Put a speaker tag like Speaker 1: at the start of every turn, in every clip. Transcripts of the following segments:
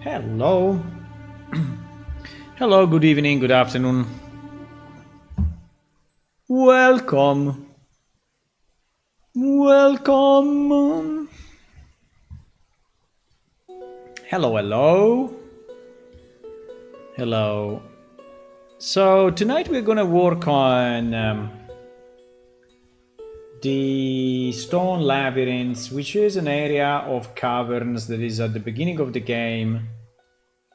Speaker 1: Hello. Hello, good evening, good afternoon. Welcome. Welcome. Hello, hello. Hello. So, tonight we're going to work on the Stone Labyrinths, which is an area of caverns that is at the beginning of the game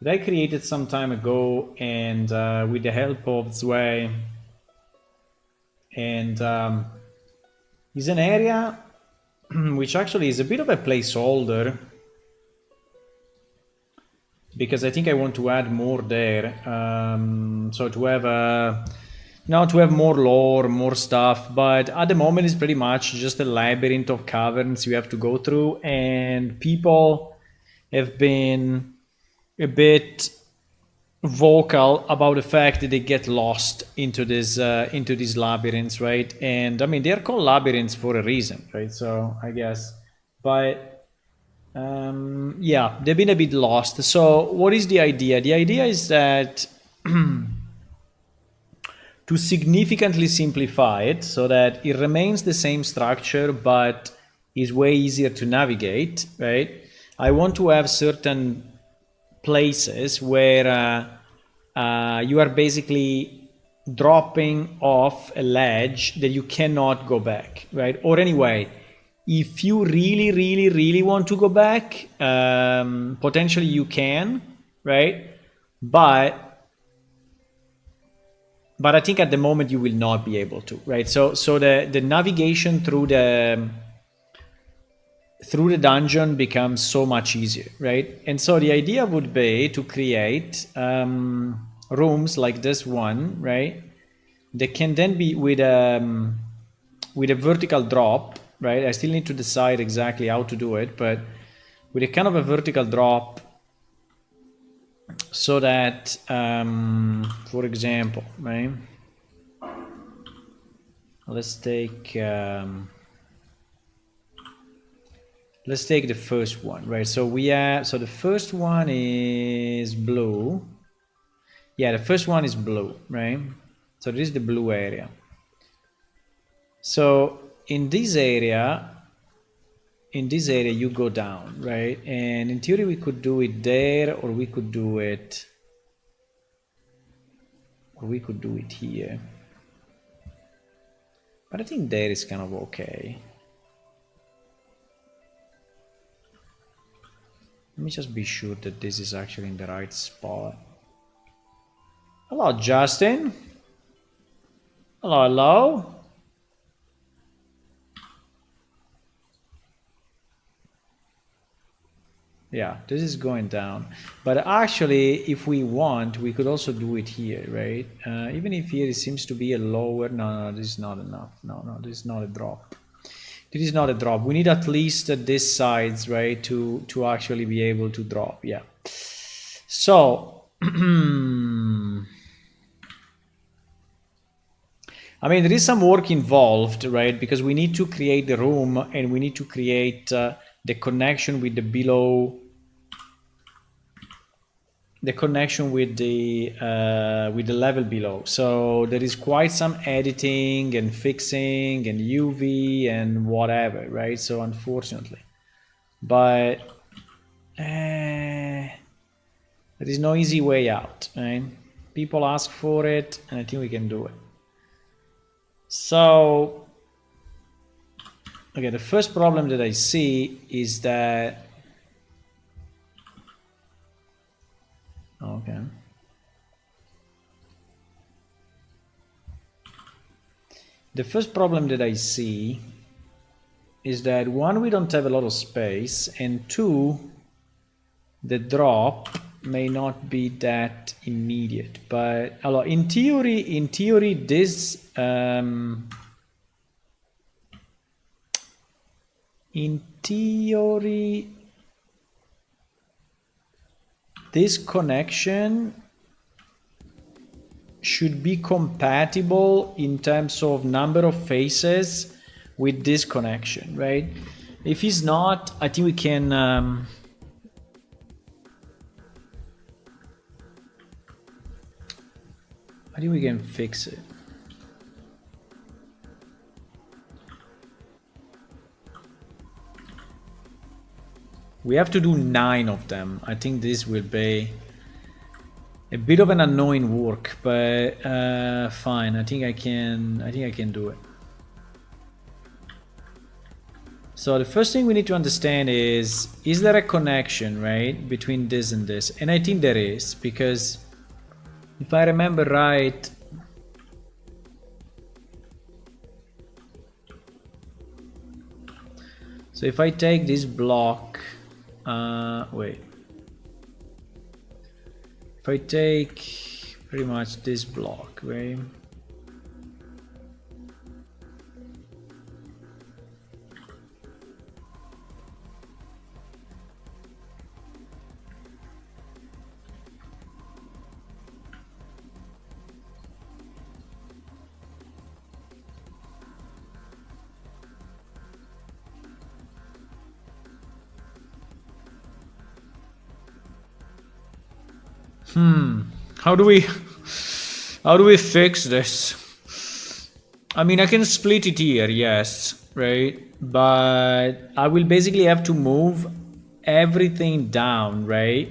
Speaker 1: that I created some time ago, and with the help of Zwei. And is an area which actually is a bit of a placeholder because I think I want to add more there. So to have to have more lore, more stuff, but at the moment it's pretty much just a labyrinth of caverns you have to go through, and people have been a bit vocal about the fact that they get lost into these labyrinths, right? And I mean, they're called labyrinths for a reason, right? So I guess, but yeah, they've been a bit lost. So what is the idea? The idea is that to significantly simplify it so that it remains the same structure but is way easier to navigate, right? I want to have certain places where you are basically dropping off a ledge that you cannot go back, right? Or anyway, if you really want to go back, potentially you can, right? But I think at the moment you will not be able to, right? So the navigation through the dungeon becomes so much easier, right? And so the idea would be to create rooms like this one, right? They can then be with a vertical drop, right? I still need to decide exactly how to do it, but with a kind of a vertical drop, so that, for example, right? Let's take the first one, right? So the first one is blue. Yeah, the first one is blue, right? So this is the blue area. So in this area you go down, right? And in theory we could do it there, or we could do it here. But I think there is kind of okay. Let me just be sure that this is actually in the right spot. Hello, Justin. Hello. Yeah, this is going down. But actually, if we want, we could also do it here, right? Even if here it seems to be a lower... No, this is not enough. No, this is not a drop. This is not a drop. We need at least this sides, right, to actually be able to drop. Yeah. So... I mean, there is some work involved, right? Because we need to create the room, and we need to create the connection with the below, the connection with the level below. So there is quite some editing and fixing and UV and whatever, right? So unfortunately, but there is no easy way out, right? People ask for it, and I think we can do it. So, okay, the first problem that I see is that, okay, the first problem that I see is that, one, we don't have a lot of space, and two, the drop may not be that immediate. But in theory this this connection should be compatible in terms of number of faces with this connection, right? If it's not, I think we can I think we can fix it. We have to do 9 of them. I think this will be a bit of an annoying work, but fine. I think I can do it. So the first thing we need to understand is there a connection, right, between this and this? And I think there is, because if I remember right, so if I take this block, wait. If I take pretty much this block, right? How do we fix this? I mean, I can split it here, yes, right? But I will basically have to move everything down, right?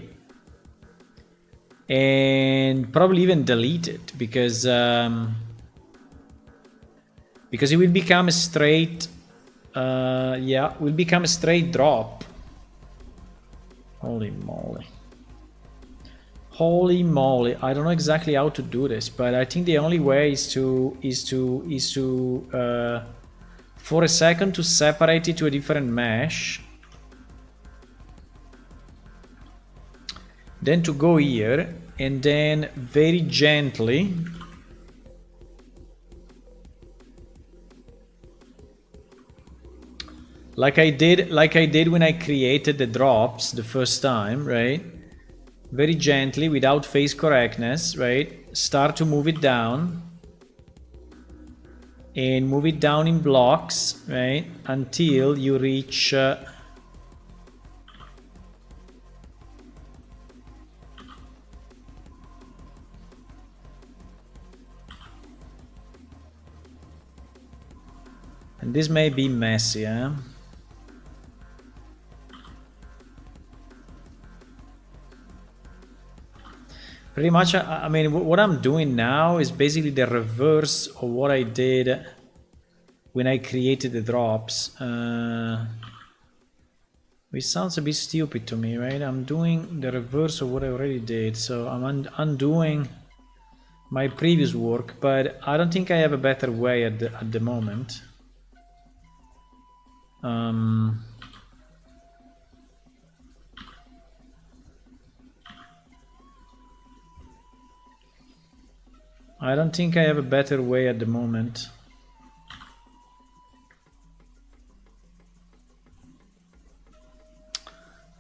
Speaker 1: And probably even delete it, because it will become a straight will become a straight drop. Holy moly. Holy moly, I don't know exactly how to do this, but I think the only way is to for a second to separate it to a different mesh, then to go here and then very gently like I did when I created the drops the first time, right? Very gently, without phase correctness, right? Start to move it down. And move it down in blocks, right? Until you reach... and this may be messy, eh? Pretty much, I mean, what I'm doing now is basically the reverse of what I did when I created the drops. Which sounds a bit stupid to me, right? I'm doing the reverse of what I already did. So I'm undoing my previous work, but I don't think I have a better way at the moment. I don't think I have a better way at the moment.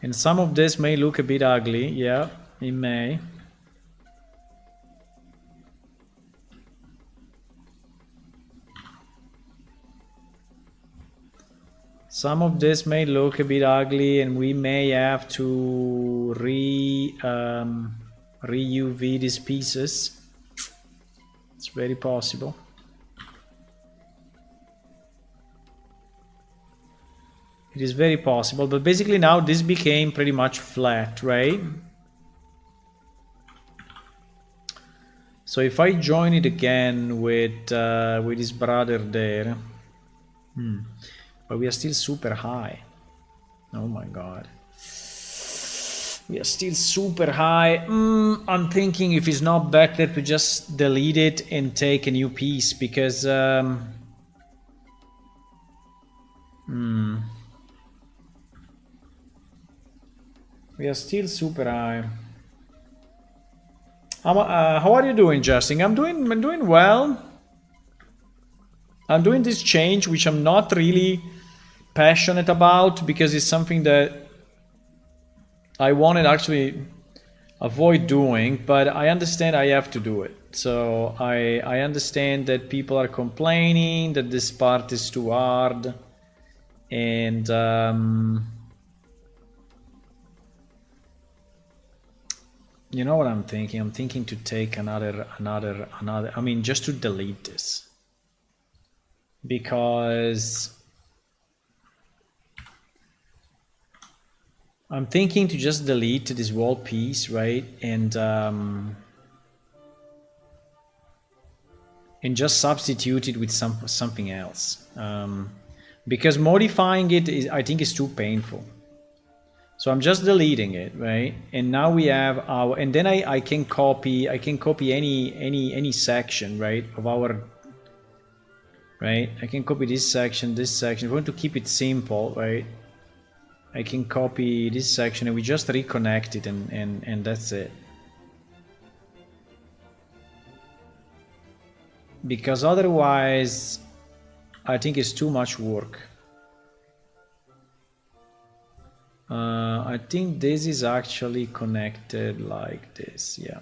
Speaker 1: And some of this may look a bit ugly, yeah, it may. Some of this may look a bit ugly, and we may have to re-UV these pieces. It's very possible. It is very possible, but basically now this became pretty much flat, right? So if I join it again with his brother there, but we are still super high. Oh my god. We are still super high. I'm thinking if it's not better to just delete it and take a new piece, because we are still super high. How are you doing, Justin? I'm doing well. I'm doing this change, which I'm not really passionate about, because it's something that I wanted actually avoid doing, but I understand I have to do it. So I understand that people are complaining that this part is too hard, and You know what I'm thinking? I'm thinking to take another, I mean, just to delete this. Because I'm thinking to just delete this wall piece, right? And just substitute it with something else. Because modifying it is, I think, is too painful. So I'm just deleting it, right? And now we have our, and then I can copy any section, right, of our, right? I can copy this section. If I want to keep it simple, right, I can copy this section and we just reconnect it, and that's it. Because otherwise, I think it's too much work. I think this is actually connected like this, yeah.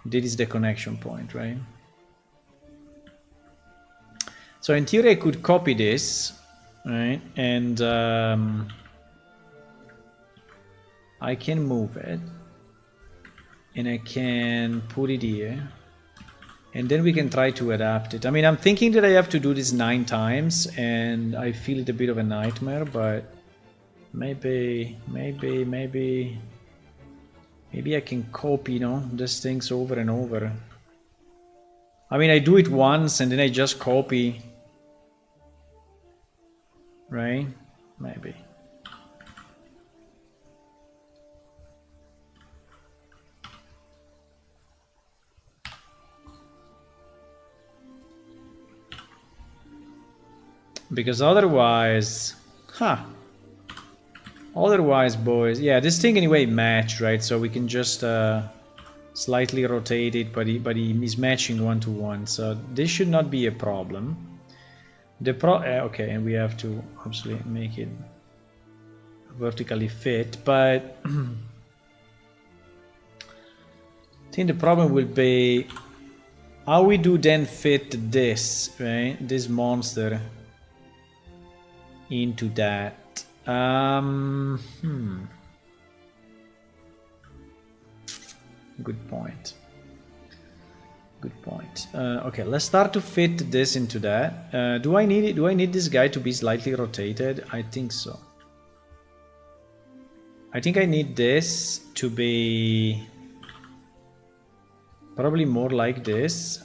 Speaker 1: This is the connection point, right? So in theory I could copy this, right? And I can move it. And I can put it here. And then we can try to adapt it. I mean, I'm thinking that I have to do this 9 times, and I feel it a bit of a nightmare, but maybe I can copy, you know, these things over and over. I mean, I do it once and then I just copy, right? Maybe. Because otherwise, otherwise, boys, yeah, this thing anyway matched, right? So we can just slightly rotate it, but he is matching 1-to-1, so this should not be a problem. Okay, and we have to obviously make it vertically fit, but I think the problem will be how we do then fit this, right? This monster into that. Good point. Good point. Okay, let's start to fit this into that. Do I need it? Do I need this guy to be slightly rotated? I think so. I think I need this to be probably more like this,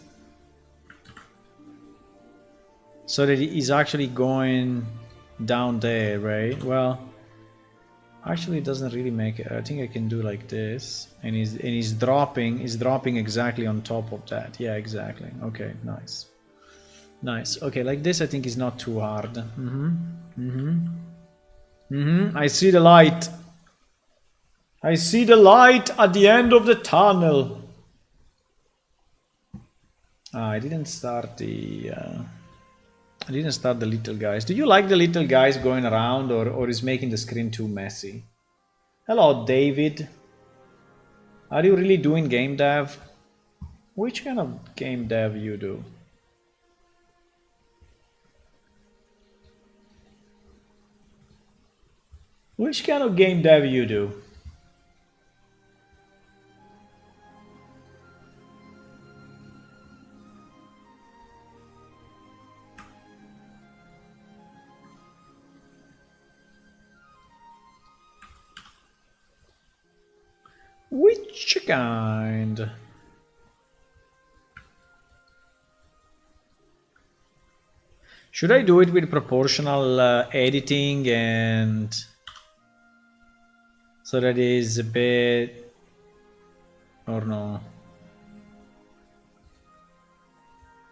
Speaker 1: so that he's actually going down there, right? Well, actually it doesn't really make it. I think I can do like this, and he's dropping exactly on top of that. Yeah, exactly. Okay, nice. Okay, like this I think is not too hard. I see the light. I see the light at the end of the tunnel. I didn't start the little guys. Do you like the little guys going around, or is making the screen too messy? Hello, David. Are you really doing game dev? Which kind of game dev you do? Which kind of game dev you do? Which kind? Should I do it with proportional editing, and so that is a bit, or no?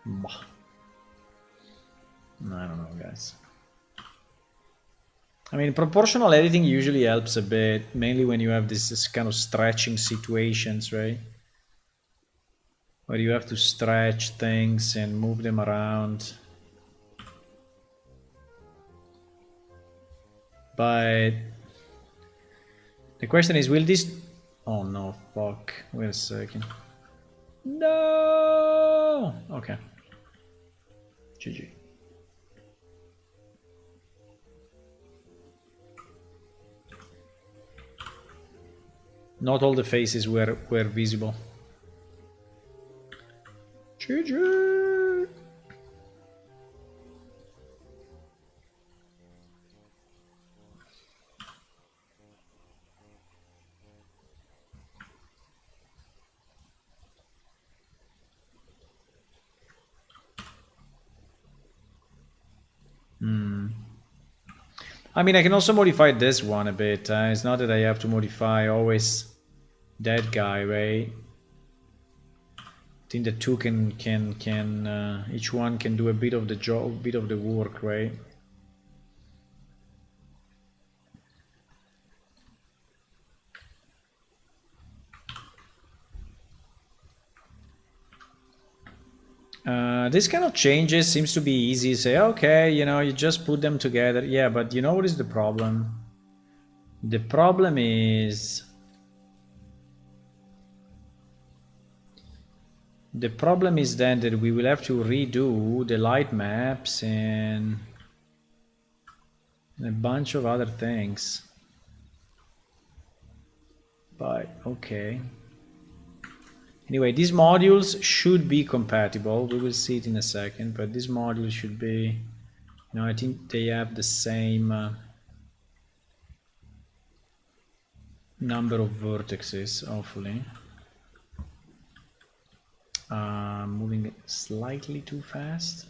Speaker 1: Bah. I don't know, guys. I mean, proportional editing usually helps a bit, mainly when you have this kind of stretching situations, right? Where you have to stretch things and move them around. But the question is, will this... Oh no, fuck. Wait a second. No! Okay. GG. Not all the faces were visible. GG. I mean, I can also modify this one a bit. It's not that I have to modify always that guy, right? I think the two can each one can do a bit of the job, bit of the work, right? This kind of changes seems to be easy. Say, okay, you know, you just put them together. Yeah, but you know what is the problem? The problem is then that we will have to redo the light maps and a bunch of other things. But okay. Anyway, these modules should be compatible. We will see it in a second, but these modules should be, you know, I think they have the same number of vertices, hopefully. Moving slightly too fast.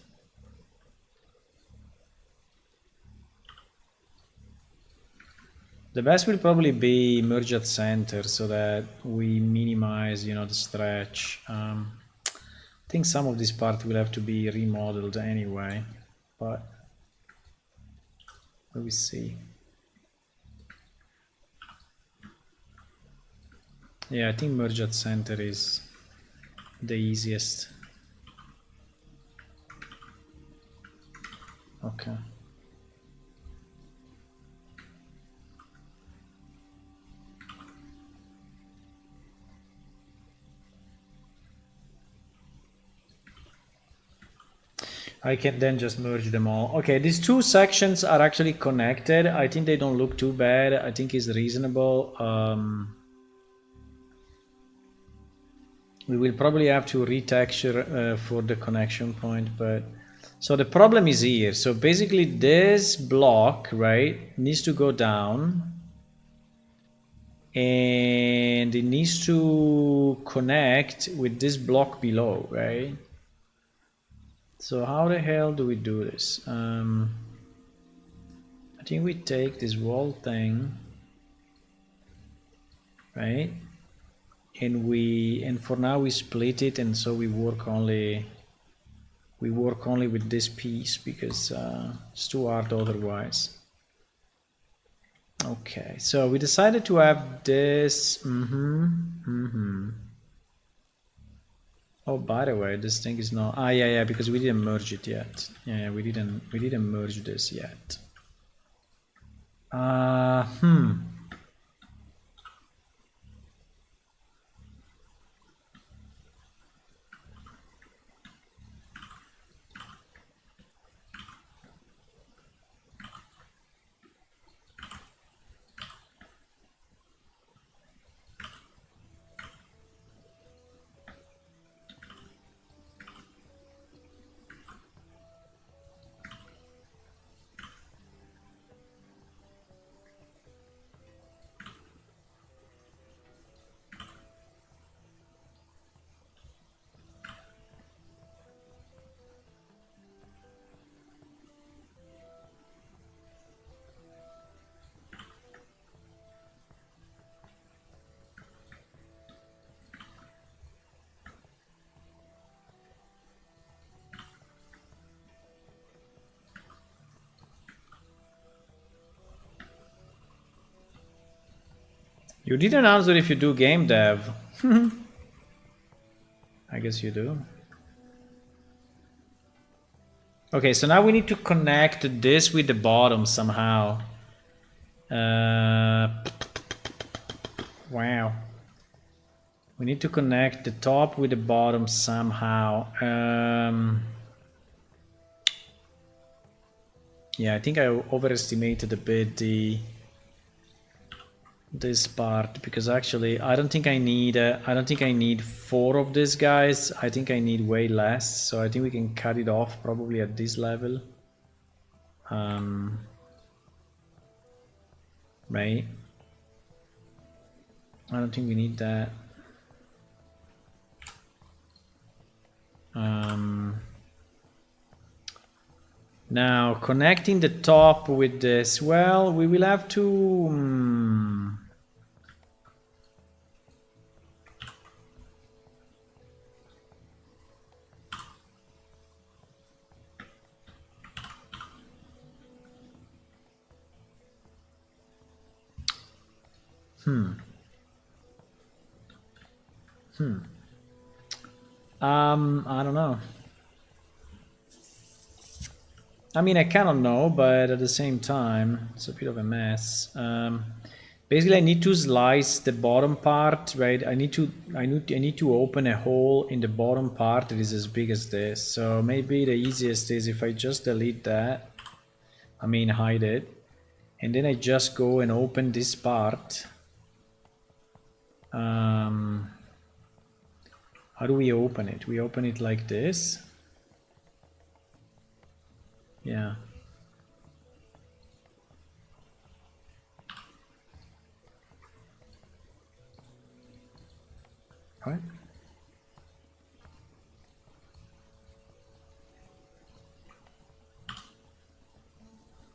Speaker 1: The best will probably be merge at center so that we minimize, you know, the stretch. I think some of this part will have to be remodeled anyway, but let me see. Yeah, I think merge at center is the easiest. Okay. I can then just merge them all. Okay, these two sections are actually connected. I think they don't look too bad. I think it's reasonable. We will probably have to retexture for the connection point, but so the problem is here. So basically this block, right, needs to go down and it needs to connect with this block below, right? So how the hell do we do this? I think we take this wall thing, right? And for now we split it, and so we work only with this piece because it's too hard otherwise. Okay, so we decided to have this. Oh, by the way, this thing is not. Yeah, because we didn't merge it yet. Yeah, we didn't merge this yet. You didn't answer if you do game dev. I guess you do. Okay, so now we need to connect this with the bottom somehow. Wow. We need to connect the top with the bottom somehow. Yeah, I think I overestimated a bit the this part, because actually I don't think I need 4 of these guys. I think I need way less, so I think we can cut it off probably at this level. Right, I don't think we need that. Now connecting the top with this, well, we will have to I don't know. I mean, I cannot know, but at the same time, it's a bit of a mess. Basically, I need to slice the bottom part, right? I need to open a hole in the bottom part that is as big as this. So maybe the easiest is if I just delete that. I mean, hide it, and then I just go and open this part. How do we open it? We open it like this. Yeah. Right.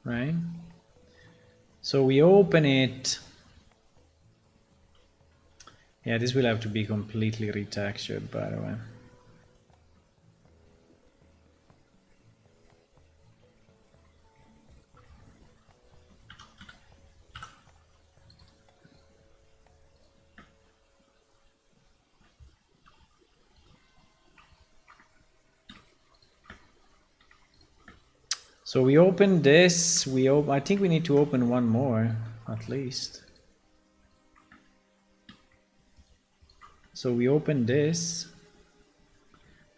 Speaker 1: Right. So we open it. Yeah, this will have to be completely retextured, by the way. So we open this. I think we need to open one more, at least. So we open this.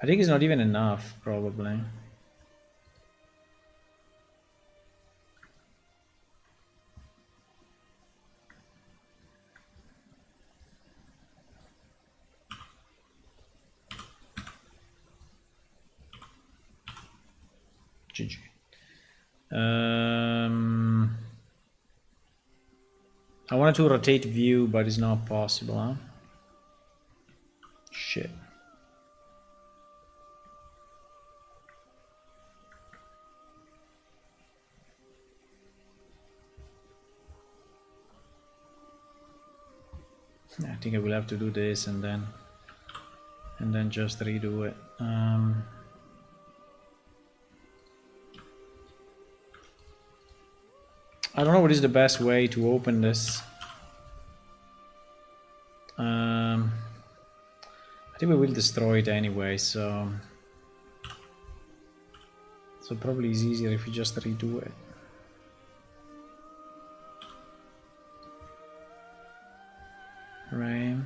Speaker 1: I think it's not even enough, probably. GG. I wanted to rotate view, but it's not possible, huh? Shit. I think I will have to do this and then just redo it. I don't know what is the best way to open this. I think we will destroy it anyway, so probably it's easier if we just redo it. Right.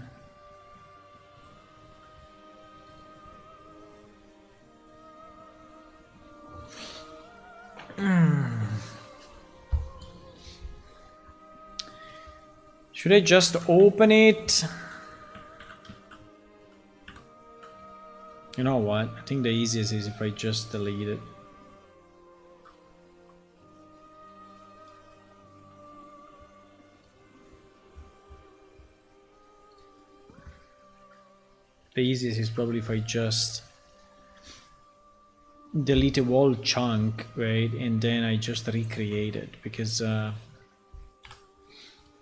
Speaker 1: Should I just open it? You know what? I think the easiest is if I just delete it. The easiest is probably if I just delete a whole chunk, right? And then I just recreate it, because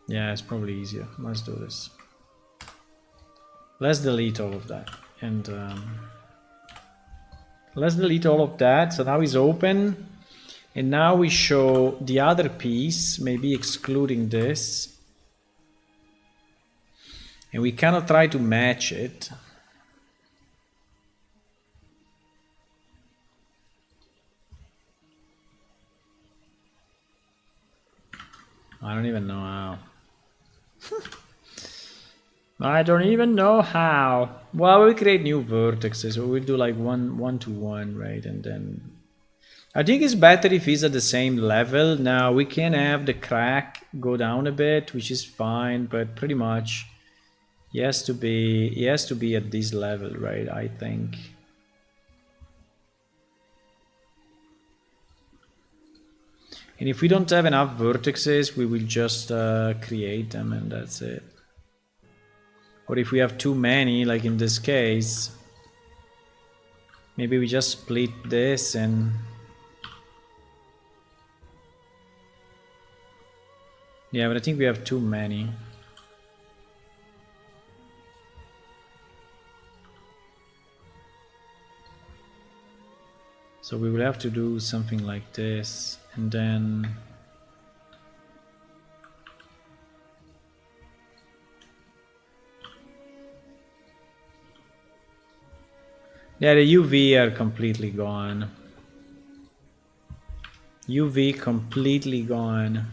Speaker 1: yeah, it's probably easier. Let's do this. Let's delete all of that, and let's delete all of that. So now it's open, and now we show the other piece, maybe excluding this, and we cannot try to match it. I don't even know how. I don't even know how. Well, we'll create new vertexes. So we'll do like one to one, right? And then I think it's better if he's at the same level. Now we can have the crack go down a bit, which is fine, but pretty much he has to be at this level, right? I think. And if we don't have enough vertices, we will just create them and that's it. Or if we have too many, like in this case, maybe we just split this and... Yeah, but I think we have too many. So we will have to do something like this, and then... Yeah, the UV are completely gone. UV completely gone.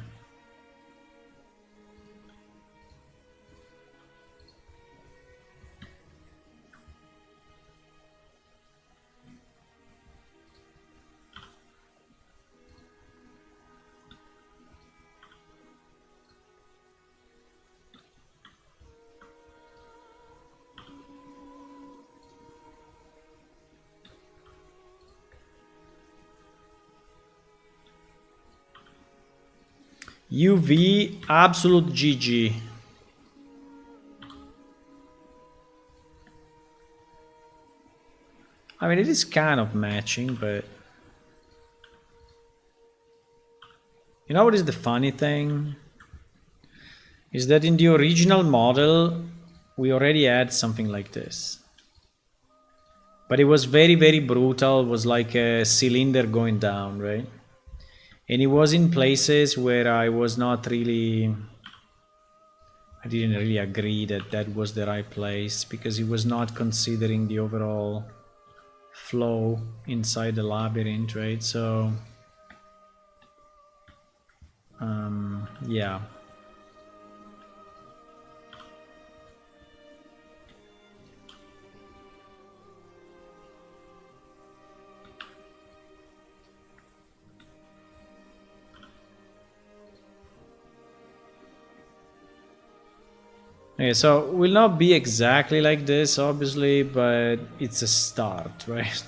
Speaker 1: UV absolute GG. I mean, it is kind of matching, but... You know what is the funny thing? Is that in the original model, we already had something like this. But it was very, very brutal. It was like a cylinder going down, right? And it was in places where I was not really... I didn't really agree that that was the right place, because it was not considering the overall flow inside the labyrinth, right? So... yeah. Okay, so will not be exactly like this, obviously, but it's a start, right?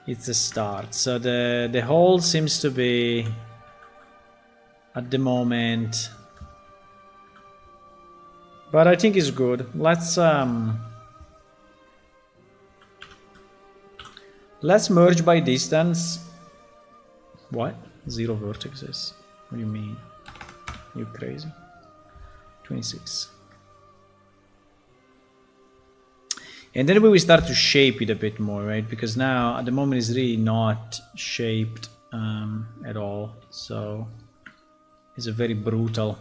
Speaker 1: It's a start. So the hole seems to be, at the moment, but I think it's good. Let's merge by distance. What? 0 vertices? What do you mean? You crazy? 26. And then we will start to shape it a bit more, right? Because now, at the moment, it's really not shaped at all. So it's a very brutal.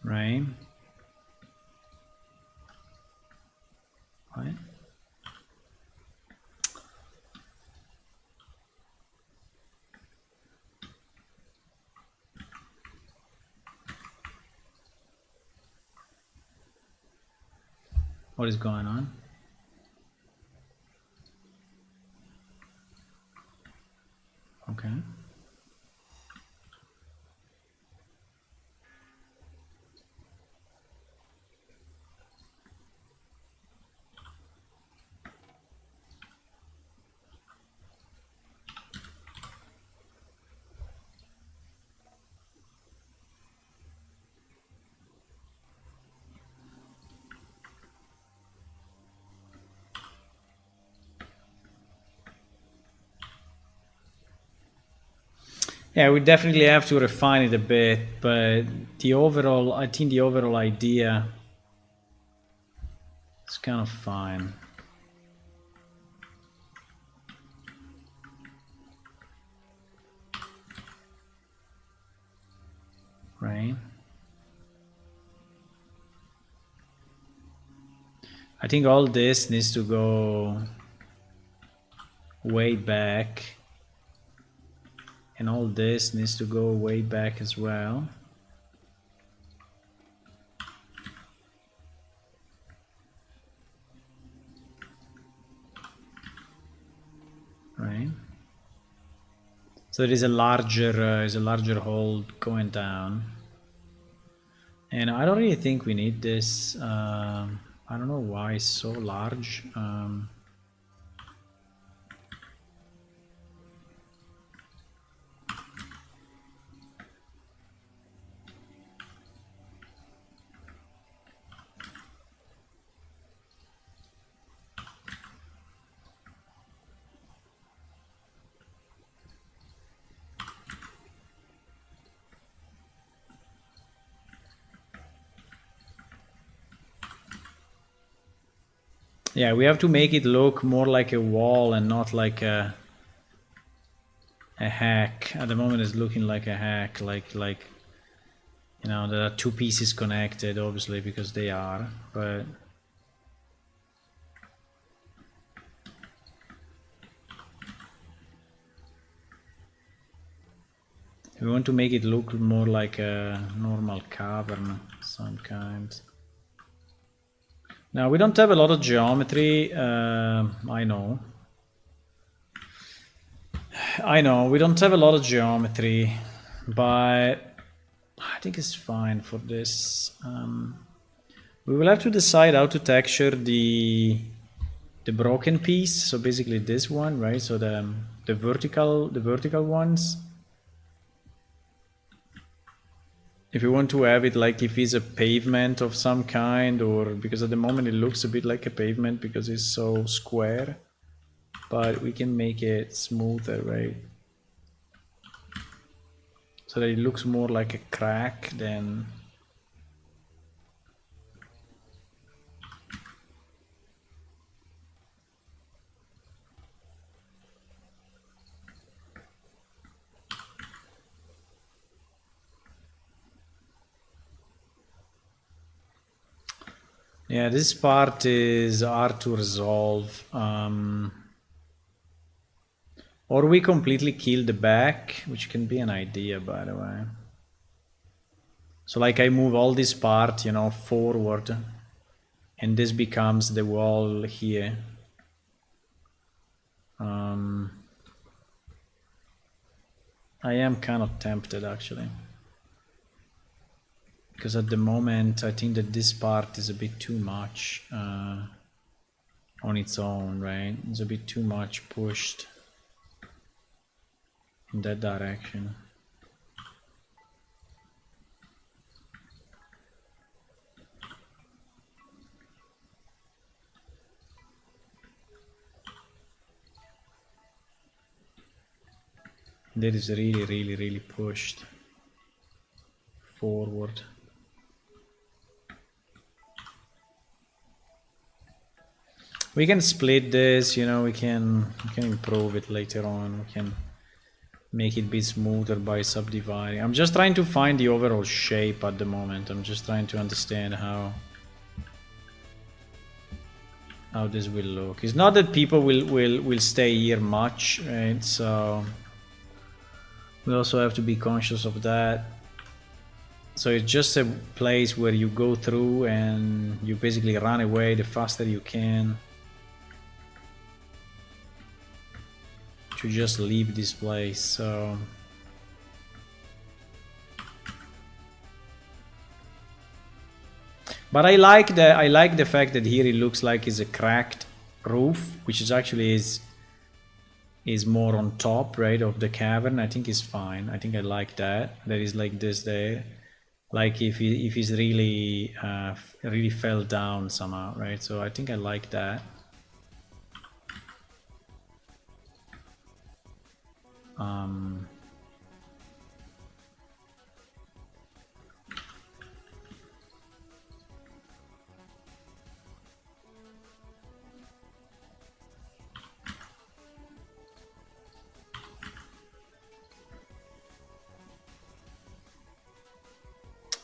Speaker 1: Right? What? What is going on? Okay. Yeah, we definitely have to refine it a bit, but the overall, I think the overall idea is kind of fine. Right? I think all this needs to go way back. And all this needs to go way back as well. Right. So there is a larger hole going down. And I don't really think we need this. I don't know why it's so large. Yeah, we have to make it look more like a wall and not like a hack. At the moment it's looking like a hack, like you know, there are two pieces connected, obviously, because they are, but we want to make it look more like a normal cavern of some kind. Now, we don't have a lot of geometry, I know, we don't have a lot of geometry, but I think it's fine for this. We will have to decide how to texture the broken piece, so basically this one, right? So the vertical ones. If you want to have it like if it's a pavement of some kind, or because at the moment it looks a bit like a pavement because it's so square, but we can make it smoother, right? So that it looks more like a crack than... Yeah, this part is hard to resolve. Or we completely kill the back, which can be an idea, by the way. So like I move all this part, you know, forward, and this becomes the wall here. I am kind of tempted, actually. Because at the moment, I think that this part is a bit too much on its own, right? It's a bit too much pushed in that direction. That is really pushed forward. We can split this, you know, we can improve it later on. We can make it be smoother by subdividing. I'm just trying to find the overall shape at the moment. I'm just trying to understand how this will look. It's not that people will stay here much, right? So we also have to be conscious of that. So it's just a place where you go through and you basically run away the faster you can. To just leave this place, so... But I like the fact that here it looks like it's a cracked roof, which is actually is more on top, right, of the cavern. I think it's fine. I think I like that. There is like this there, like if he's really really fell down somehow, right? So I think I like that.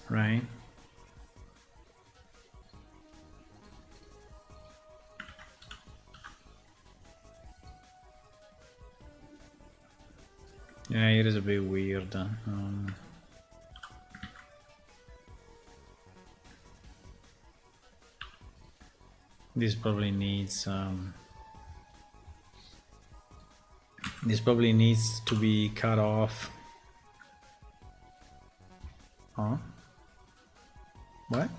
Speaker 1: Right. Yeah, it is a bit weird. This probably needs to be cut off. Huh? What?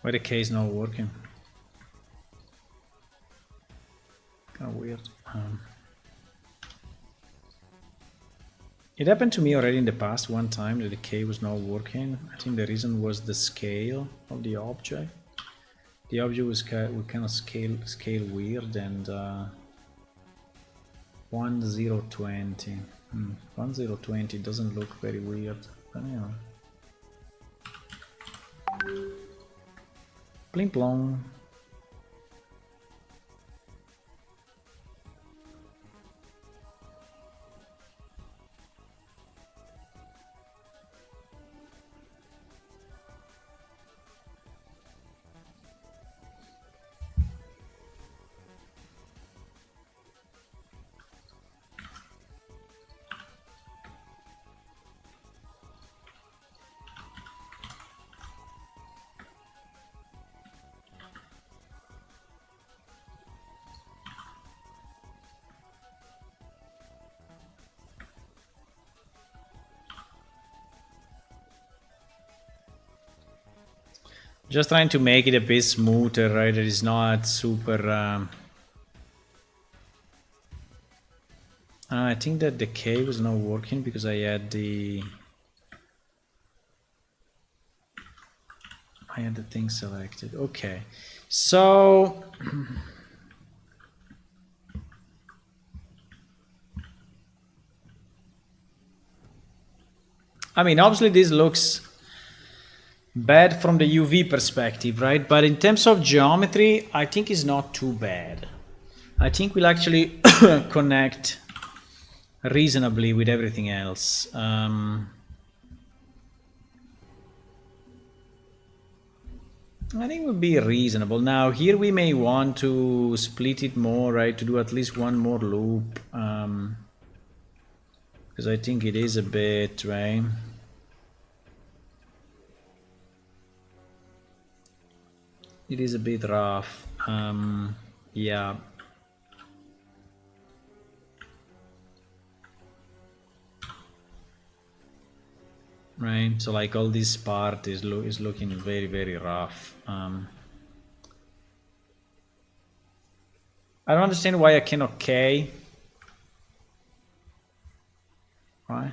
Speaker 1: Why the K is not working? Kind of weird. It happened to me already in the past one time that the K was not working. I think the reason was the scale of the object. The object was kind of scale weird, and 1020. 1020 doesn't look very weird, but you know. Pling plong. Just trying to make it a bit smoother, right? It is not super. I think that the K was not working because I had the thing selected. Okay, so I mean, obviously this looks bad from the UV perspective, right? But in terms of geometry, I think it's not too bad. I think we'll actually connect reasonably with everything else. I think it would be reasonable. Now here we may want to split it more, right? To do at least one more loop. Because I think it is a bit, right? It is a bit rough. Yeah. Right, so like all this part is looking very, very rough. I don't understand why I cannot K. Why?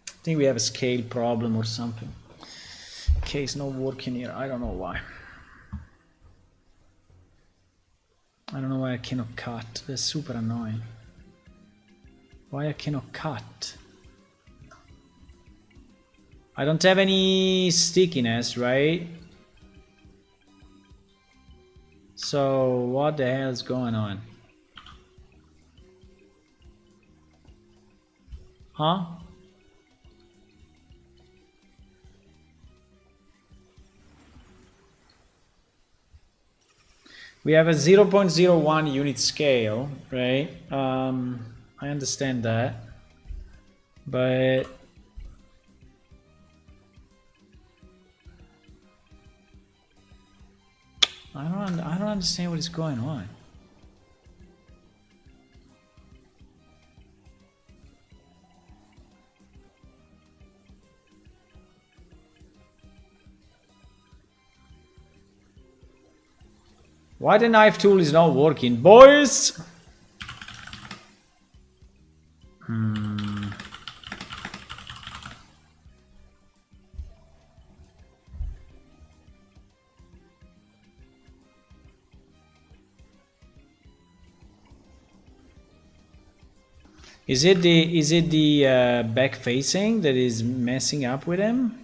Speaker 1: I think we have a scale problem or something. K is not working here. I don't know why. I don't know why I cannot cut. That's super annoying. Why I cannot cut? I don't have any stickiness, right? So what the hell is going on? Huh? We have a 0.01 unit scale, right? I understand that, but I don't understand what is going on. Why the knife tool is not working, boys? Is it the back facing that is messing up with him?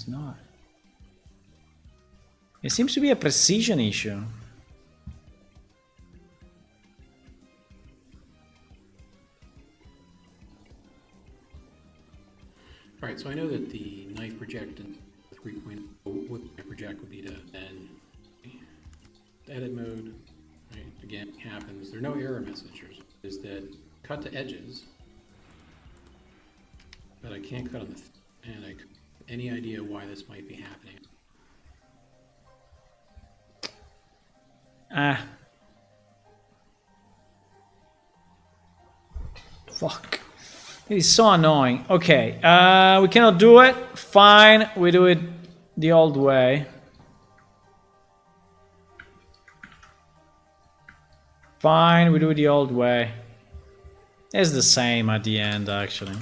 Speaker 1: it's not. It seems to be a precision issue.
Speaker 2: All right, so I know that the knife projected 3.0 with my project would be to then edit mode, right? Again, happens. There are no error messages. Is that cut to edges, but I can't cut on the and I any idea why this might be happening?
Speaker 1: Fuck. It is so annoying. Okay, we cannot do it. Fine, we do it the old way. Fine, we do it the old way. It's the same at the end, actually.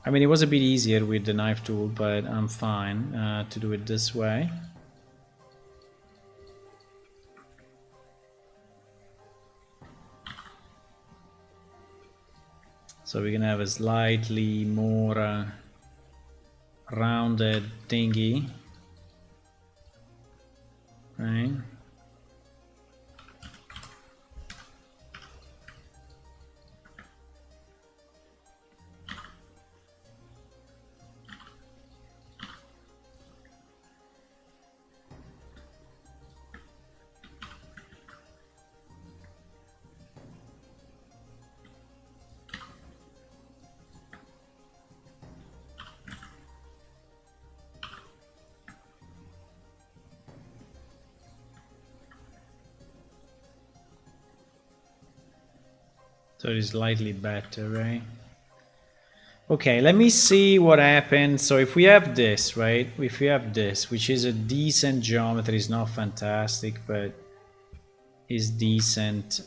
Speaker 1: I mean, it was a bit easier with the knife tool, but I'm fine to do it this way. So we're gonna have a slightly more rounded thingy, right? So it is slightly better, right? Okay, let me see what happens. So if we have this, right? If we have this, which is a decent geometry, it's not fantastic, but is decent.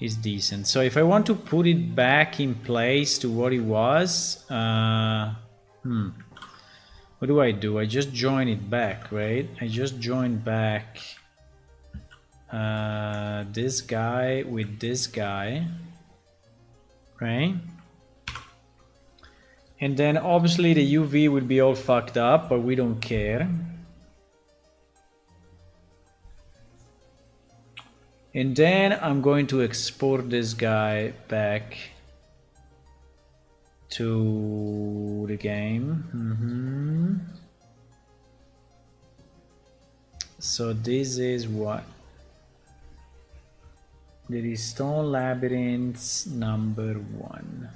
Speaker 1: Is decent. So if I want to put it back in place to what it was, what do? I just join it back, right? I just join back this guy with this guy, right? And then obviously the UV will be all fucked up, but we don't care. And then I'm going to export this guy back to the game. So this is what? There is Stone Labyrinths number 1.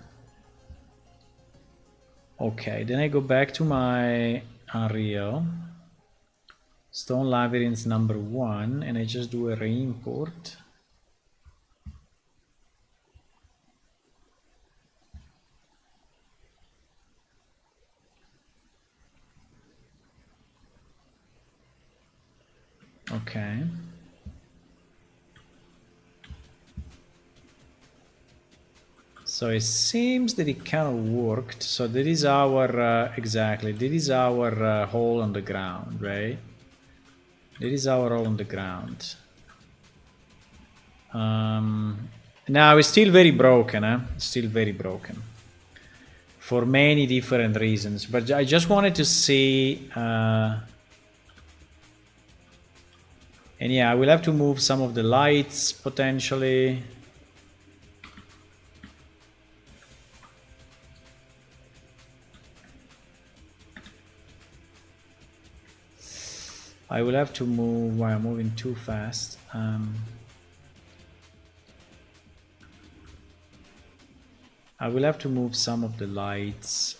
Speaker 1: Okay, then I go back to my Unreal. Stone Labyrinths number 1, and I just do a re-import. Okay. So it seems that it kind of worked. So that is our, exactly, that is our hole on the ground, right? That is our hole on the ground. Now it's still very broken, still very broken. For many different reasons, but I just wanted to see, and yeah, I will have to move some of the lights potentially. I will have to move while I'm moving too fast. I will have to move some of the lights.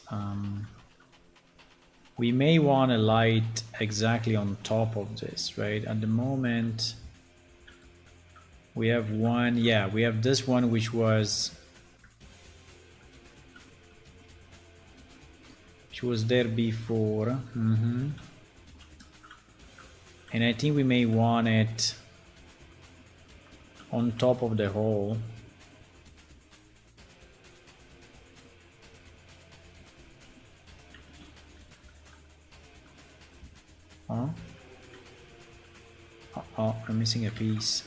Speaker 1: We may want a light exactly on top of this, right? At the moment, we have one. Yeah, we have this one, which was there before. And I think we may want it on top of the hole. Uh-oh. Uh-oh, I'm missing a piece.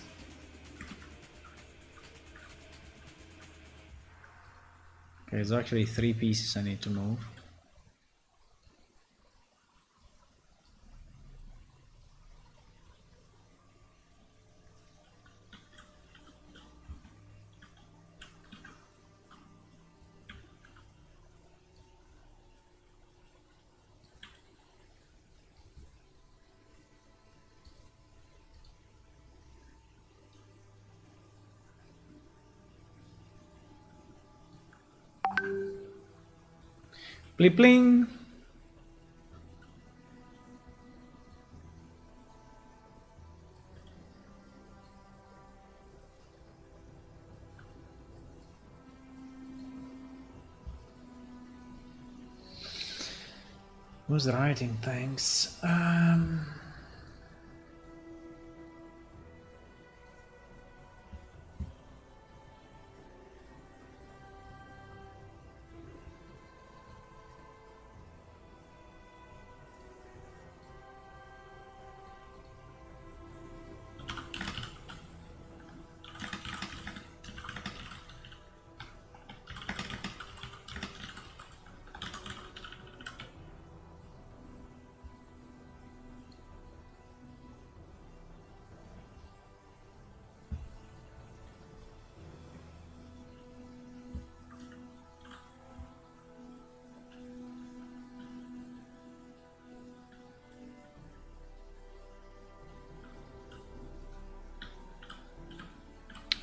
Speaker 1: Okay, there's actually 3 pieces I need to move. Blip bling! Who's writing things?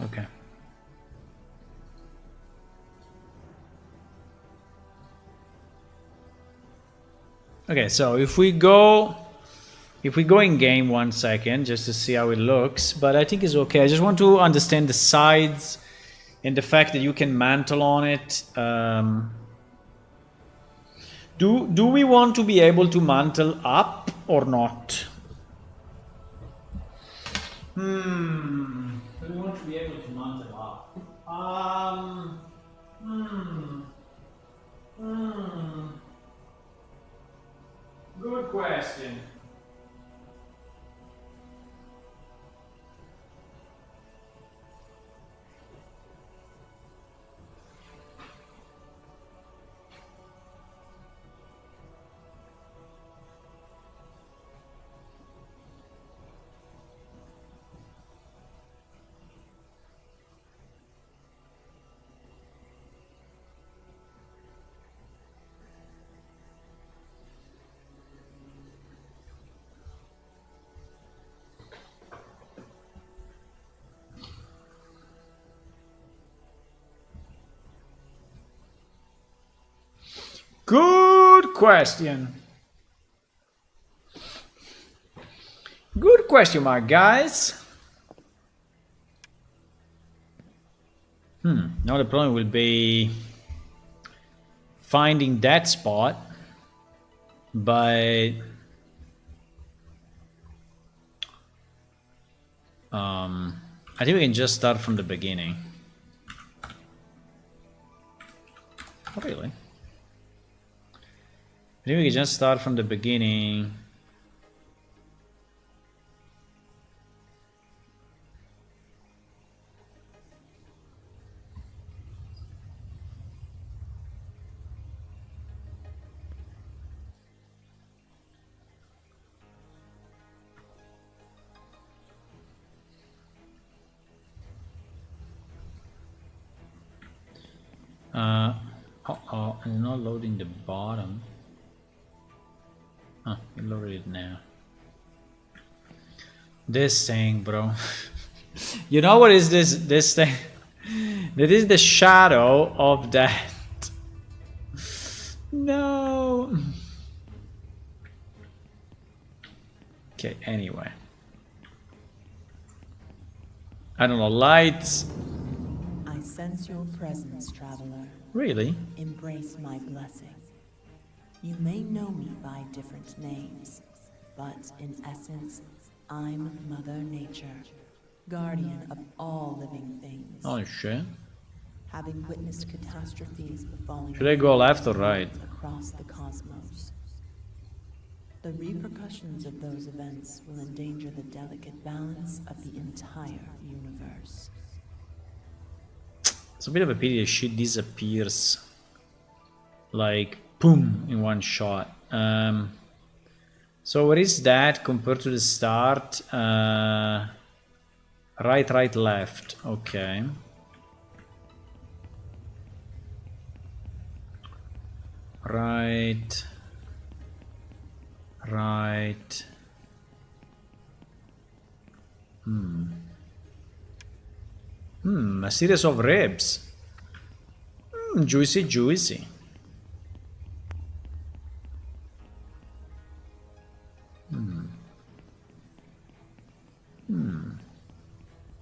Speaker 1: Okay. Okay, so if we go in game 1 second just to see how it looks, but I think it's okay. I just want to understand the sides and the fact that you can mantle on it. Do we want to be able to mantle up or not? Do we want to be able to mantle up? Good question. Good question. Good question mark, guys. Now the problem will be finding that spot, but I think we can just start from the beginning. Oh, really? I think we can just start from the beginning. Uh-oh, it's not loading the bottom. Oh, it loaded it now. This thing, bro. You know what is this thing? That is the shadow of that. No. Okay, anyway. I don't know, lights.
Speaker 3: I sense your presence, traveler.
Speaker 1: Really?
Speaker 3: Embrace my blessing. You may know me by different names, but in essence, I'm Mother Nature, guardian of all living things.
Speaker 1: Oh shit.
Speaker 3: Having witnessed catastrophes befalling
Speaker 1: Should I go left or right?
Speaker 3: across the cosmos. The repercussions of those events will endanger the delicate balance of the entire universe.
Speaker 1: It's a bit of a pity that she disappears like boom in one shot. So where is that compared to the start? Right, right, left. Okay. Right. Right. A series of ribs. Juicy, juicy.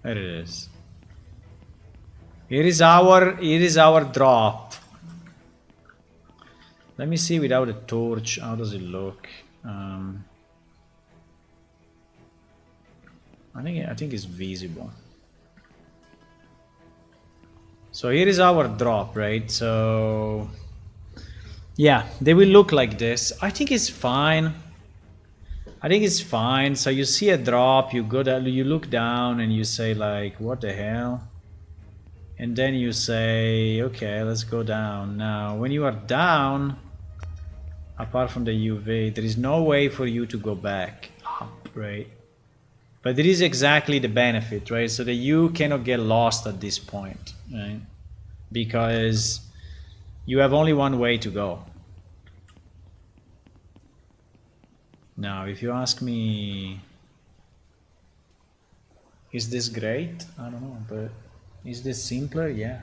Speaker 1: There it is. Here is our drop. Let me see without a torch. How does it look? I think it's visible. So here is our drop, right? So yeah, they will look like this. I think it's fine. I think it's fine. So you see a drop, you go down, you look down, and you say like, "What the hell?" And then you say, "Okay, let's go down." Now, when you are down, apart from the UV, there is no way for you to go back up, right? But it is exactly the benefit, right? So that you cannot get lost at this point, right? Because you have only one way to go. Now, if you ask me, is this great? I don't know, but is this simpler? Yeah.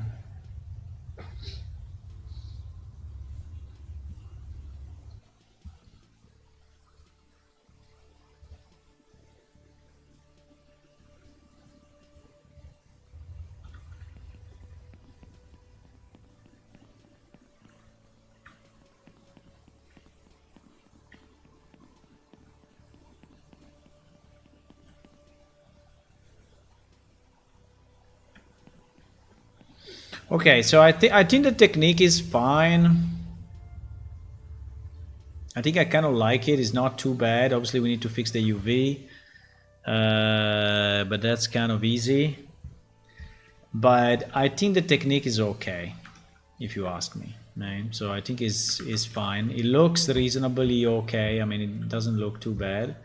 Speaker 1: Okay, so I think the technique is fine. I think I kind of like it. It's not too bad. Obviously, we need to fix the UV, but that's kind of easy. But I think the technique is okay, if you ask me. Right? So I think it's fine. It looks reasonably okay. I mean, it doesn't look too bad.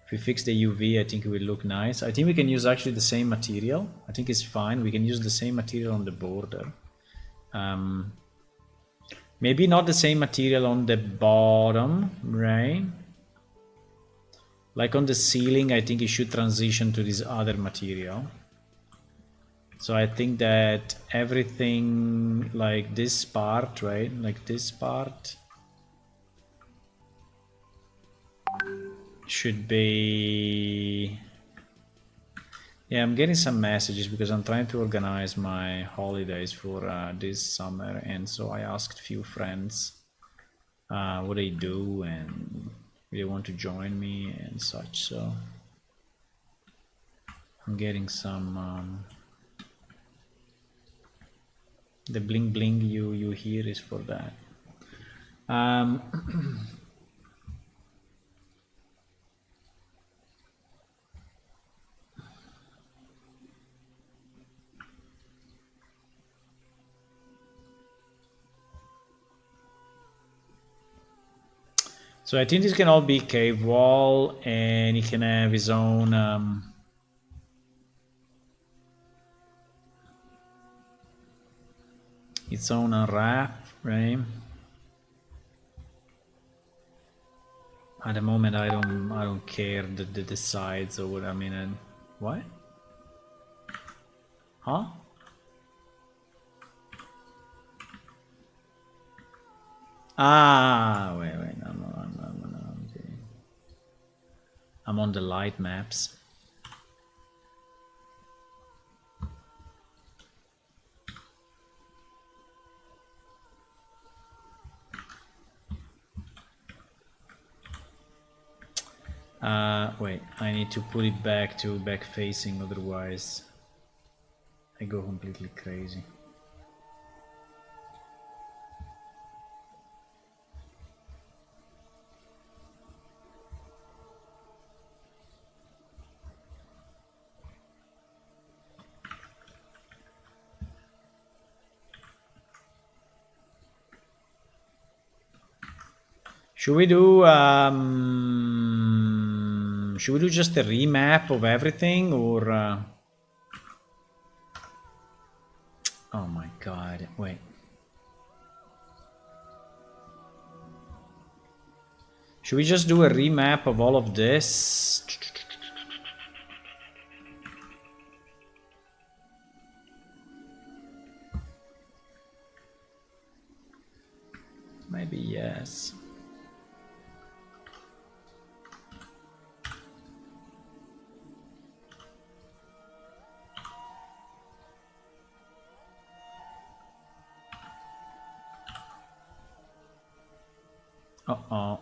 Speaker 1: If we fix the UV, I think it will look nice. I think we can use actually the same material. I think it's fine. We can use the same material on the border. Maybe not the same material on the bottom, right? Like on the ceiling, I think it should transition to this other material. So I think that everything like this part, right? Like this part should be... Yeah, I'm getting some messages because I'm trying to organize my holidays for this summer, and so I asked a few friends what they do and if they want to join me and such. So I'm getting some. The bling bling you hear is for that. So I think this can all be cave wall, and he can have his own its own unwrap, right? At the moment, I don't care the sides or what. I mean, what? Huh? Ah, wait, no, I'm kidding. I'm on the light maps. Wait, I need to put it back to back facing, otherwise I go completely crazy. Should we do just a remap of everything, or oh my god, wait. Should we just do a remap of all of this? Maybe yes. Uh-oh.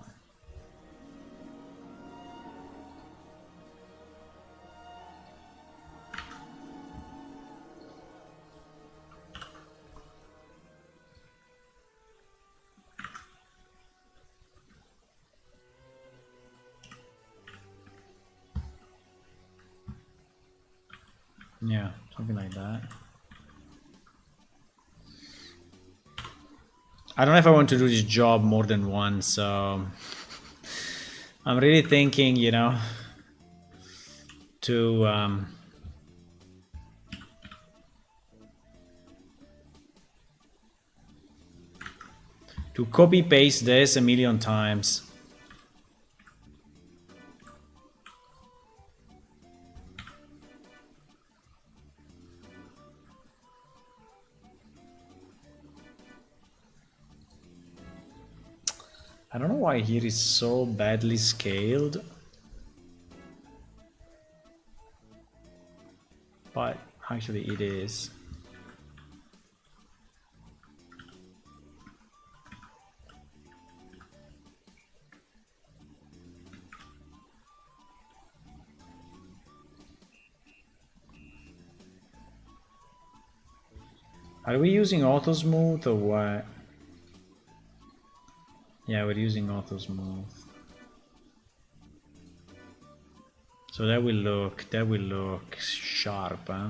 Speaker 1: Yeah, something like that. I don't know if I want to do this job more than once, so I'm really thinking, you know, to copy paste this a million times. I don't know why here is so badly scaled, but actually it is. Are we using auto smooth or what? Yeah, we're using auto smooth. So that will look sharp, huh?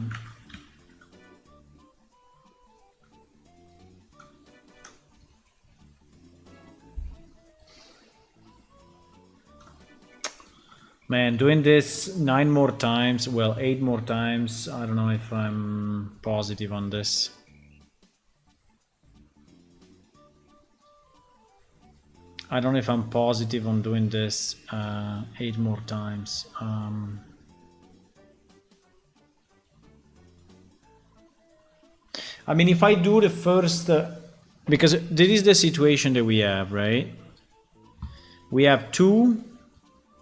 Speaker 1: Man, doing this 9 more times, well, 8 more times, I don't know if I'm positive on this. I don't know if I'm positive on doing this 8 more times. I mean, if I do the first, because this is the situation that we have, right? We have 2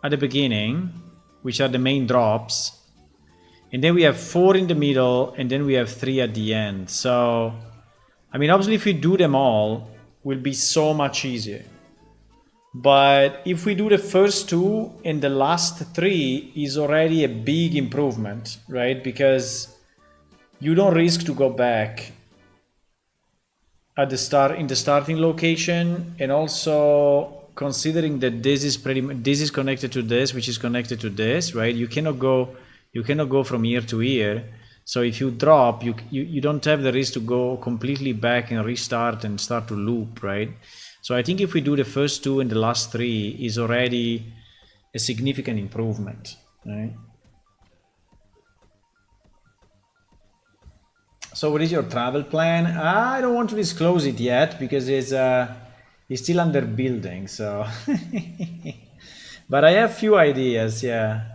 Speaker 1: at the beginning, which are the main drops, and then we have 4 in the middle, and then we have 3 at the end. So, I mean, obviously, if we do them all, it will be so much easier. But if we do the first 2 and the last 3 is already a big improvement, right? Because you don't risk to go back at the start in the starting location, and also considering that this is this is connected to this, which is connected to this, right? You cannot go from here to here. So if you drop, you don't have the risk to go completely back and restart and start to loop, right? So I think if we do the first 2 and the last 3 is already a significant improvement, right? So what is your travel plan? I don't want to disclose it yet because it's still under building, so but I have few ideas, yeah.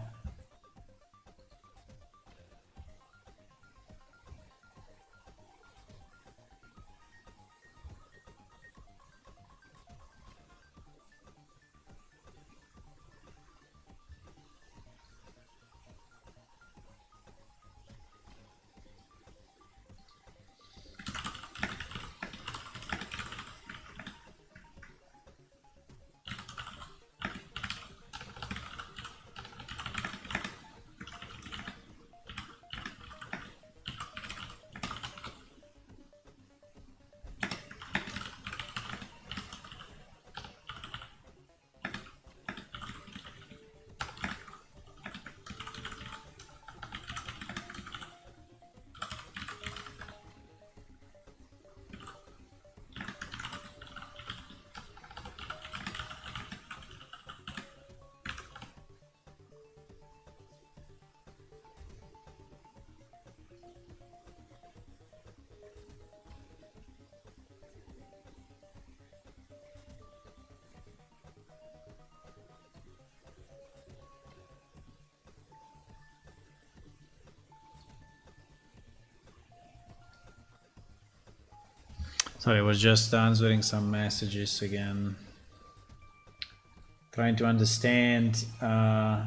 Speaker 1: Sorry, I was just answering some messages again. Trying to understand. I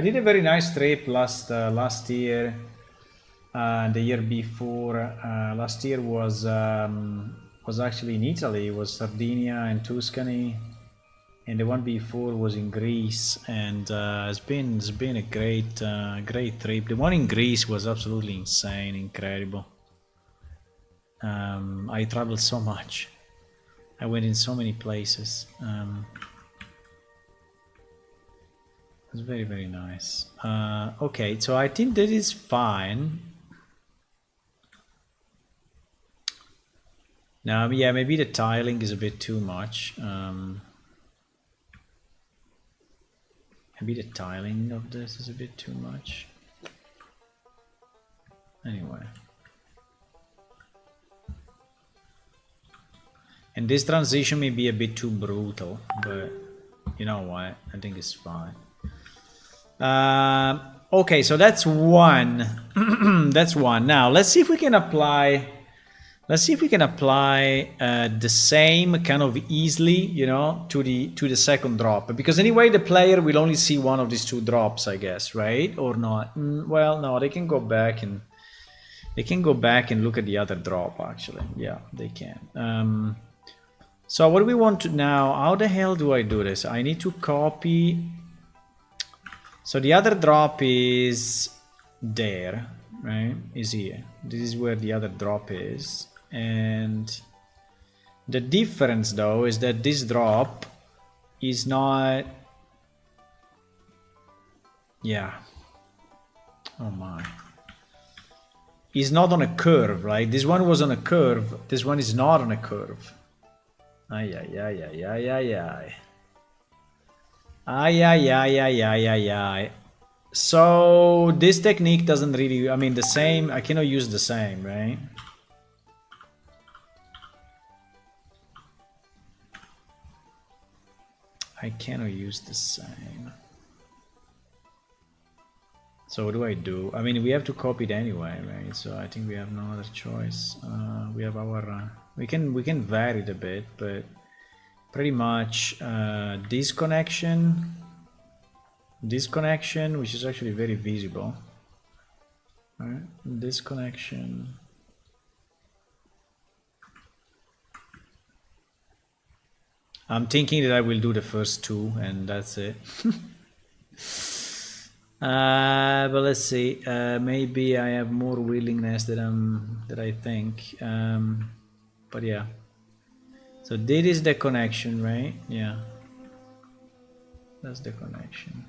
Speaker 1: did a very nice trip last year. The year before, last year was actually in Italy. It was Sardinia and Tuscany, and the one before was in Greece. And it's been a great trip. The one in Greece was absolutely insane, incredible. I traveled so much. I went in so many places. It was very, very nice. Okay, so I think that is fine. Now, yeah, maybe the tiling is a bit too much. Maybe the tiling of this is a bit too much. Anyway. And this transition may be a bit too brutal, but you know what? I think it's fine. Okay, so that's one. That's one. Now let's see if we can apply. Let's see if we can apply the same kind of easily, you know, to the second drop. Because anyway, the player will only see one of these two drops, I guess, right? Or not? Well, no, they can go back and look at the other drop. Actually, yeah, they can. So what do we want to now? How the hell do I do this? I need to copy. So the other drop is there, right? Is here. This is where the other drop is. And the difference though is that this drop is not, yeah, oh my, is not on a curve, right? This one was on a curve, this one is not on a curve. Ay, ay, ay, ay, ay, ay, ay. Ay, ay, ay, ay, ay, ay, ay. So this technique doesn't really, I mean the same, I cannot use the same, right? I cannot use the same. So what do I do? I mean, we have to copy it anyway, right? So I think we have no other choice. We have our, we can vary it a bit, but pretty much this connection, which is actually very visible, right? This connection. I'm thinking that I will do the first two and that's it. But let's see. Maybe I have more willingness that I think. But yeah. So this is the connection, right? Yeah. That's the connection.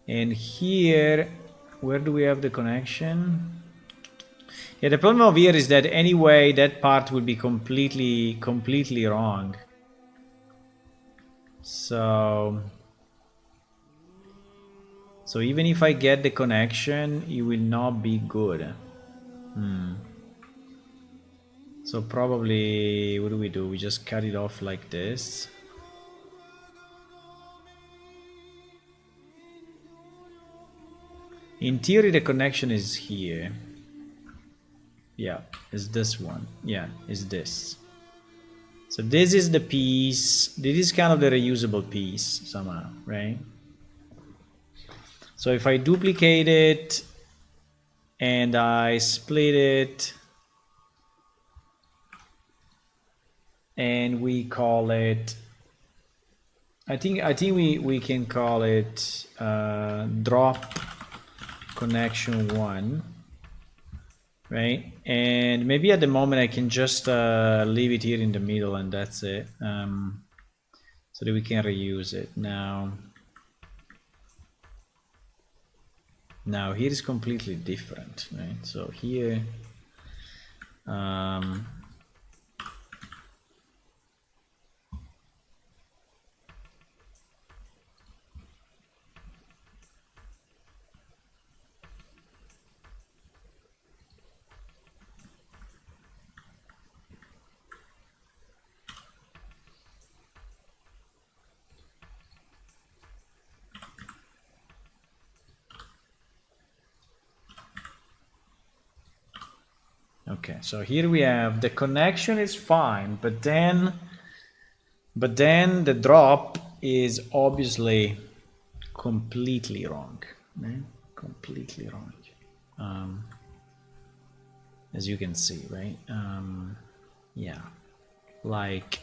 Speaker 1: And here, where do we have the connection? Yeah, the problem over here is that anyway, that part will be completely wrong. So even if I get the connection, it will not be good. So probably, what do? We just cut it off like this. In theory, the connection is here. Yeah, it's this one. Yeah, it's this. So this is the piece. This is kind of the reusable piece somehow, right? So if I duplicate it and I split it and we call it, I think we can call it drop connection 1, right? And maybe at the moment I can just leave it here in the middle and that's it, so that we can reuse it. Now here is completely different, right? So here Okay, so here we have the connection is fine, but then the drop is obviously completely wrong, right? Completely wrong, as you can see, right? Yeah, like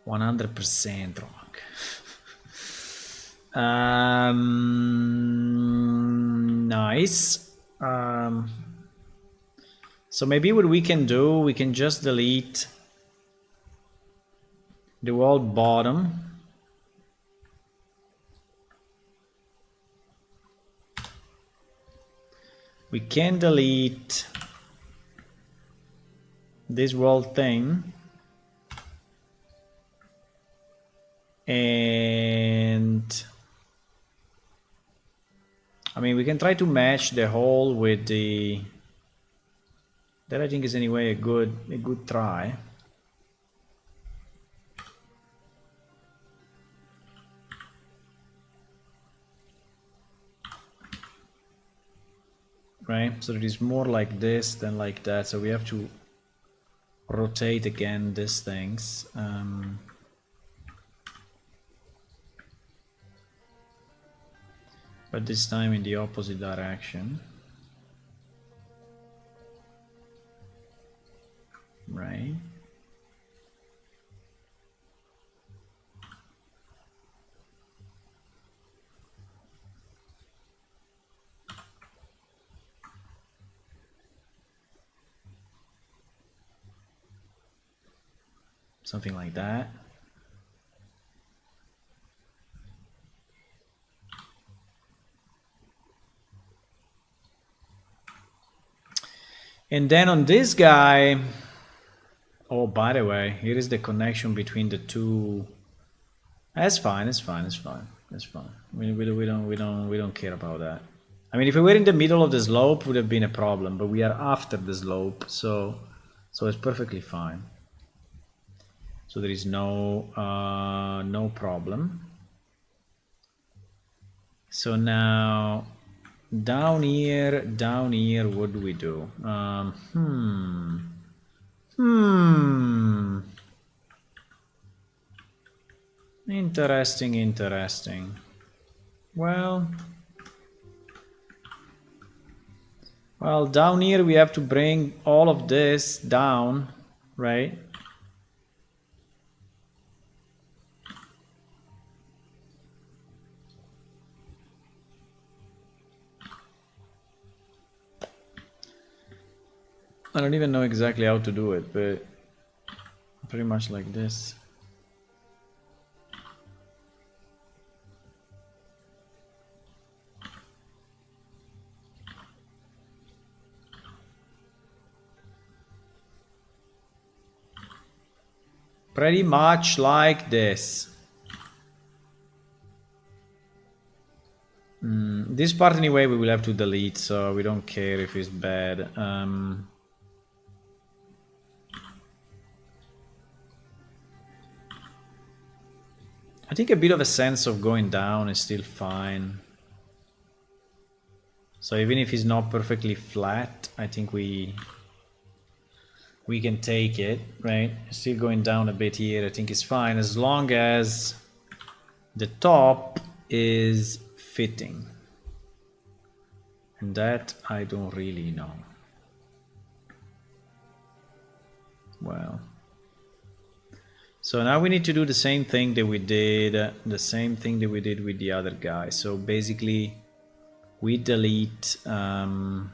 Speaker 1: 100% wrong. Nice. So maybe what we can do, we can just delete the whole bottom. We can delete this whole thing. And I mean, we can try to match the hole with the, that I think is anyway a good try. Right, so it is more like this than like that, so we have to rotate again these things. But this time in the opposite direction. Right. Something like that. And then on this guy, oh, by the way, here is the connection between the two. That's fine. It's fine. It's fine. It's fine. We don't care about that. I mean, if we were in the middle of the slope, would have been a problem. But we are after the slope, so it's perfectly fine. So there is no problem. So now down here, what do we do? Interesting. Well, down here we have to bring all of this down, right? I don't even know exactly how to do it, but pretty much like this. Pretty much like this. This part anyway we will have to delete, so we don't care if it's bad. I think a bit of a sense of going down is still fine. So even if it's not perfectly flat, I think we can take it, right? Still going down a bit here, I think it's fine, as long as the top is fitting. And that I don't really know. Well. So now we need to do the same thing that we did, with the other guy. So basically, we delete. I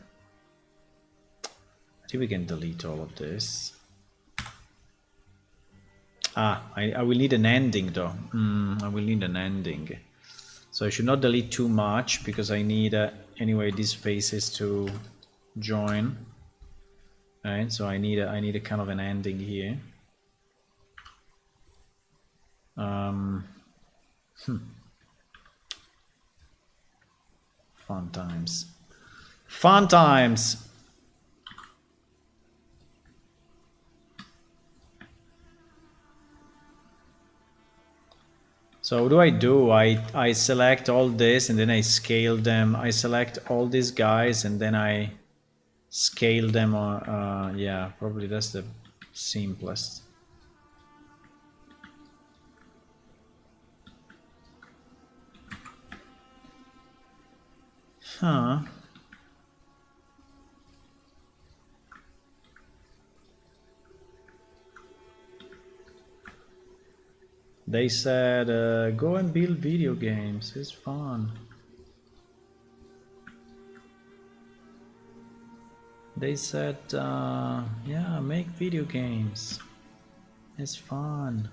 Speaker 1: think we can delete all of this. I will need an ending though. I will need an ending. So I should not delete too much because I need anyway these faces to join. Right. So I need a kind of an ending here. Fun times. So what do? I select all this and then I scale them. I select all these guys and then I scale them, or yeah, probably that's the simplest. Huh. They said, go and build video games, it's fun. They said, yeah, make video games, it's fun.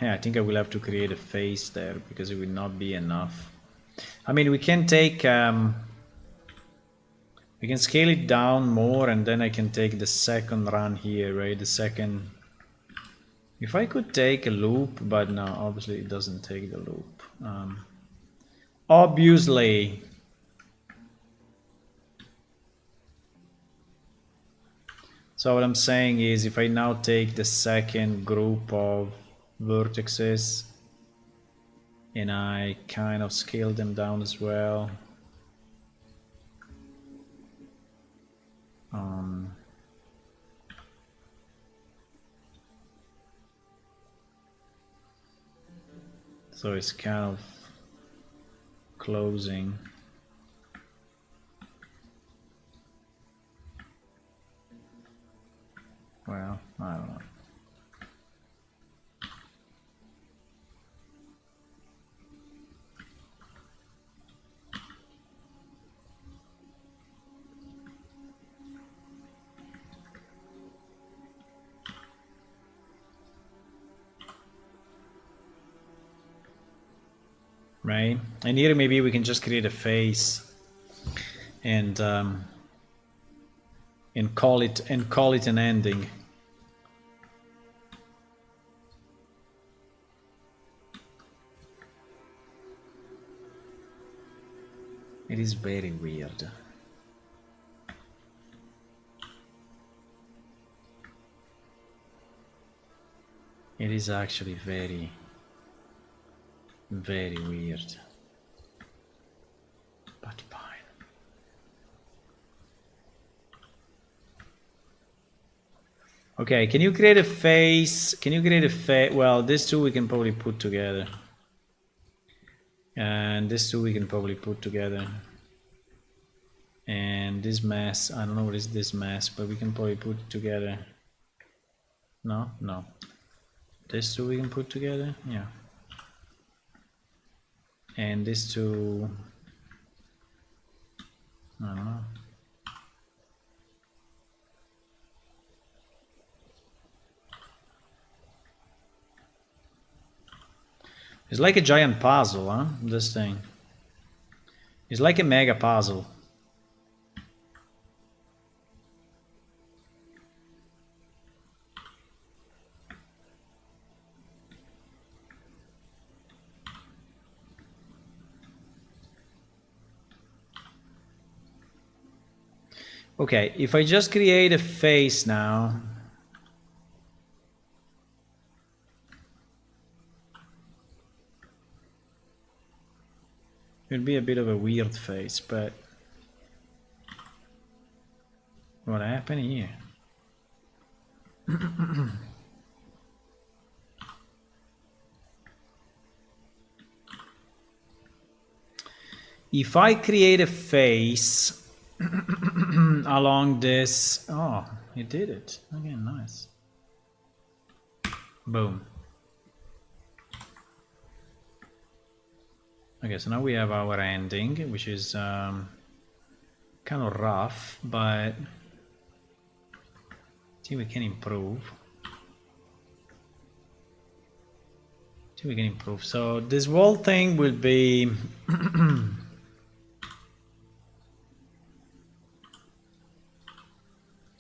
Speaker 1: Yeah, I think I will have to create a face there because it will not be enough. I mean, we can take, we can scale it down more, and then I can take the second run here, right? The second. If I could take a loop, but no, obviously it doesn't take the loop. Obviously. So what I'm saying is, if I now take the second group of vertices and I kind of scale them down as well. So it's kind of closing. Well, I don't know. Right, and here maybe we can just create a face and call it an ending. It is very weird. It is actually very, very weird. But fine. Okay, can you create a face? Can you create a face? Well, these two we can probably put together. And these two we can probably put together. And this mess, I don't know what is this mess, but we can probably put it together. No, no. These two we can put together, yeah. And these two, I don't know. It's like a giant puzzle, huh? This thing. It's like a mega puzzle. Okay, if I just create a face now. It'll be a bit of a weird face, but what happened here? If I create a face along this, oh, it did it. Okay, nice. Boom. Okay, so now we have our ending, which is kind of rough, but I think we can improve. So this whole thing will be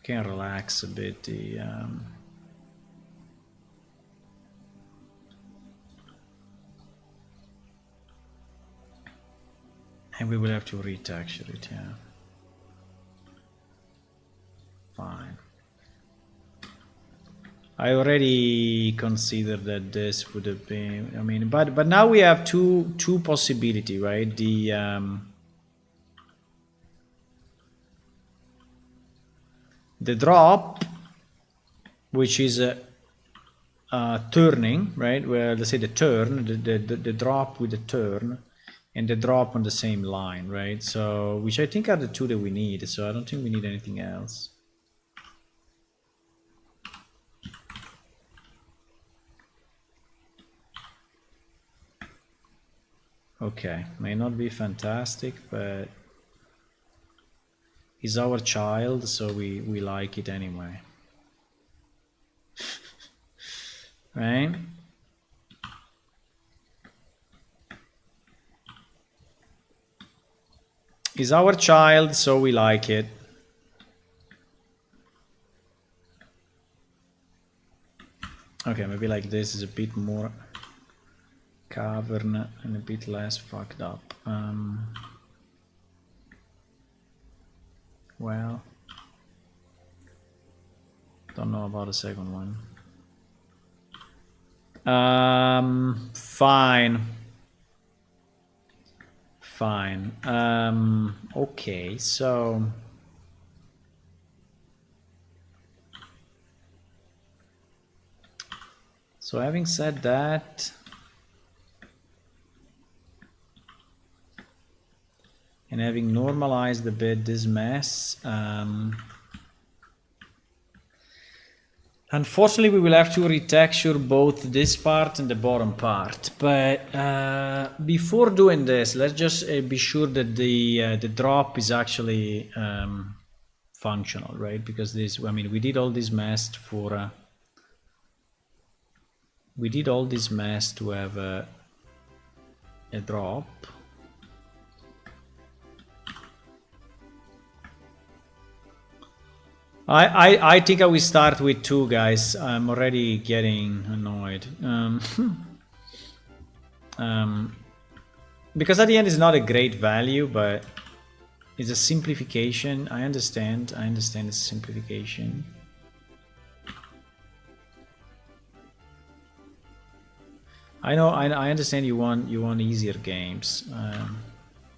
Speaker 1: can relax a bit the and we will have to retexture it, yeah. Fine. I already considered that this would have been. I mean, but now we have two possibility, right? The drop, which is turning, right? Where let's say the turn, the drop with the turn, and the drop on the same line, right? So, which I think are the two that we need. So I don't think we need anything else. Okay, may not be fantastic, but he's our child, so we like it anyway. Right? He's our child, so we like it. Okay, maybe like this is a bit more cavern and a bit less fucked up. Well, don't know about the second one. Fine. Okay, so having said that, and having normalized a bit this mess, unfortunately we will have to retexture both this part and the bottom part. But before doing this, let's just be sure that the drop is actually functional, right? Because this, I mean, we did all this mess for we did all this mess to have a drop. I think I will start with 2, guys. I'm already getting annoyed. Because at the end it's not a great value, but it's a simplification. I understand it's a simplification. I know, I understand you want easier games.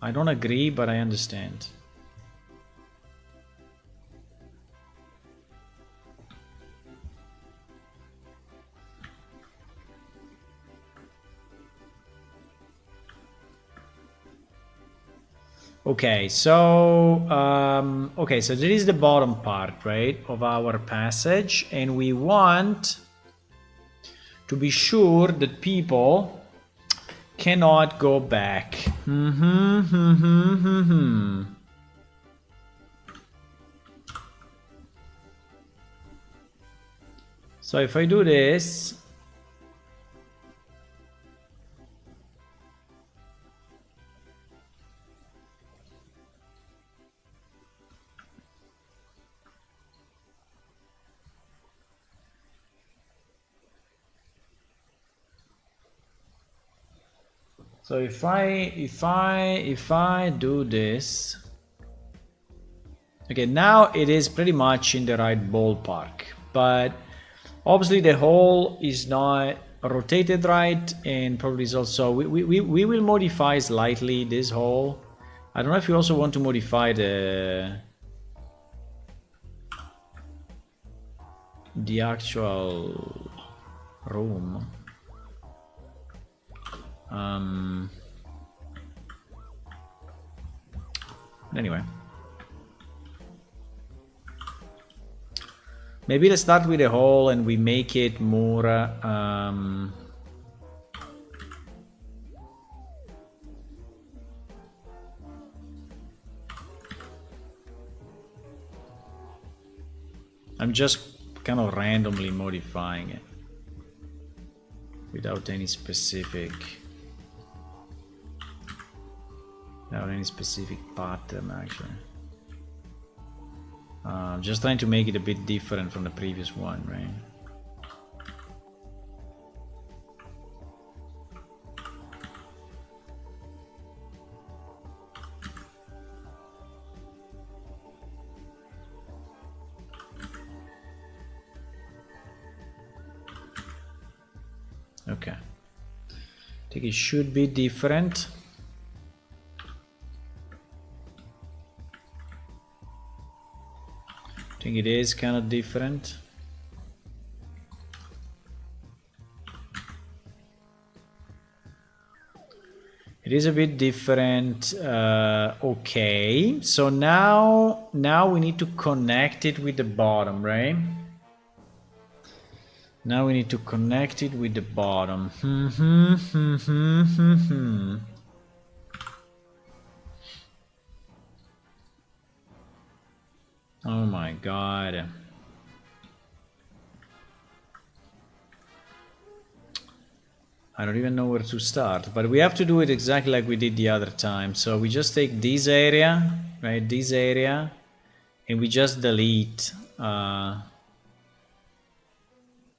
Speaker 1: I don't agree, but I understand. Okay, so so this is the bottom part, right, of our passage, and we want to be sure that people cannot go back. So if I do this, so if I do this, okay, now it is pretty much in the right ballpark, but obviously the hole is not rotated right, and probably is also we will modify slightly this hole. I don't know if you also want to modify the actual room. Anyway, maybe let's start with a hole and we make it more I'm just kind of randomly modifying it without any specific pattern, actually. Just trying to make it a bit different from the previous one, right? Okay. I think it should be different. I think it is kind of different. It is a bit different. Okay, so now we need to connect it with the bottom, right? Now we need to connect it with the bottom. Oh my god. I don't even know where to start, but we have to do it exactly like we did the other time. So we just take this area, right? This area, and we just delete.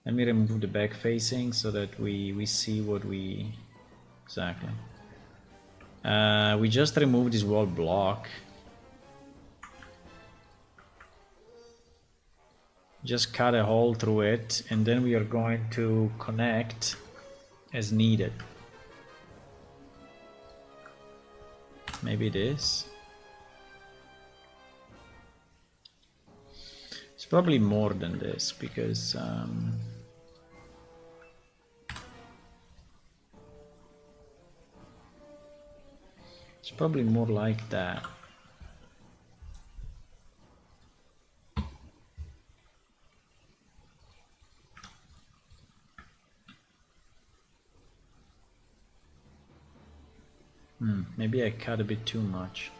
Speaker 1: Let me remove the back facing so that we see what we exactly. We just remove this wall block. Just cut a hole through it, and then we are going to connect as needed. Maybe this. It's probably more than this because it's probably more like that. Maybe I cut a bit too much.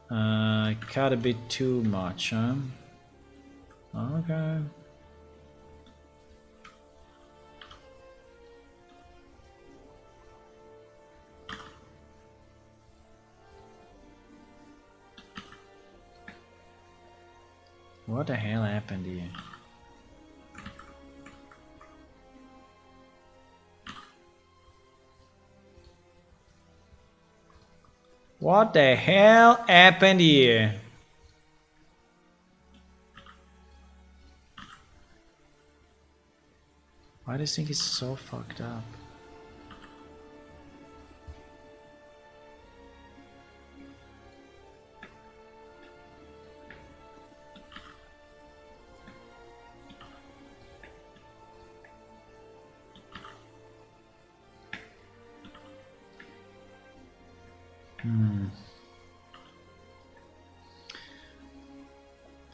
Speaker 1: Cut a bit too much, huh? Okay. What the hell happened here? What the hell happened here? Why this thing is so fucked up?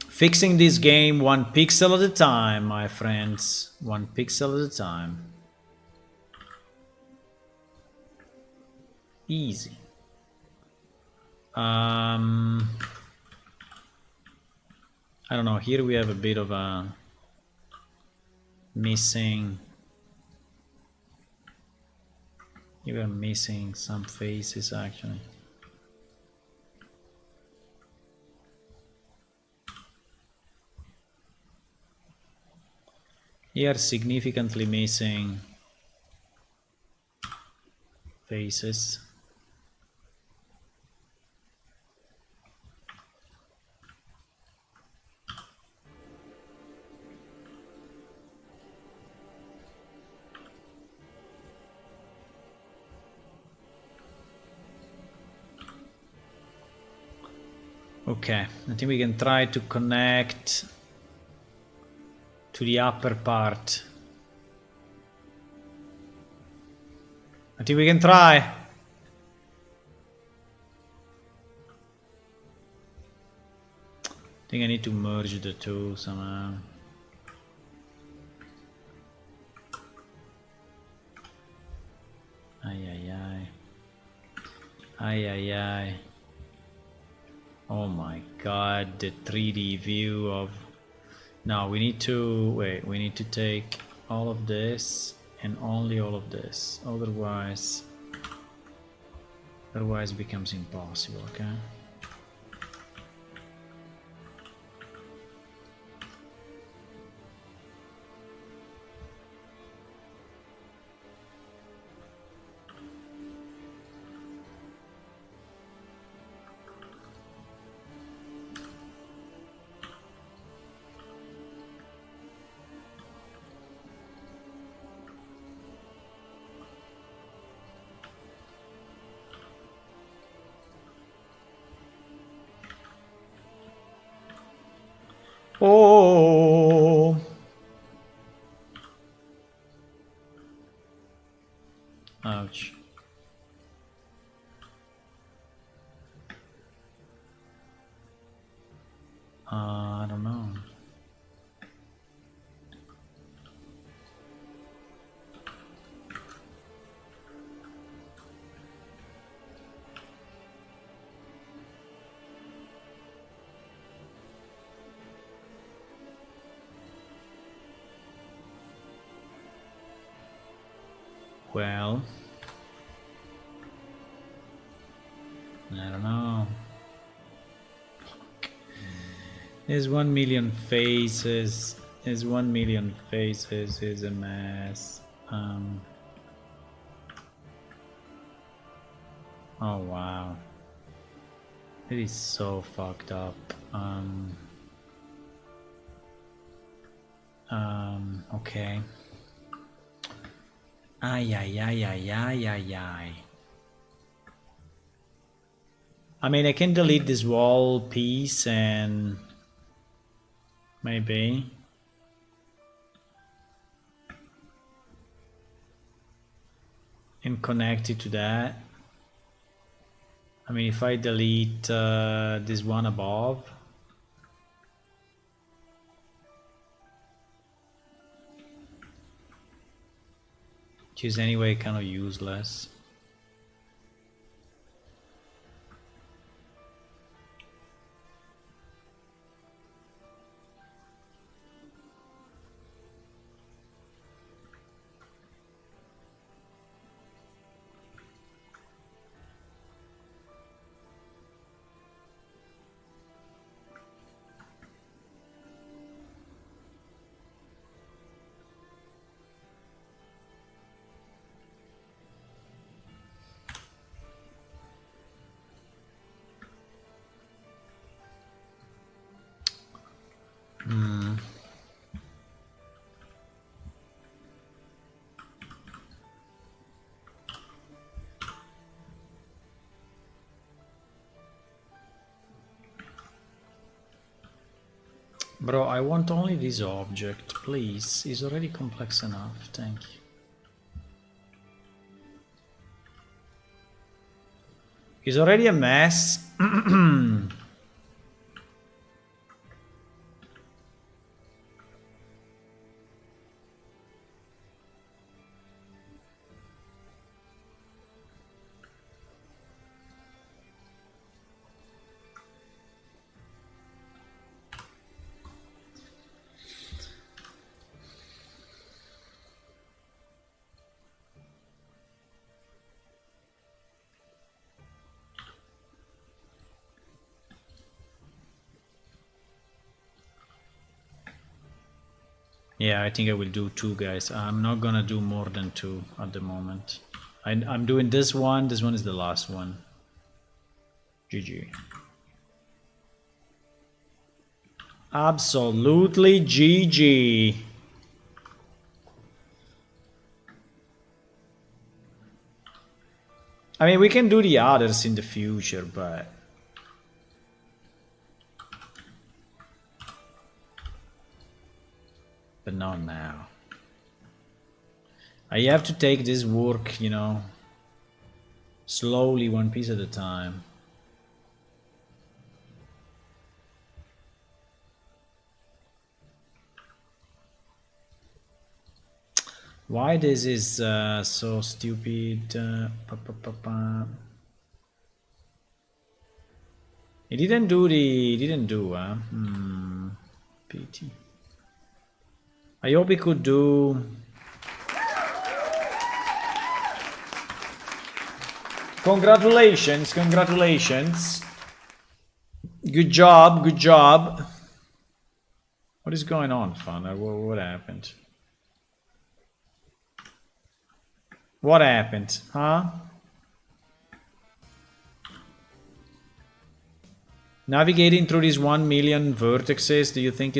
Speaker 1: Fixing this game one pixel at a time, my friends. One pixel at a time. Easy. I don't know. Here we have a bit of a missing. You are missing some faces actually. Here significantly missing faces. Okay, I think we can try to connect to the upper part. I think we can try. I think I need to merge the two somehow. Ay ay ay. Ay ay ay. Oh my god, the 3D view of... Now we need to... Wait, we need to take all of this and only all of this. Otherwise it becomes impossible, okay? Oh. Ouch. I don't know. Well, I don't know. There's 1 million faces. There's 1 million faces. Is a mess. Oh wow. It is so fucked up. Okay. Ay, ay, ay, ay, ay, ay, ay. I mean, I can delete this wall piece and maybe. And connect it to that. I mean, if I delete this one above. Which is anyway kind of useless. Bro, I want only this object, please. It's already complex enough, thank you. It's already a mess. Yeah, I think I will do 2, guys. I'm not gonna do more than 2 at the moment. I'm doing this one is the last one. GG. Absolutely GG. I mean, we can do the others in the future, but not now. I have to take this work, you know, slowly, one piece at a time. Why this is so stupid? He didn't do PT. I hope he could do. Congratulations, congratulations. Good job, good job. What is going on, Fana? What happened? What happened, huh? Navigating through these 1 million vertexes, do you think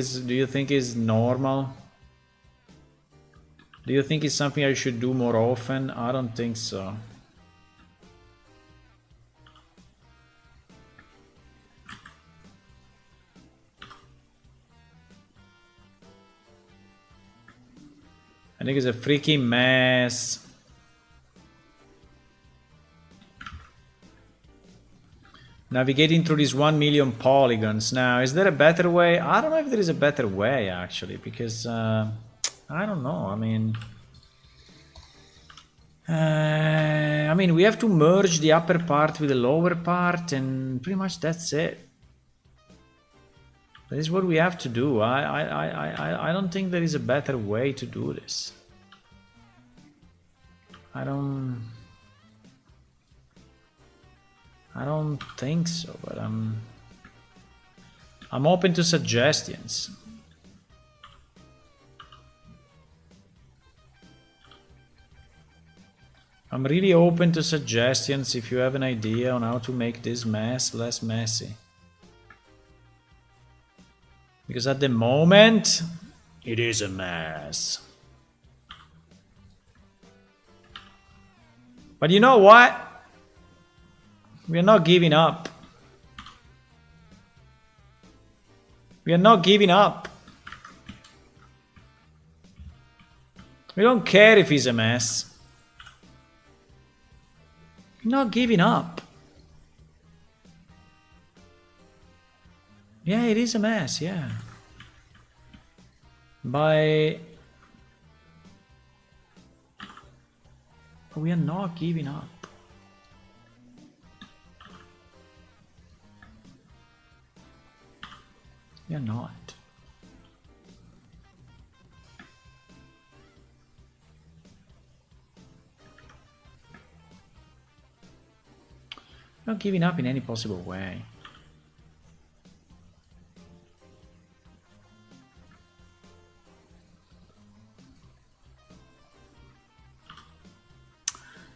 Speaker 1: is normal? Do you think it's something I should do more often? I don't think so. I think it's a freaking mess. Navigating through these 1 million polygons. Now, is there a better way? I don't know if there is a better way, actually, because I don't know. I mean, we have to merge the upper part with the lower part, and pretty much that's it. That is what we have to do. I don't think there is a better way to do this. I don't think so, but I'm open to suggestions. I'm really open to suggestions if you have an idea on how to make this mess less messy. Because at the moment, it is a mess. But you know what? We are not giving up. We are not giving up. We don't care if it's a mess. We're not giving up. Yeah, it is a mess, yeah. But we are not giving up. We are not. Not giving up in any possible way.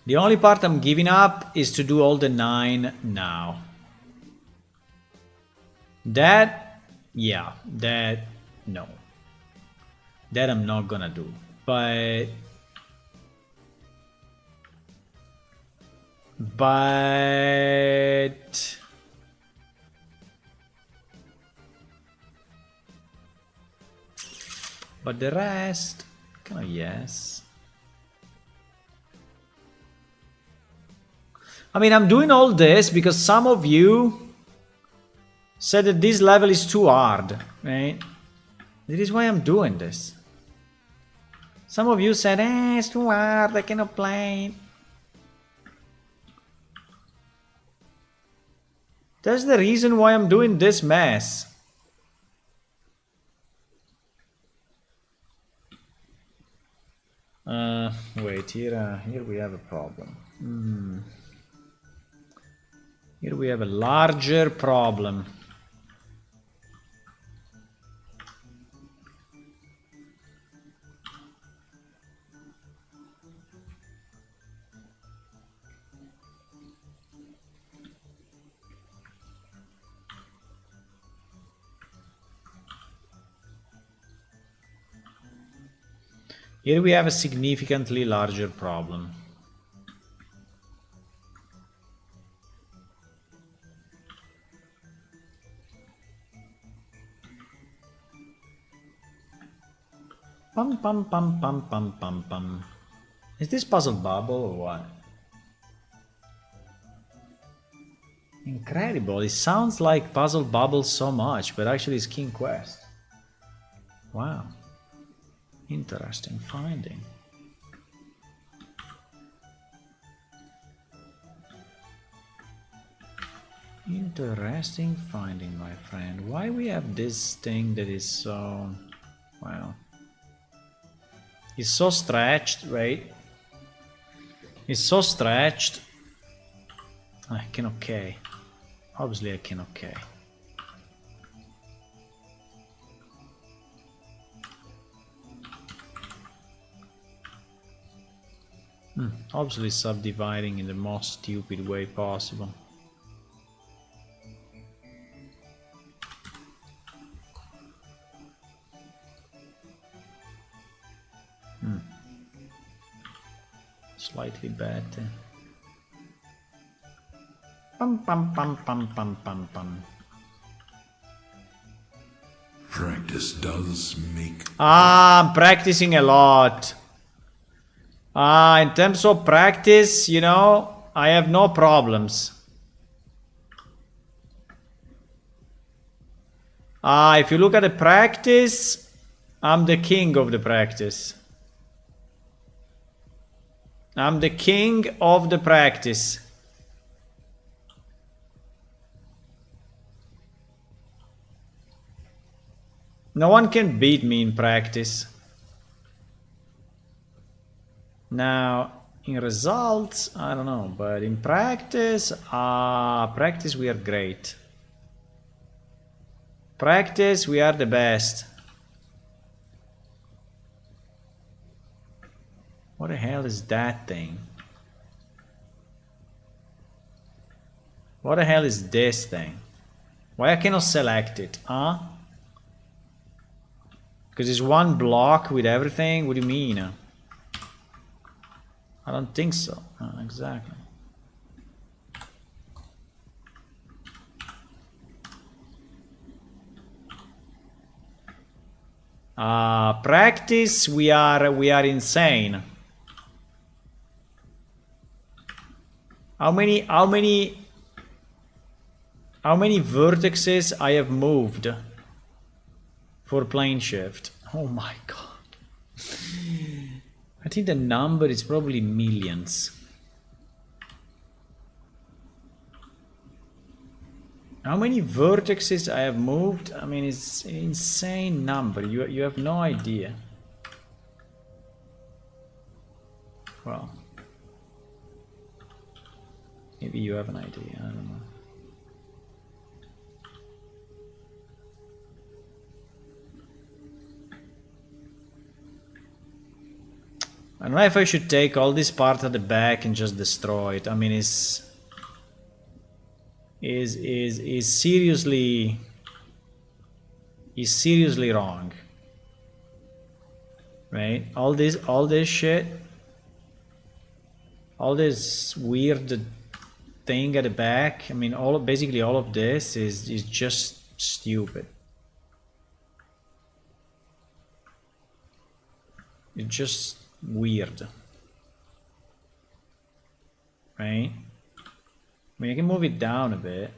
Speaker 1: The only part I'm giving up is to do all the 9 now. That, yeah, that, no. That I'm not gonna do. But the rest, kind of yes. I mean, I'm doing all this because some of you said that this level is too hard, right? That is why I'm doing this. Some of you said, it's too hard, I cannot play. That's the reason why I'm doing this mess. Wait, here we have a problem. Here we have a larger problem. Here we have a significantly larger problem. Pum pum pum pum pum pum pum. Is this Puzzle Bubble or what? Incredible, it sounds like Puzzle Bubble so much, but actually it's King Quest. Wow. Interesting finding. Interesting finding, my friend. Why we have this thing that is so... Wow. It's so stretched, right? It's so stretched. I can okay. Obviously I can okay. Obviously subdividing in the most stupid way possible. Slightly better. Pum pum pum pum pum pum pum.
Speaker 4: Practice does make...
Speaker 1: I'm practicing a lot. In terms of practice, you know, I have no problems. If you look at the practice, I'm the king of the practice. I'm the king of the practice. No one can beat me in practice. Now, in results, I don't know, but in practice, practice we are great. Practice, we are the best. What the hell is that thing? What the hell is this thing? Why I cannot select it, huh? Because it's one block with everything? What do you mean? I don't think so. Exactly. Practice, we are insane. How many vertices I have moved for plane shift? Oh my god. I think the number is probably millions. How many vertices I have moved? I mean, it's an insane number. You have no idea. Well, maybe you have an idea. I don't know. I don't know if I should take all this part at the back and just destroy it. I mean, is seriously wrong, right? All this shit, all this weird thing at the back. I mean, basically all of this is just stupid. It's just weird, right? I mean, I can move it down a bit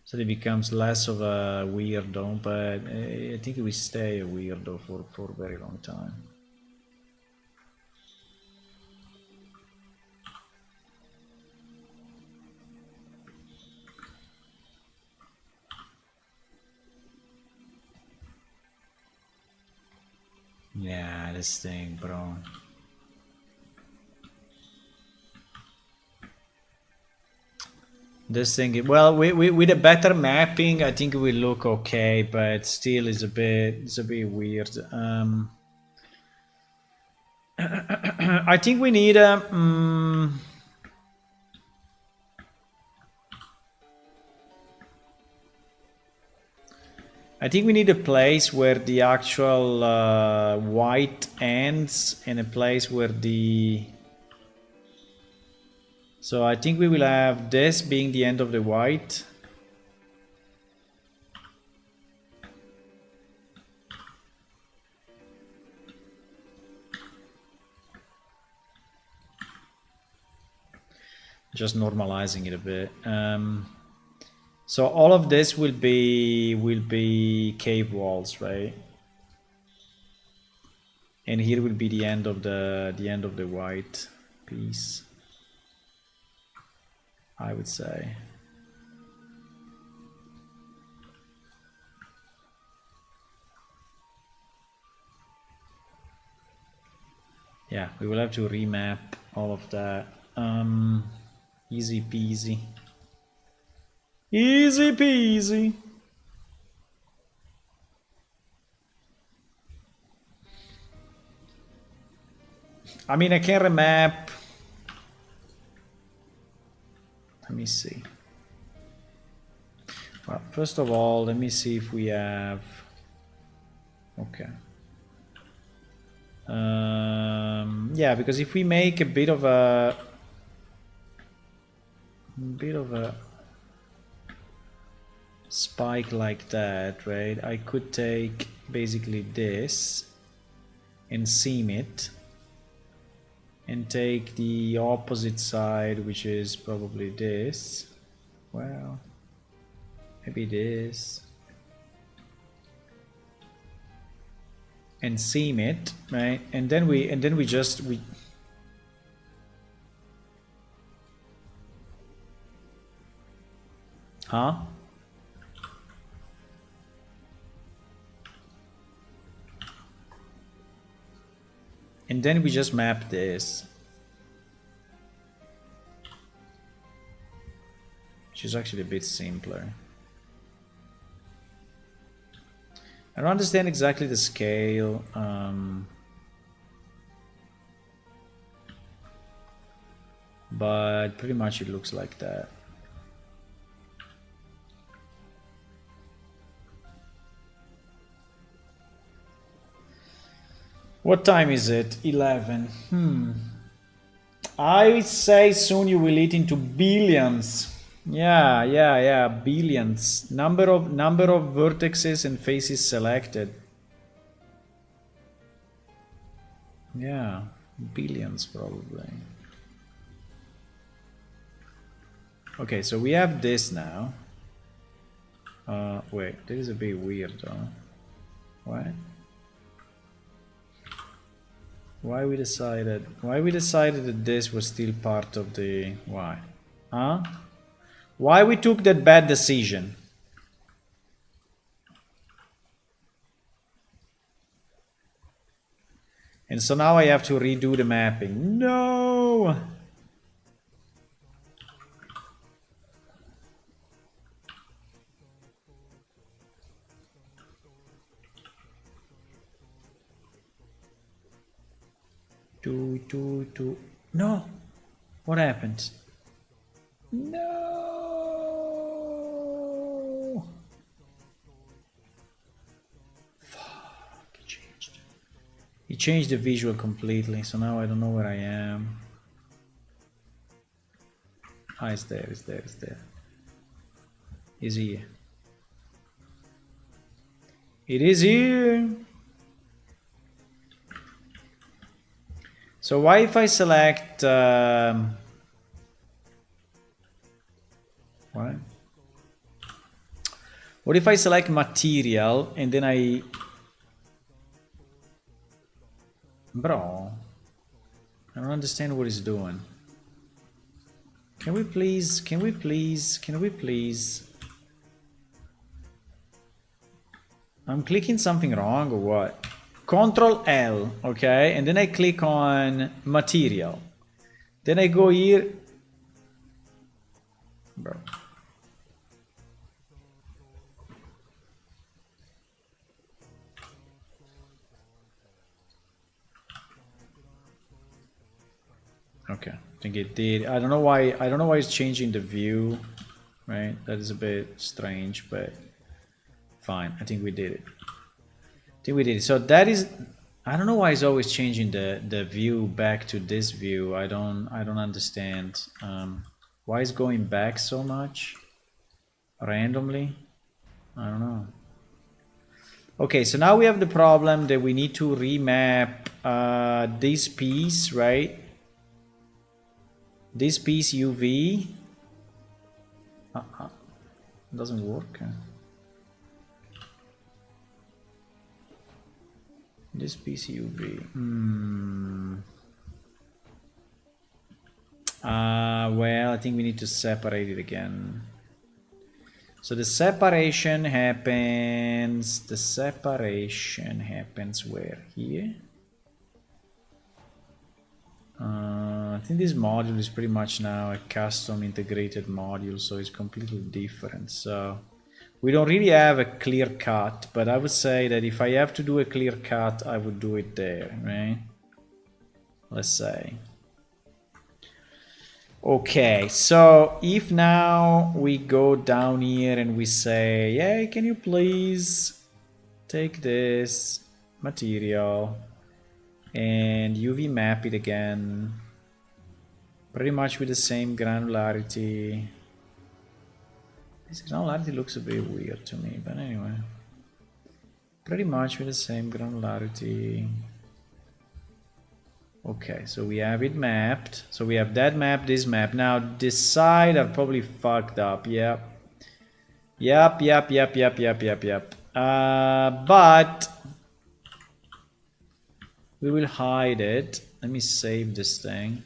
Speaker 1: so that it becomes less of a weirdo, but I think it will stay a weirdo for a very long time. Yeah, this thing, bro. This thing, well, with a better mapping, I think it will look okay, but still it's a bit weird. I think we need a. I think we need a place where the actual white ends and a place where the. So I think we will have this being the end of the white. Just normalizing it a bit. So all of this will be cave walls, right? And here will be the end of the white piece, I would say. Yeah, we will have to remap all of that. Easy peasy. Easy peasy. I mean, I can remap. Let me see. Well, first of all, let me see if we have. Okay. Yeah, because if we make a bit of a spike like that, right? I could take basically this and seam it, and take the opposite side, which is probably this. Well, maybe this, and seam it, right? And then we huh? And then we just map this, which is actually a bit simpler. I don't understand exactly the scale. But pretty much it looks like that. What time is it? 11. I say soon you will eat into billions. Yeah, billions. Number of vertices and faces selected. Yeah, billions probably. Okay, so we have this now. Wait, this is a bit weird though. What? Why we decided that this was still part of the... Why? Huh? Why we took that bad decision? And so now I have to redo the mapping. No! No! What happened? No! Fuck, it changed. It changed the visual completely, so now I don't know where I am. Ah, it's there. It's here. It is here! So why if I select... what? What if I select material and then I... Bro, I don't understand what it's doing. Can we please? I'm clicking something wrong or what? Control L, okay, and then I click on material. Then I go here. Bro. Okay, I think it did. I don't know why it's changing the view, right? That is a bit strange, but fine. I think we did it. So that is, I don't know why it's always changing the view back to this view. I don't understand. Why is going back so much randomly? I don't know. Okay, so now we have the problem that we need to remap this piece, right? This piece UV doesn't work. This piece UV. Well, I think we need to separate it again. So the separation happens. Where? Here. I think this module is pretty much now a custom integrated module, so it's completely different. So we don't really have a clear cut, but I would say that if I have to do a clear cut, I would do it there, right? Let's say. Okay, so if now we go down here and we say, hey, can you please take this material and UV map it again, pretty much with the same granularity. This granularity looks a bit weird to me, but anyway, pretty much with the same granularity. Okay, so we have it mapped. So we have that map, this map. Now this side I've probably fucked up. Yep. But we will hide it. Let me save this thing.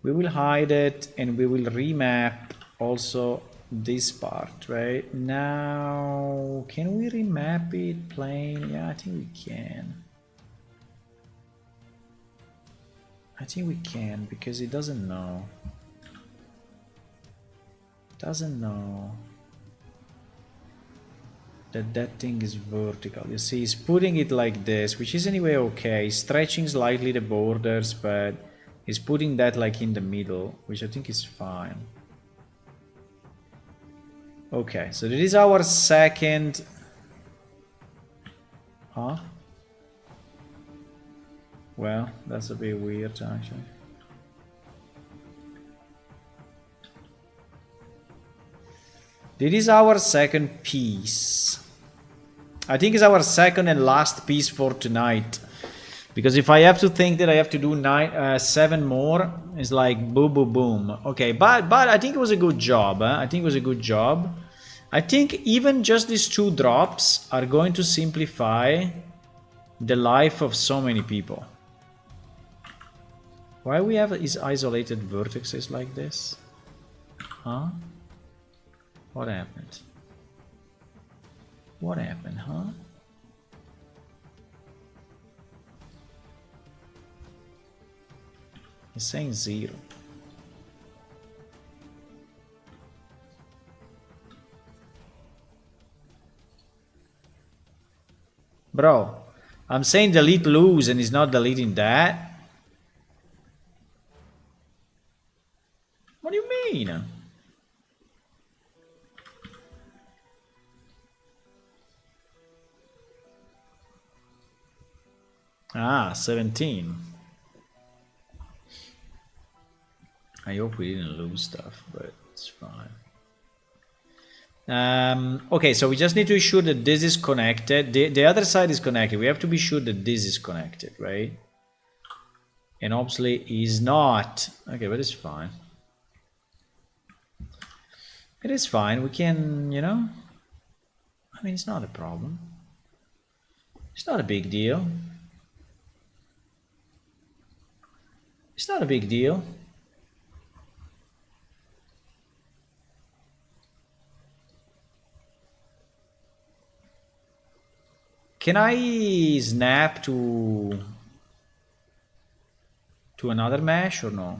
Speaker 1: We will hide it and we will remap also this part, right? Now, can we remap it plain? Yeah, I think we can. I think we can because it doesn't know. Doesn't know that that thing is vertical. You see, he's putting it like this, which is anyway okay. He's stretching slightly the borders, but he's putting that like in the middle, which I think is fine. Okay, so this is our second... Huh? Well, that's a bit weird actually. This is our second piece. I think it's our second and last piece for tonight. Because if I have to think that I have to do 7 more, it's like boom, boom, boom. Okay, but I think it was a good job. I think it was a good job. I think even just these 2 drops are going to simplify the life of so many people. Why we have these isolated vertices like this? Huh? What happened? What happened, huh? It's saying 0. Bro, I'm saying delete lose and it's not deleting that. What do you mean? Ah, 17. I hope we didn't lose stuff, but it's fine. Okay, so we just need to ensure that this is connected. The other side is connected. We have to be sure that this is connected, right? And obviously is not. Okay, but it's fine. It is fine. We can, you know. I mean, it's not a problem. It's not a big deal. It's not a big deal. Can I snap to another mesh or no?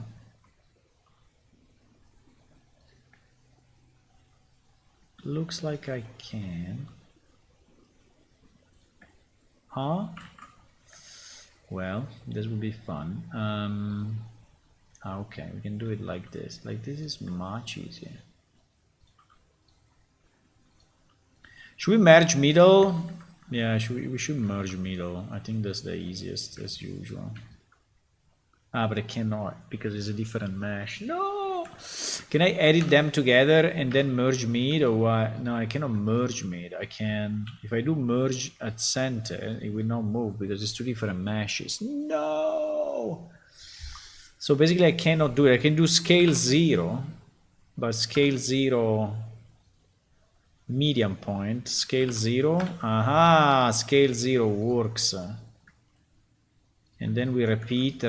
Speaker 1: Looks like I can. Huh? Well, this will be fun. Okay, we can do it like this. Like this is much easier. Should we merge middle? Yeah, we should merge middle. I think that's the easiest as usual. Ah, but I cannot because it's a different mesh. No! Can I edit them together and then merge mid or what? No, I cannot merge mid. I can... If I do merge at center, it will not move because it's 2 different meshes. No! So basically I cannot do it. I can do scale 0, but scale 0... Medium point, scale 0. Aha, scale 0 works. And then we repeat.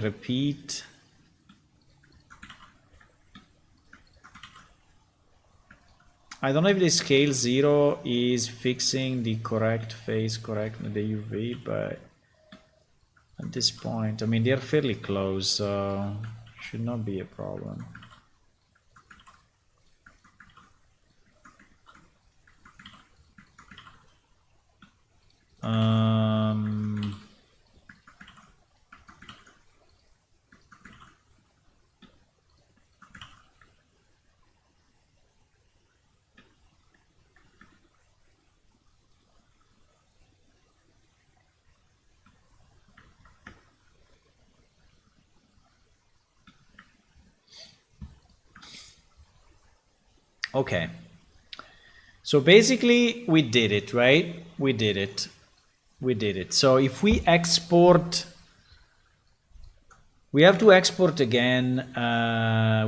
Speaker 1: I don't know if the scale 0 is fixing the correct phase, correct the UV, but at this point, I mean, they're fairly close, so should not be a problem. Okay. So basically we did it, right? We did it. So if we export We have to export again.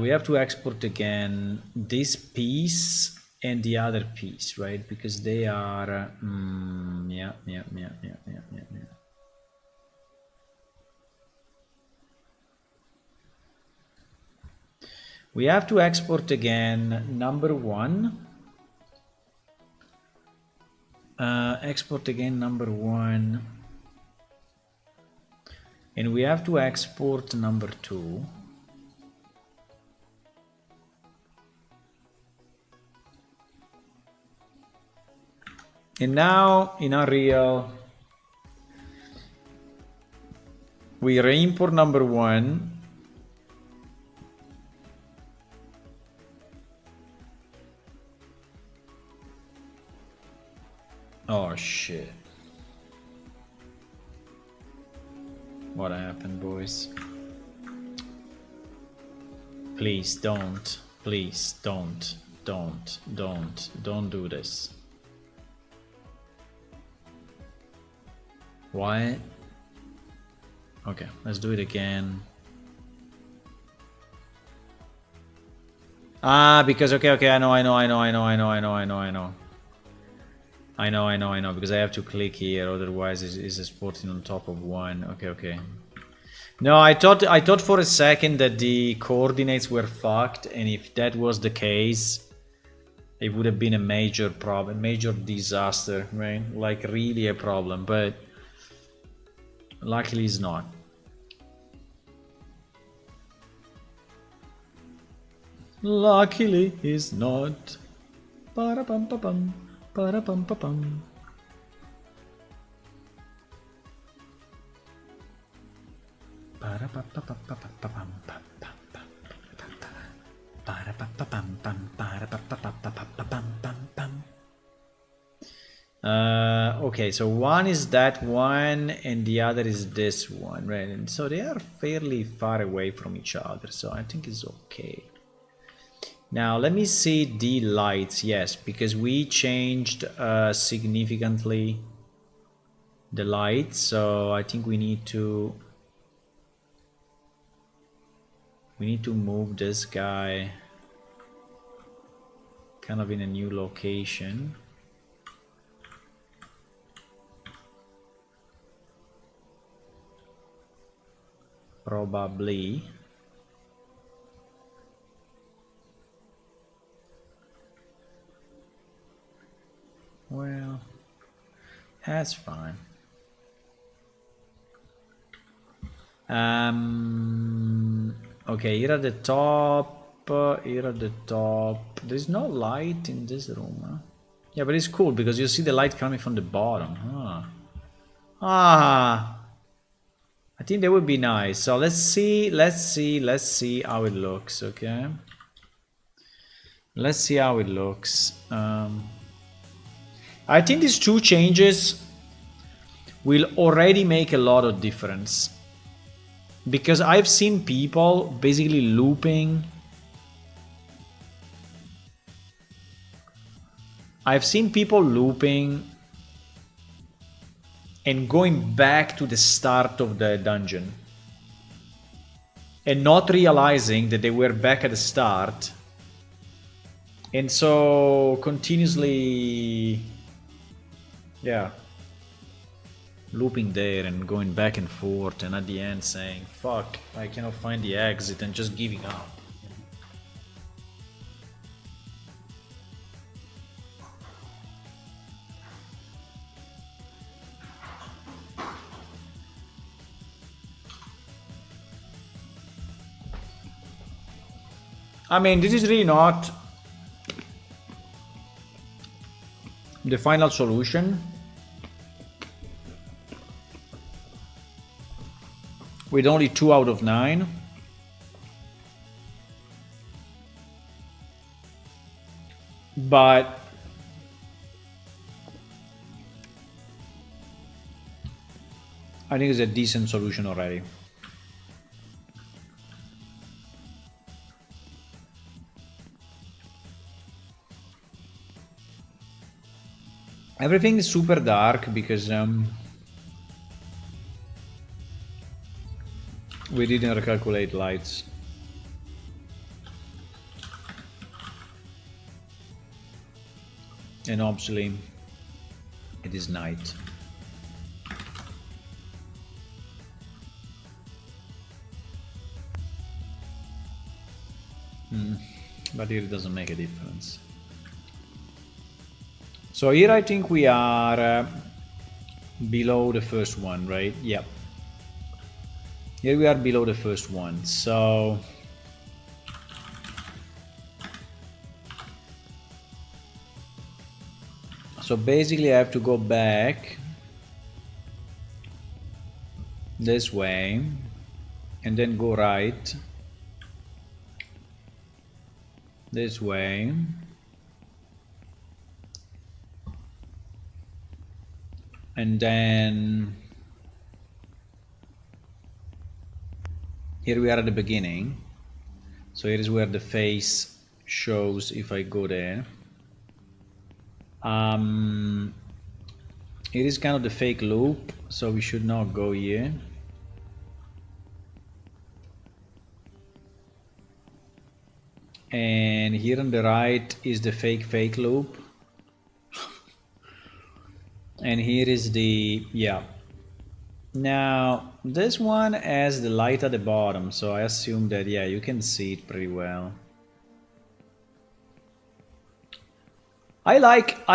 Speaker 1: We have to export again this piece and the other piece, right? Because they are. Yeah. We have to export again number 1. Export again number 1. And we have to export number 2. And now in Unreal, we re-import number 1. Oh shit. What happened, boys? Please don't. Please don't. Don't do this. Why? Okay, let's do it again. Because okay, I know, because I have to click here, otherwise it's exporting on top of 1. Okay. No, I thought for a second that the coordinates were fucked, and if that was the case, it would have been a major problem, major disaster, right? Like really a problem, but luckily it's not. Luckily it's not. Para-pum-pa-pum. Para-pum-pa-pum. Okay, so one is that one and the other is this one, right? And so they are fairly far away from each other, so I think it's okay. Now let me see the lights. Yes, because we changed significantly the lights, so I think we need to move this guy kind of in a new location. Probably. Well, that's fine. Okay, here at the top, there's no light in this room, huh? Yeah, but it's cool because you see the light coming from the bottom. I think that would be nice. So let's see how it looks, okay? Let's see how it looks. I think these 2 changes will already make a lot of difference. Because I've seen people basically looping. I've seen people looping and going back to the start of the dungeon. And not realizing that they were back at the start. And so continuously, yeah, looping there and going back and forth, and at the end saying, fuck, I cannot find the exit, and just giving up. I mean, this is really not the final solution. With only 2 out of 9. But I think it's a decent solution already. Everything is super dark because We didn't recalculate lights. And obviously, it is night. But here it doesn't make a difference. So here I think we are below the first one, right? Yep. Here we are below the first one. So basically I have to go back this way and then go right this way. And then here we are at the beginning. So here is where the face shows if I go there. It is kind of the fake loop, so we should not go here. And here on the right is the fake loop. And here is the, yeah. Now, this one has the light at the bottom, so I assume that, yeah, you can see it pretty well. I like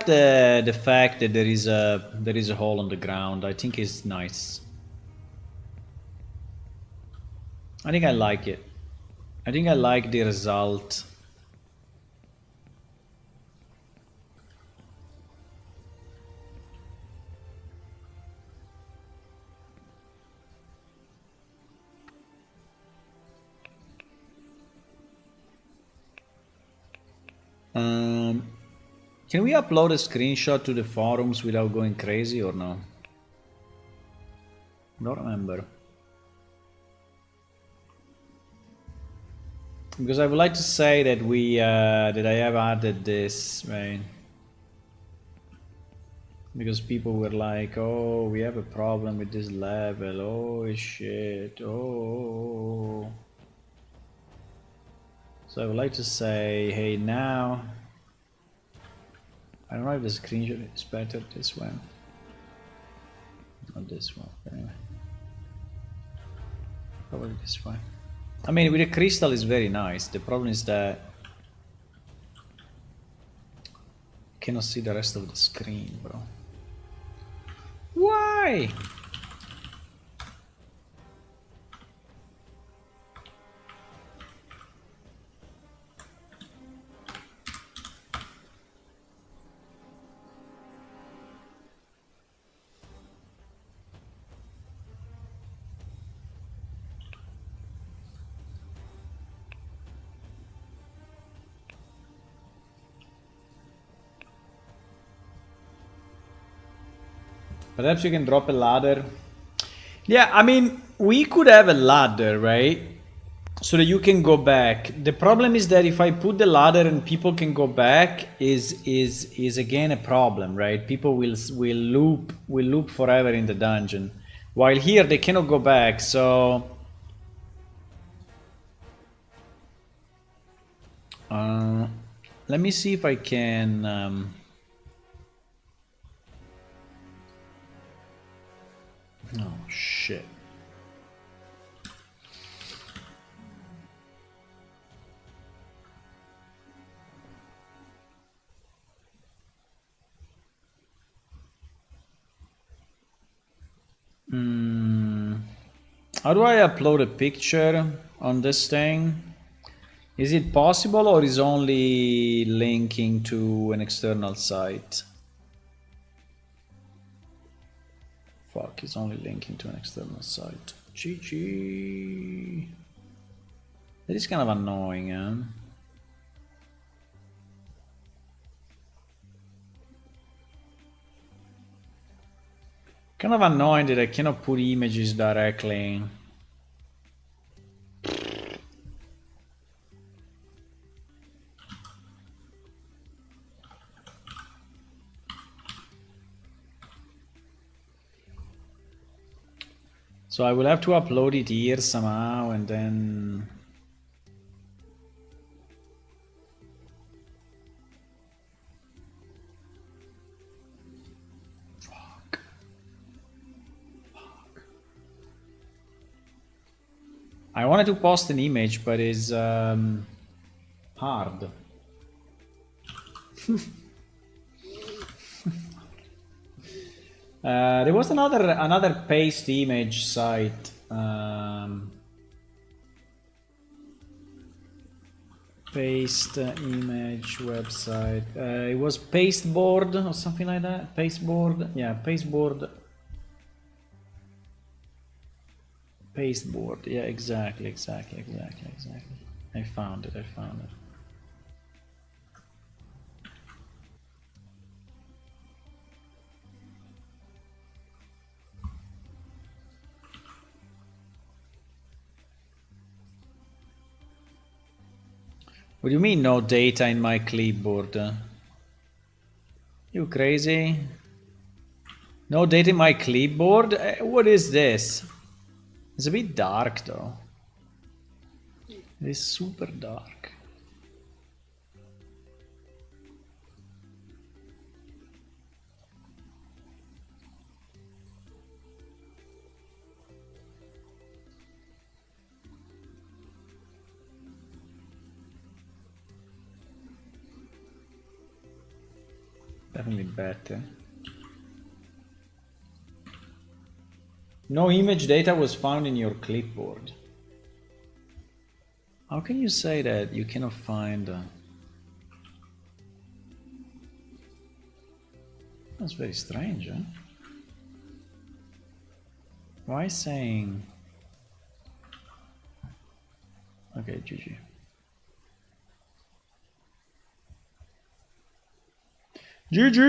Speaker 1: the fact that there is a hole on the ground. I think it's nice. I think I like it. I think I like the result. Can we upload a screenshot to the forums without going crazy or no? Don't remember. Because I would like to say that we that I have added this, right? Because people were like, "Oh, we have a problem with this level. Oh shit. Oh." So I would like to say, hey, now. I don't know if the screenshot is better this one. Not this one, but anyway. Probably this one. I mean, with the crystal is very nice. The problem is that you cannot see the rest of the screen, bro. Why? Perhaps you can drop a ladder. Yeah, I mean, we could have a ladder, right? So that you can go back. The problem is that if I put the ladder and people can go back, is again a problem, right? People will loop forever in the dungeon, while here they cannot go back. So let me see if I can. Oh shit. How do I upload a picture on this thing? Is it possible, or is only linking to an external site? Fuck, it's only linking to an external site. GG. That is kind of annoying, huh? Kind of annoying that I cannot put images directly. So I will have to upload it here somehow and then... Fuck. I wanted to post an image, but it's hard. There was another paste image site. Paste image website. It was pasteboard or something like that. Pasteboard. Yeah, pasteboard. Pasteboard. Yeah, exactly. I found it. What do you mean no data in my clipboard? You crazy? No data in my clipboard? What is this? It's a bit dark though. It is super dark. Definitely better. No image data was found in your clipboard. How can you say that you cannot find... That's very strange, huh? Why saying... Okay, GG. GG!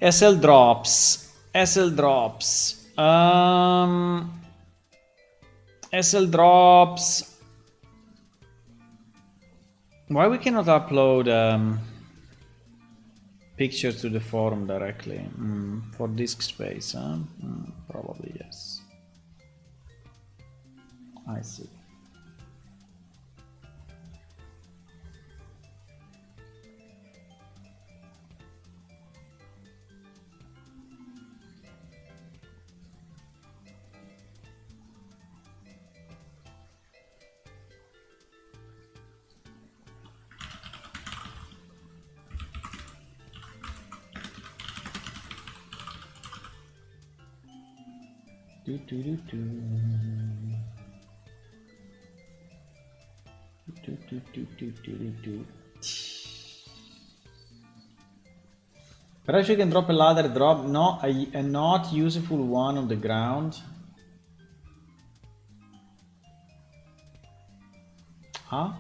Speaker 1: SL drops. SL drops. SL drops. Why we cannot upload pictures to the forum directly? For disk space, huh? Probably yes. I see. Perhaps you can drop a ladder drop, no, a not useful one on the ground. Huh?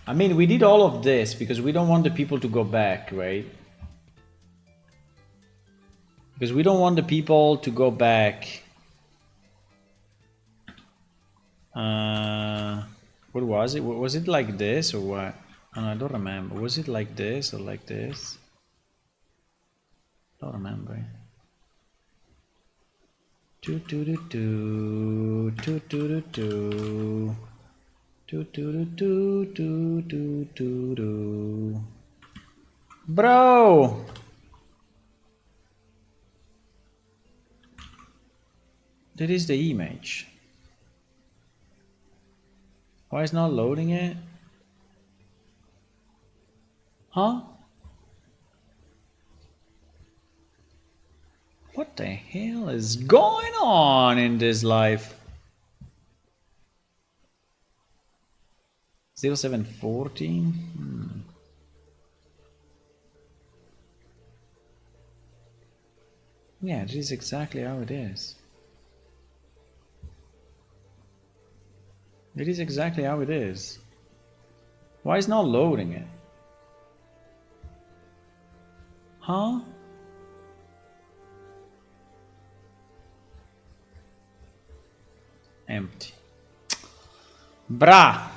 Speaker 1: I mean, we did all of this because we don't want the people to go back, right? Because we don't want the people to go back. What was it? Was it like this or what? I don't remember. Was it like this or like this? Don't remember. Do do do do do do do do do do do do do do do. Bro. That is the image. Why is not loading it? Huh? What the hell is going on in this life? 0714? Yeah, this is exactly how it is. It is exactly how it is. Why is not loading it? Huh? Empty. Brah.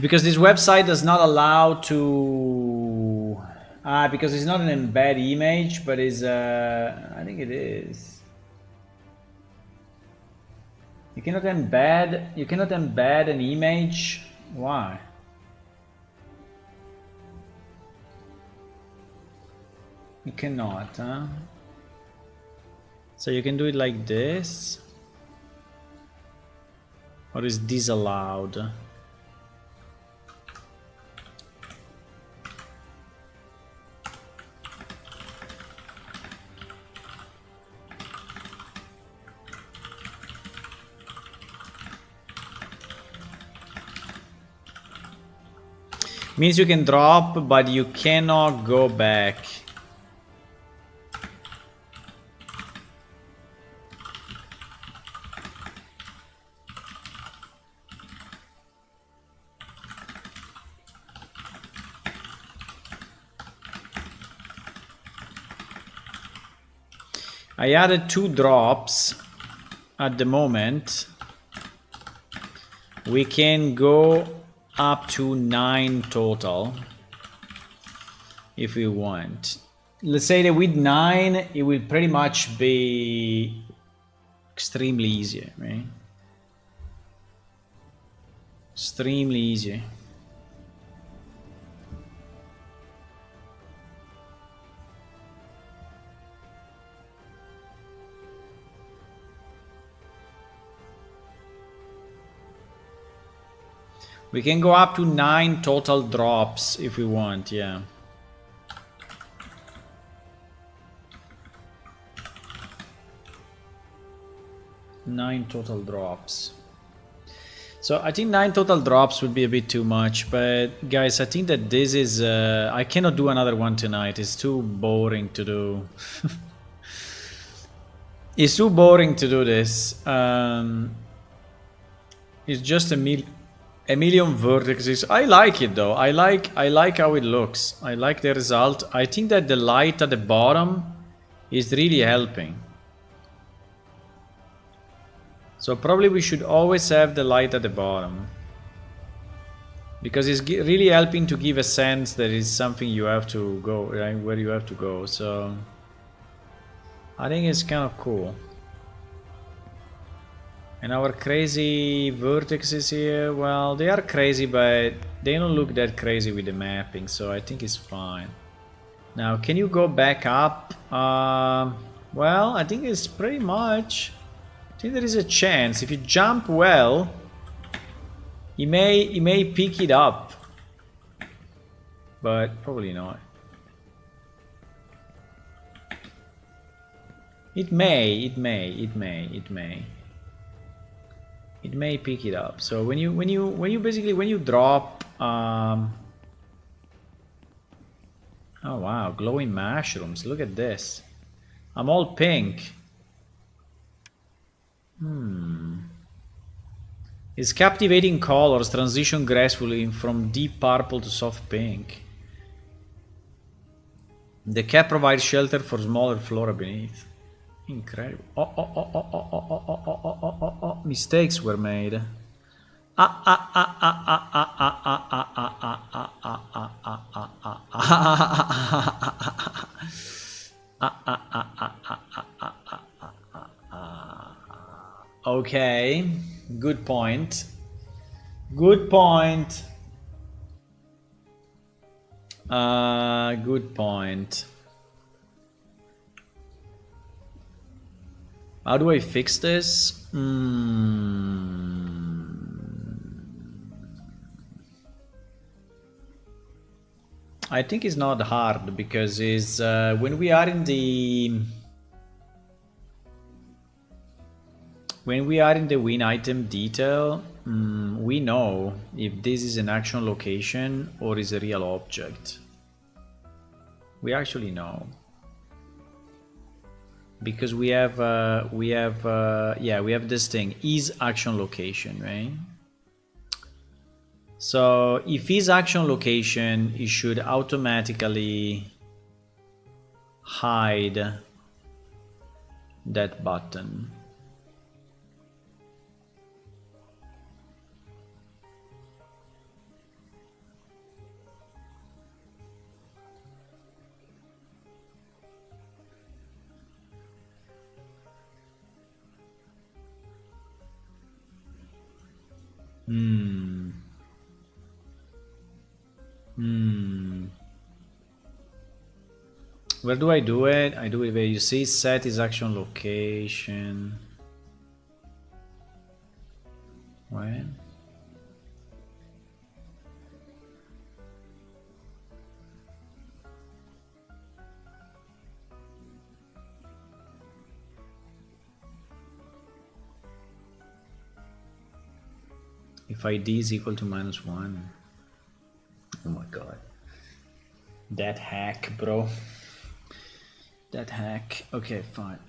Speaker 1: Because this website does not allow to... because it's not an embed image, but is I think it is. You cannot embed an image. Why? You cannot, huh? So you can do it like this, or is disallowed? Means you can drop, but you cannot go back. I added 2 drops at the moment. We can go up to 9 total if we want. Let's say that with 9 it will pretty much be extremely easy, right? Extremely easy. We can go up to 9 total drops if we want, yeah. Nine total drops. So I think 9 total drops would be a bit too much, but guys, I think that this is... I cannot do another one tonight. It's too boring to do. It's too boring to do this. It's just a million vertices. I like it though. I like how it looks. I like the result. I think that the light at the bottom is really helping. So probably we should always have the light at the bottom, because it's really helping to give a sense that it's something you have to go, right? Where you have to go. So I think it's kind of cool. And our crazy vertices here, well, they are crazy, but they don't look that crazy with the mapping, so I think it's fine. Now, can you go back up? Well, I think it's pretty much... I think there is a chance. If you jump well, he may pick it up. But probably not. It may pick it up. So when you drop oh wow, glowing mushrooms, look at this. I'm all pink. It's captivating colors transition gracefully from deep purple to soft pink. The cap provides shelter for smaller flora beneath. Incredible. Oh, mistakes were made. Okay, good point. Good point. Good point. How do I fix this? I think it's not hard, because it's when we are in the win item detail, we know if this is an action location or is a real object. We actually know, because we have this thing, is action location, right? So if is action location, it should automatically hide that button. Where do I do it? I do it where you see set is action location. When? If ID is equal to -1. Oh my god. That hack, bro. That hack. Okay, fine.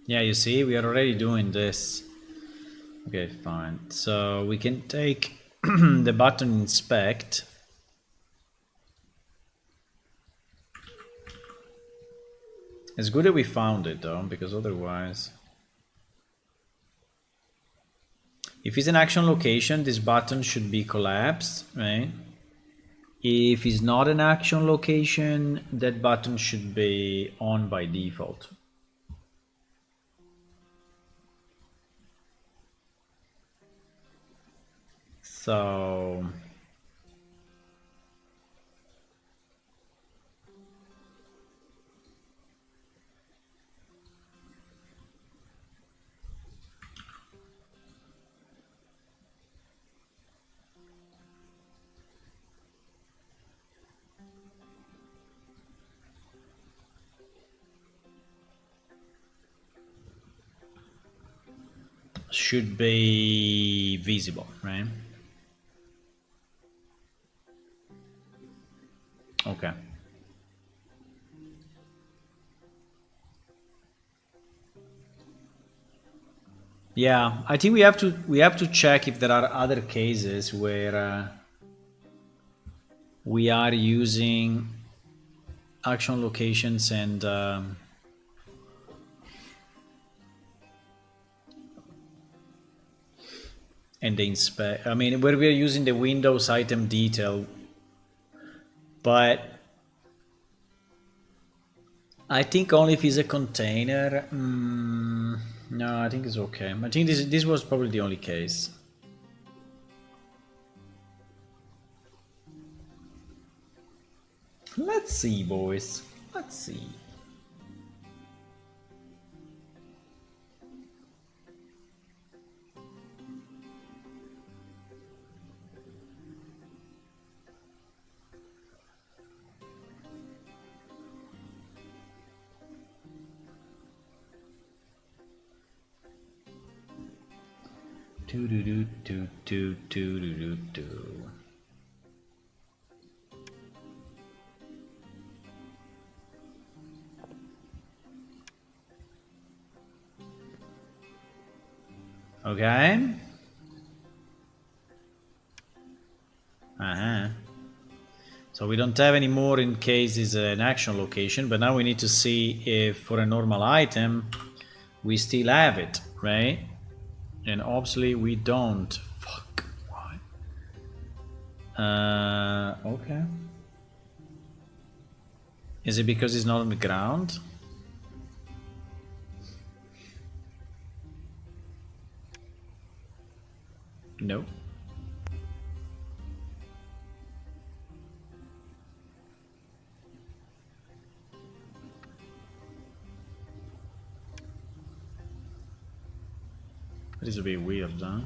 Speaker 1: Yeah, you see, we are already doing this. Okay, fine. So we can take the button inspect. It's good that we found it though, because otherwise... If it's an action location, this button should be collapsed, right? If it's not an action location, that button should be on by default. So... should be visible, right? Okay. Yeah, I think we have to check if there are other cases where we are using action locations and the inspect. I mean, where we are using the Windows item detail, but I think only if it's a container. No, I think it's okay. I think this was probably the only case. Let's see, boys. Let's see. Do do do do do do do do. Okay. So we don't have any more in case it's an action location, but now we need to see if for a normal item we still have it, right? And obviously we don't. Fuck. Why? Okay. Is it because it's not on the ground? No. That is a bit weird, huh?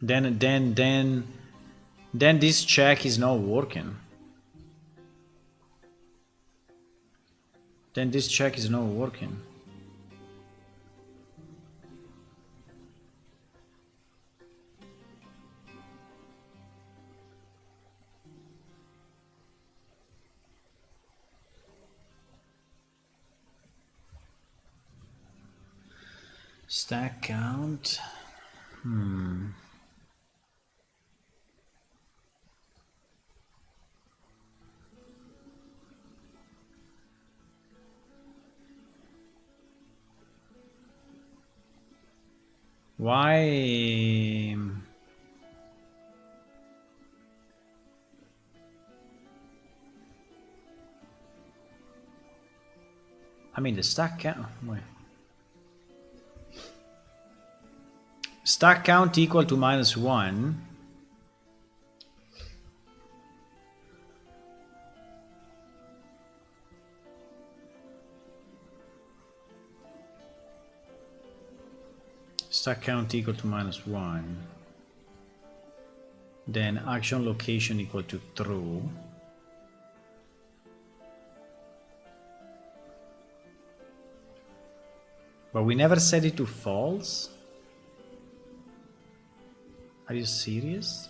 Speaker 1: Then this check is not working. Then this check is not working. Stack count. Why? I mean, the stack count. Wait. Stack count equal to -1. Stack count equal to -1. Then action location equal to true. But we never set it to false? Are you serious?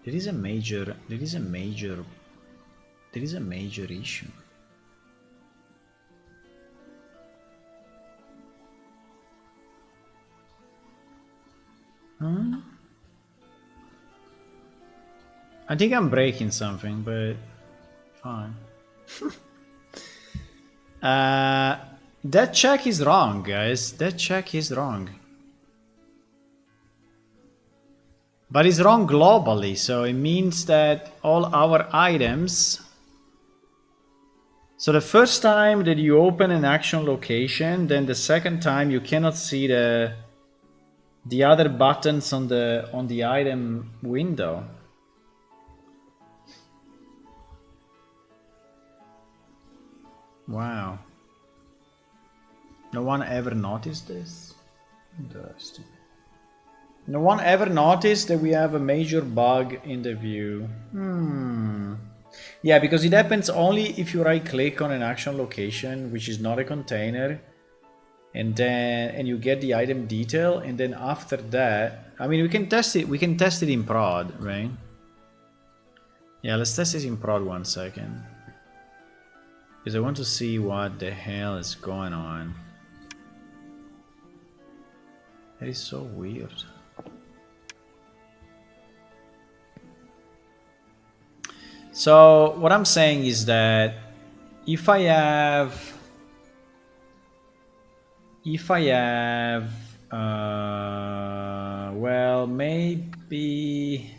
Speaker 1: There is a major issue. I think I'm breaking something, but fine. That check is wrong, guys. That check is wrong. But it's wrong globally, so it means that all our items... So the first time that you open an action location, then the second time you cannot see the other buttons on the item window. Wow. No one ever noticed this? Interesting. No one ever noticed that we have a major bug in the view. Yeah, because it happens only if you right click on an action location, which is not a container, and you get the item detail, and then after that, I mean, we can test it in prod, right? Yeah, let's test it in prod 1 second. Because I want to see what the hell is going on. That is so weird. So what I'm saying is that if I have well, maybe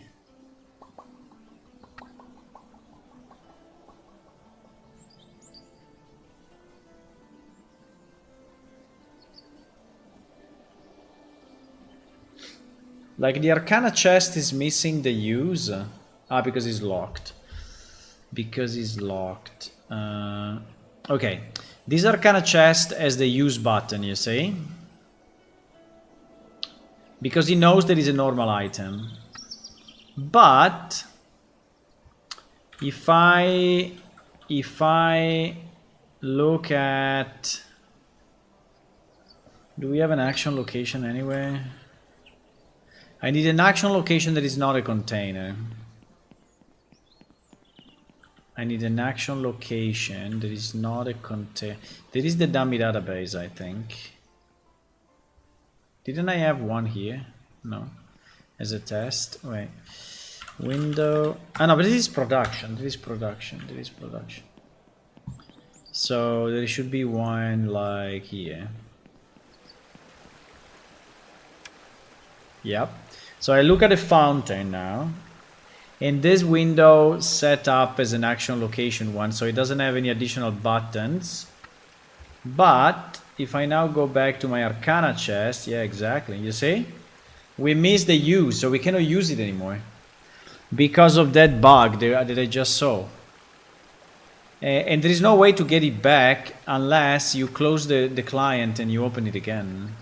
Speaker 1: like the Arcana chest is missing the use. Because it's locked. Because it's locked. Okay, this Arcana chest has the use button, you see? Because he knows that it's a normal item. But if I look at... Do we have an action location anyway? I need an action location that is not a container. I need an action location that is not a container. There is the dummy database, I think. Didn't I have one here? No. As a test. Wait. Window. Ah, no, but this is production. This is production. This is production. So there should be one like here. Yep. So I look at the fountain now. And this window set up as an action location one, so it doesn't have any additional buttons. But if I now go back to my Arcana chest, yeah, exactly, you see? We missed the use, so we cannot use it anymore. Because of that bug that I just saw. And there is no way to get it back unless you close the client and you open it again.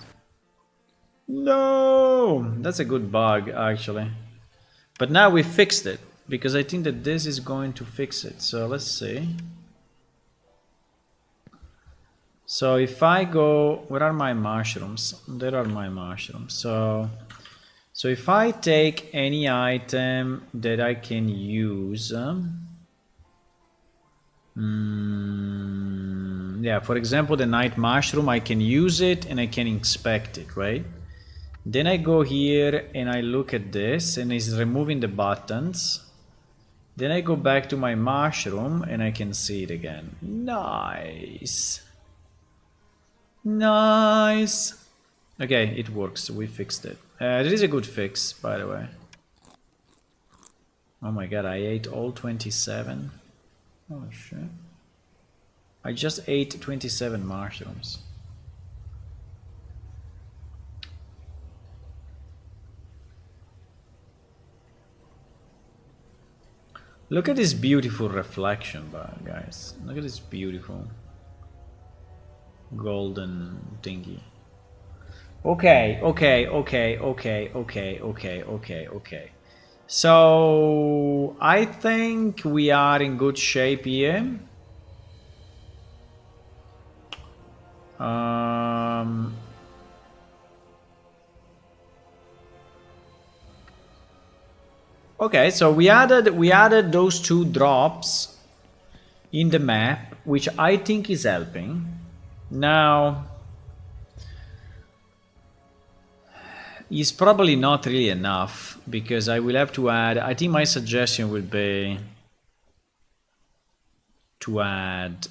Speaker 1: No! That's a good bug, actually. But now we fixed it, because I think that this is going to fix it. So let's see. So if I go, where are my mushrooms? There are my mushrooms. So if I take any item that I can use, yeah, for example, the night mushroom, I can use it and I can inspect it, right? Then I go here and I look at this and it's removing the buttons. Then I go back to my mushroom and I can see it again. Nice. Nice. Okay, it works. We fixed it. It is a good fix, by the way. Oh my god, I ate all 27. Oh shit. I just ate 27 mushrooms. Look at this beautiful reflection, guys. Look at this beautiful golden thingy. Okay. So I think we are in good shape here. Okay, so we added those 2 drops in the map, which I think is helping. Now, it's probably not really enough because I will have to add. I think my suggestion would be to add.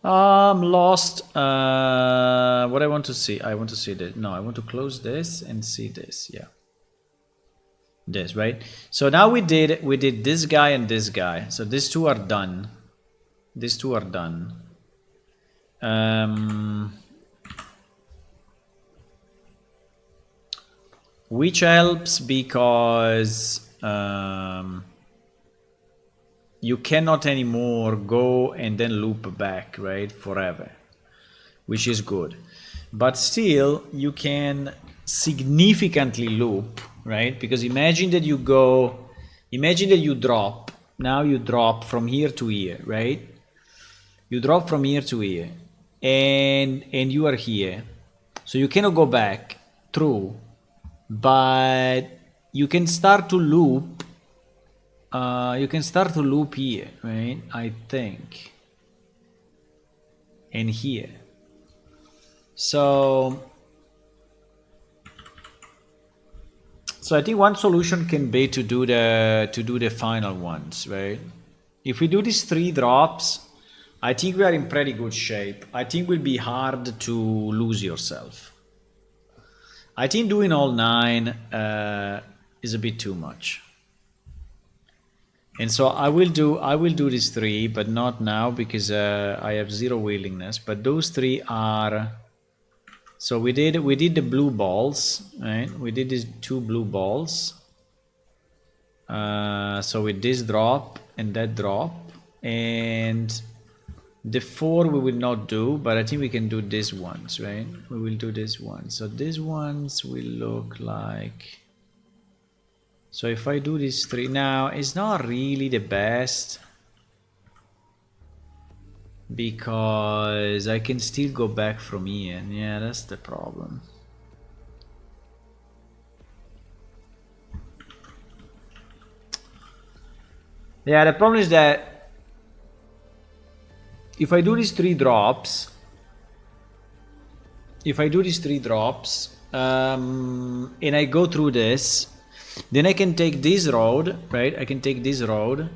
Speaker 1: Lost. What I want to see. I want to see this. No, I want to close this and see this. Yeah. This, right? So now we did this guy and this guy. So these 2 are done. These 2 are done. Which helps because you cannot anymore go and then loop back, right, forever, which is good. But still, you can significantly loop, right? Because imagine that you drop. Now you drop from here to here, right? You drop from here to here, and you are here. So you cannot go back, true, but you can start to loop. You can start to loop here, right? I think, and here. So I think one solution can be to do the final ones, right? If we do these 3 drops, I think we are in pretty good shape. I think it will be hard to lose yourself. I think doing all 9 is a bit too much. And so I will do these 3, but not now because I have 0 willingness. But those 3 are. So we did the blue balls, right? We did these 2 blue balls. So with this drop and that drop, and the 4 we will not do, but I think we can do these ones, right? We will do these ones. So these ones will look like. So if I do these 3 now, it's not really the best because I can still go back from here. Yeah, that's the problem. Yeah, the problem is that if I do these 3 drops, and I go through this, then I can take this road, right? I can take this road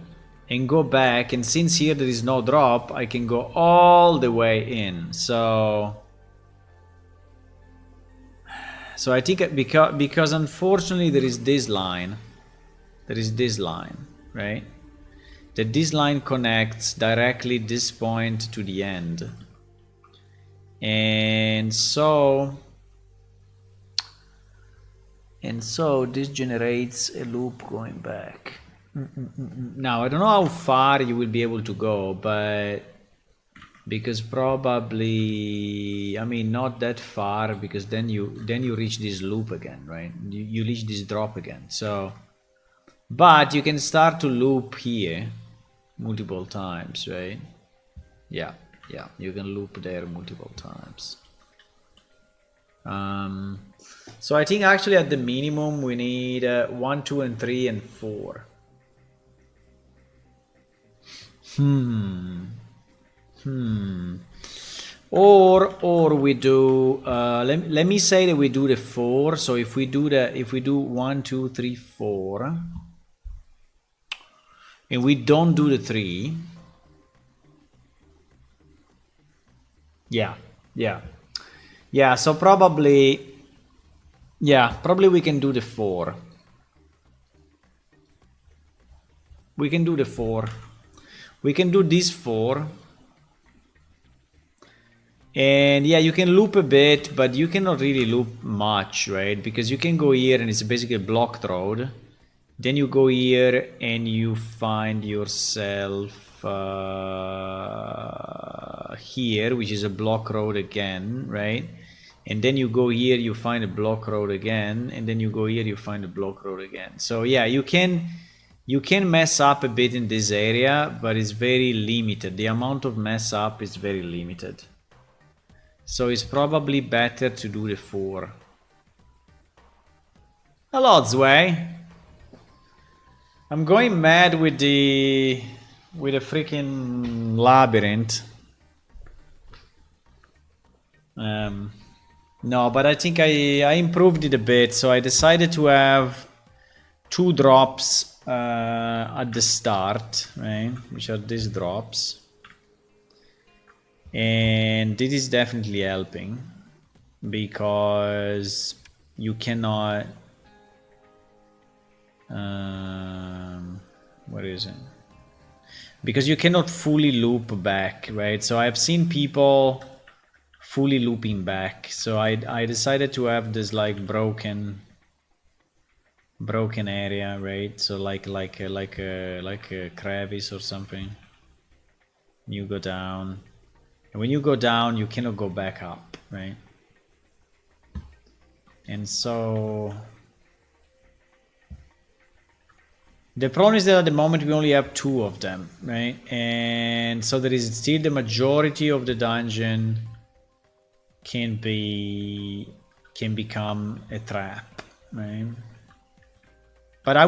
Speaker 1: and go back, and since here there is no drop, I can go all the way in. So I think because unfortunately there is this line, right? That this line connects directly this point to the end, and so this generates a loop going back. Now I don't know how far you will be able to go, but because probably, I mean, not that far, because then you reach this loop again, right? You reach this drop again. So, but you can start to loop here multiple times, right? Yeah, you can loop there multiple times. So I think actually at the minimum we need 1, 2, and 3, and 4. Or we do. Let me say that we do the 4. So if we do 1, 2, 3, 4, and we don't do the 3. Yeah. So probably Yeah, probably we can do the 4. We can do the 4. We can do this 4. And yeah, you can loop a bit, but you cannot really loop much, right? Because you can go here and it's basically a blocked road. Then you go here and you find yourself here, which is a block road again, right? And then you go here, you find a block road again, and then you go here, you find a block road again. So yeah, you can mess up a bit in this area, but it's very limited. The amount of mess up is very limited. So it's probably better to do the 4. Hello, Zwei. I'm going mad with the freaking labyrinth. No, but I think I improved it a bit. So I decided to have 2 drops at the start, right? Which are these drops. And this is definitely helping because you cannot what is it? Because you cannot fully loop back, right? So I've seen people fully looping back. So I decided to have this like broken area, right? So like a crevice or something. You go down, and when you go down, you cannot go back up, right? And so the problem is that at the moment we only have 2 of them, right? And so there is still the majority of the dungeon can become a trap, right? But I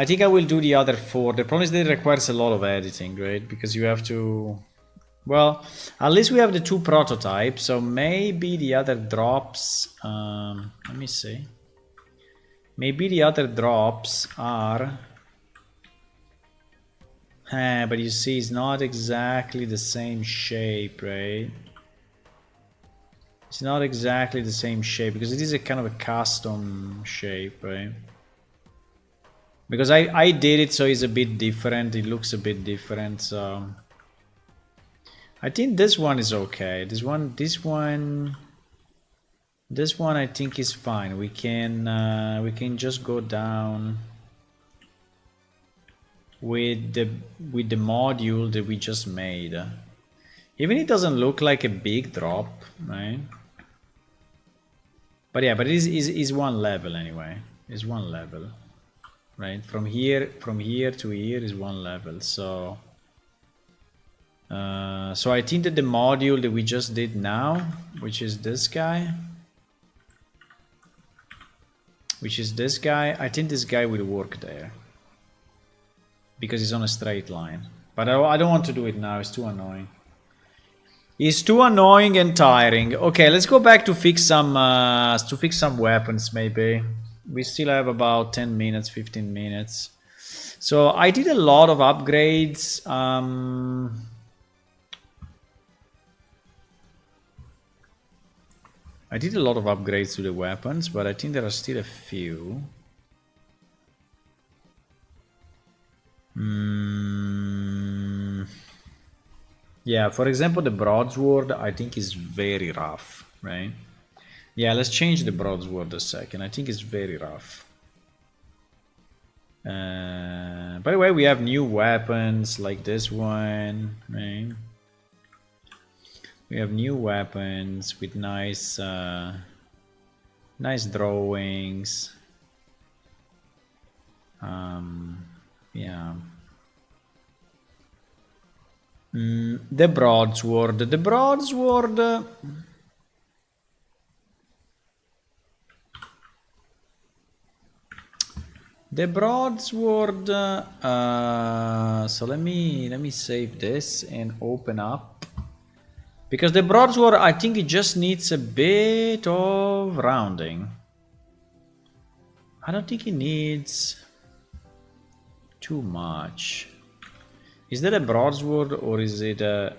Speaker 1: think I will do the other 4. The problem is that it requires a lot of editing, right? Because you have to, well, at least we have the 2 prototypes, so maybe the other drops, let me see. Maybe the other drops are... but you see, it's not exactly the same shape, right? It's not exactly the same shape, because it is a kind of a custom shape, right? Because I did it so it's a bit different, it looks a bit different, so... I think this one is okay. This one I think is fine. We can just go down with the module that we just made. Even it doesn't look like a big drop, right? But yeah, but it is 1 level anyway. It's 1 level, right? From here to here is 1 level. So so I think that the module that we just did now, which is this guy. I think this guy will work there. Because it's on a straight line. But I don't want to do it now, it's too annoying. It's too annoying and tiring. Okay, let's go back to fix some weapons maybe. We still have about 10 minutes, 15 minutes. So I did a lot of upgrades. I did a lot of upgrades to the weapons, but I think there are still a few. Yeah, for example, the broadsword I think is very rough, right? Yeah, let's change the broadsword a second. I think it's very rough. By the way, we have new weapons like this one, right? We have new weapons with nice nice drawings. Yeah. The broadsword. The broadsword. The broadsword. So let me save this and open up. Because the broadsword, I think it just needs a bit of rounding. I don't think it needs too much. Is that a broadsword or is it a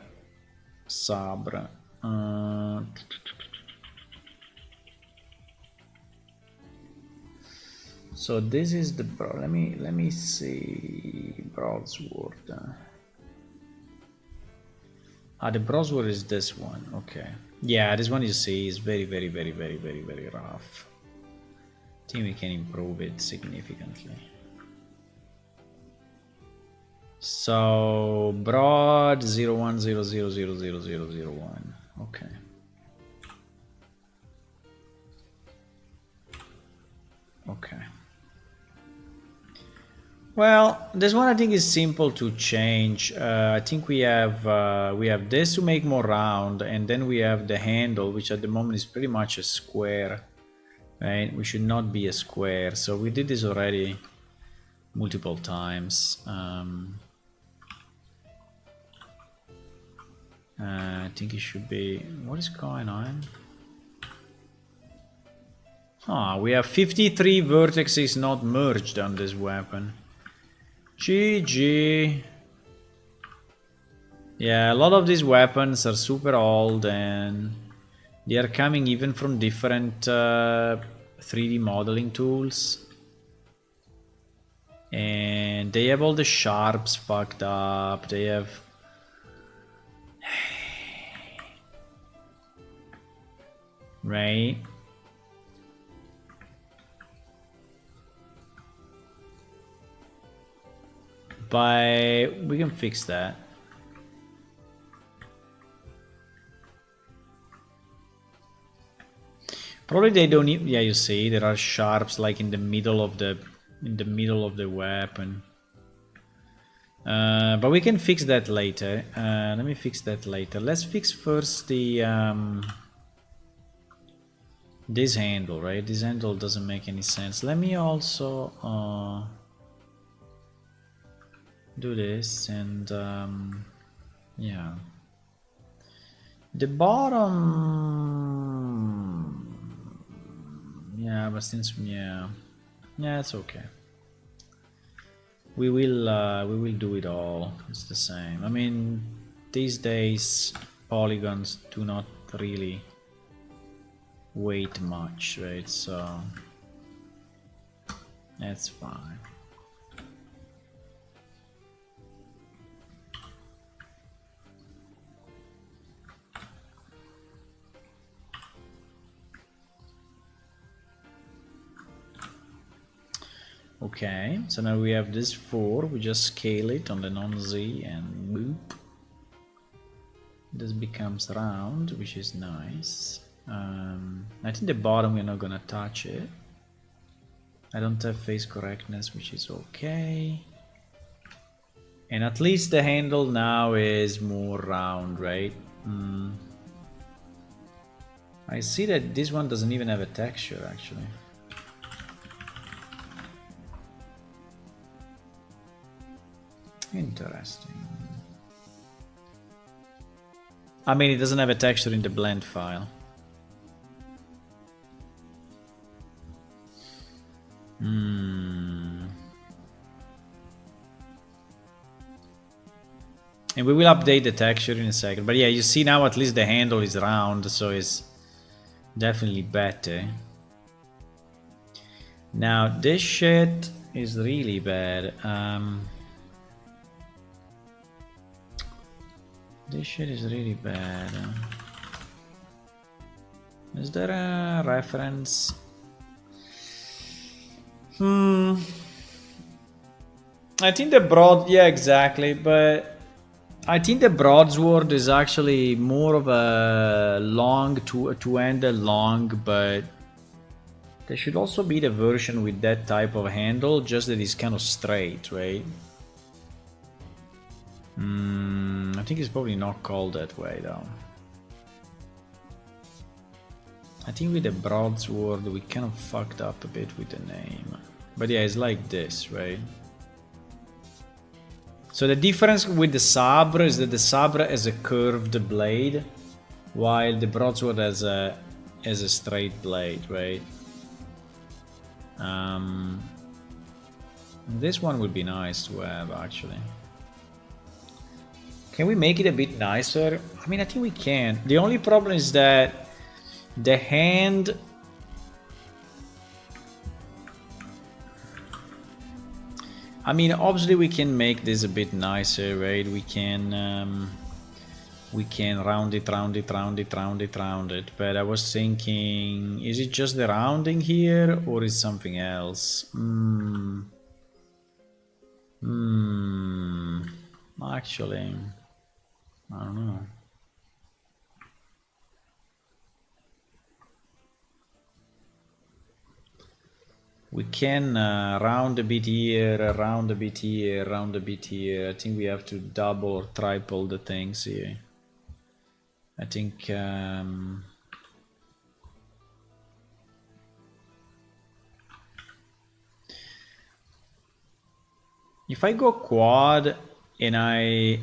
Speaker 1: sabre? So this is the let me see broadsword. The broadsword is this one. Okay. Yeah, this one you see is very rough. I think we can improve it significantly. So broad 0100000001. Okay. Okay. Well, this one I think is simple to change. I think we have this to make more round, and then we have the handle, which at the moment is pretty much a square, right? We should not be a square. So we did this already multiple times. I think it should be. What is going on? We have 53 vertices not merged on this weapon. GG. Yeah, a lot of these weapons are super old and they are coming even from different 3D modeling tools. And they have all the sharps fucked up. They have... right? But we can fix that. Probably they don't need, yeah, you see there are sharps like in the middle of the weapon. But we can fix that later. Let me fix that later. Let's fix first the this handle, right? This handle doesn't make any sense. Let me also do this and yeah, the bottom, yeah, but since yeah, it's okay. We will do it all. It's the same. I mean, these days polygons do not really weight much, right? So that's fine. Okay, so now we have this 4, we just scale it on the non-Z and boop. This becomes round, which is nice. I think the bottom we're not gonna touch it. I don't have face correctness, which is okay. And at least the handle now is more round, right? I see that this one doesn't even have a texture actually. Interesting. I mean, it doesn't have a texture in the blend file. And we will update the texture in a second. But yeah, you see now at least the handle is round, so it's definitely better. Now this shit is really bad. This shit is really bad. Is there a reference? I think the broad, yeah, exactly, but I think the broadsword is actually more of a long two-handed long, but there should also be the version with that type of handle, just that it's kind of straight, right? I think it's probably not called that way though. I think with the broadsword we kind of fucked up a bit with the name. But yeah, it's like this, right? So the difference with the sabre is that the sabre has a curved blade, while the broadsword has a straight blade, right? This one would be nice to have actually. Can we make it a bit nicer? I mean, I think we can. The only problem is that the hand... I mean, obviously we can make this a bit nicer, right? We can round it, round it, round it, round it, round it. But I was thinking, is it just the rounding here, or is something else? Actually, I don't know. We can round a bit here, round a bit here, round a bit here. I think we have to double or triple the things here. I think if I go quad and I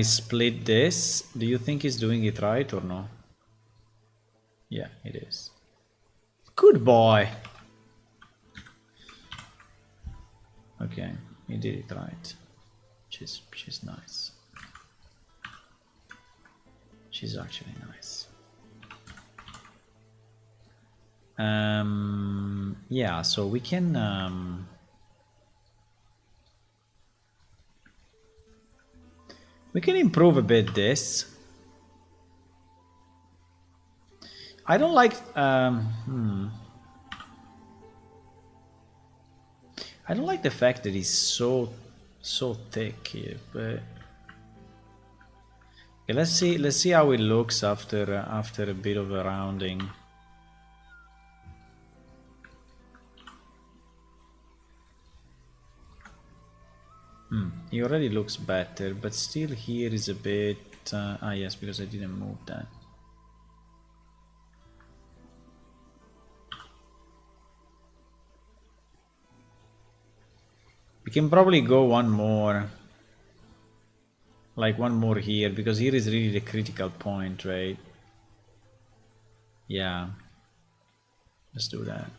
Speaker 1: split this, do you think it's doing it right or no? Yeah, it is. Good boy. Okay, he did it right. She's nice. She's actually nice. Yeah, so we can improve a bit this. I don't like I don't like the fact that he's so thick here, but okay, let's see how it looks after a bit of a rounding. He already looks better, but still here is a bit yes, because I didn't move that. We can probably go one more. Like one more here, because here is really the critical point, right? Yeah. Let's do that.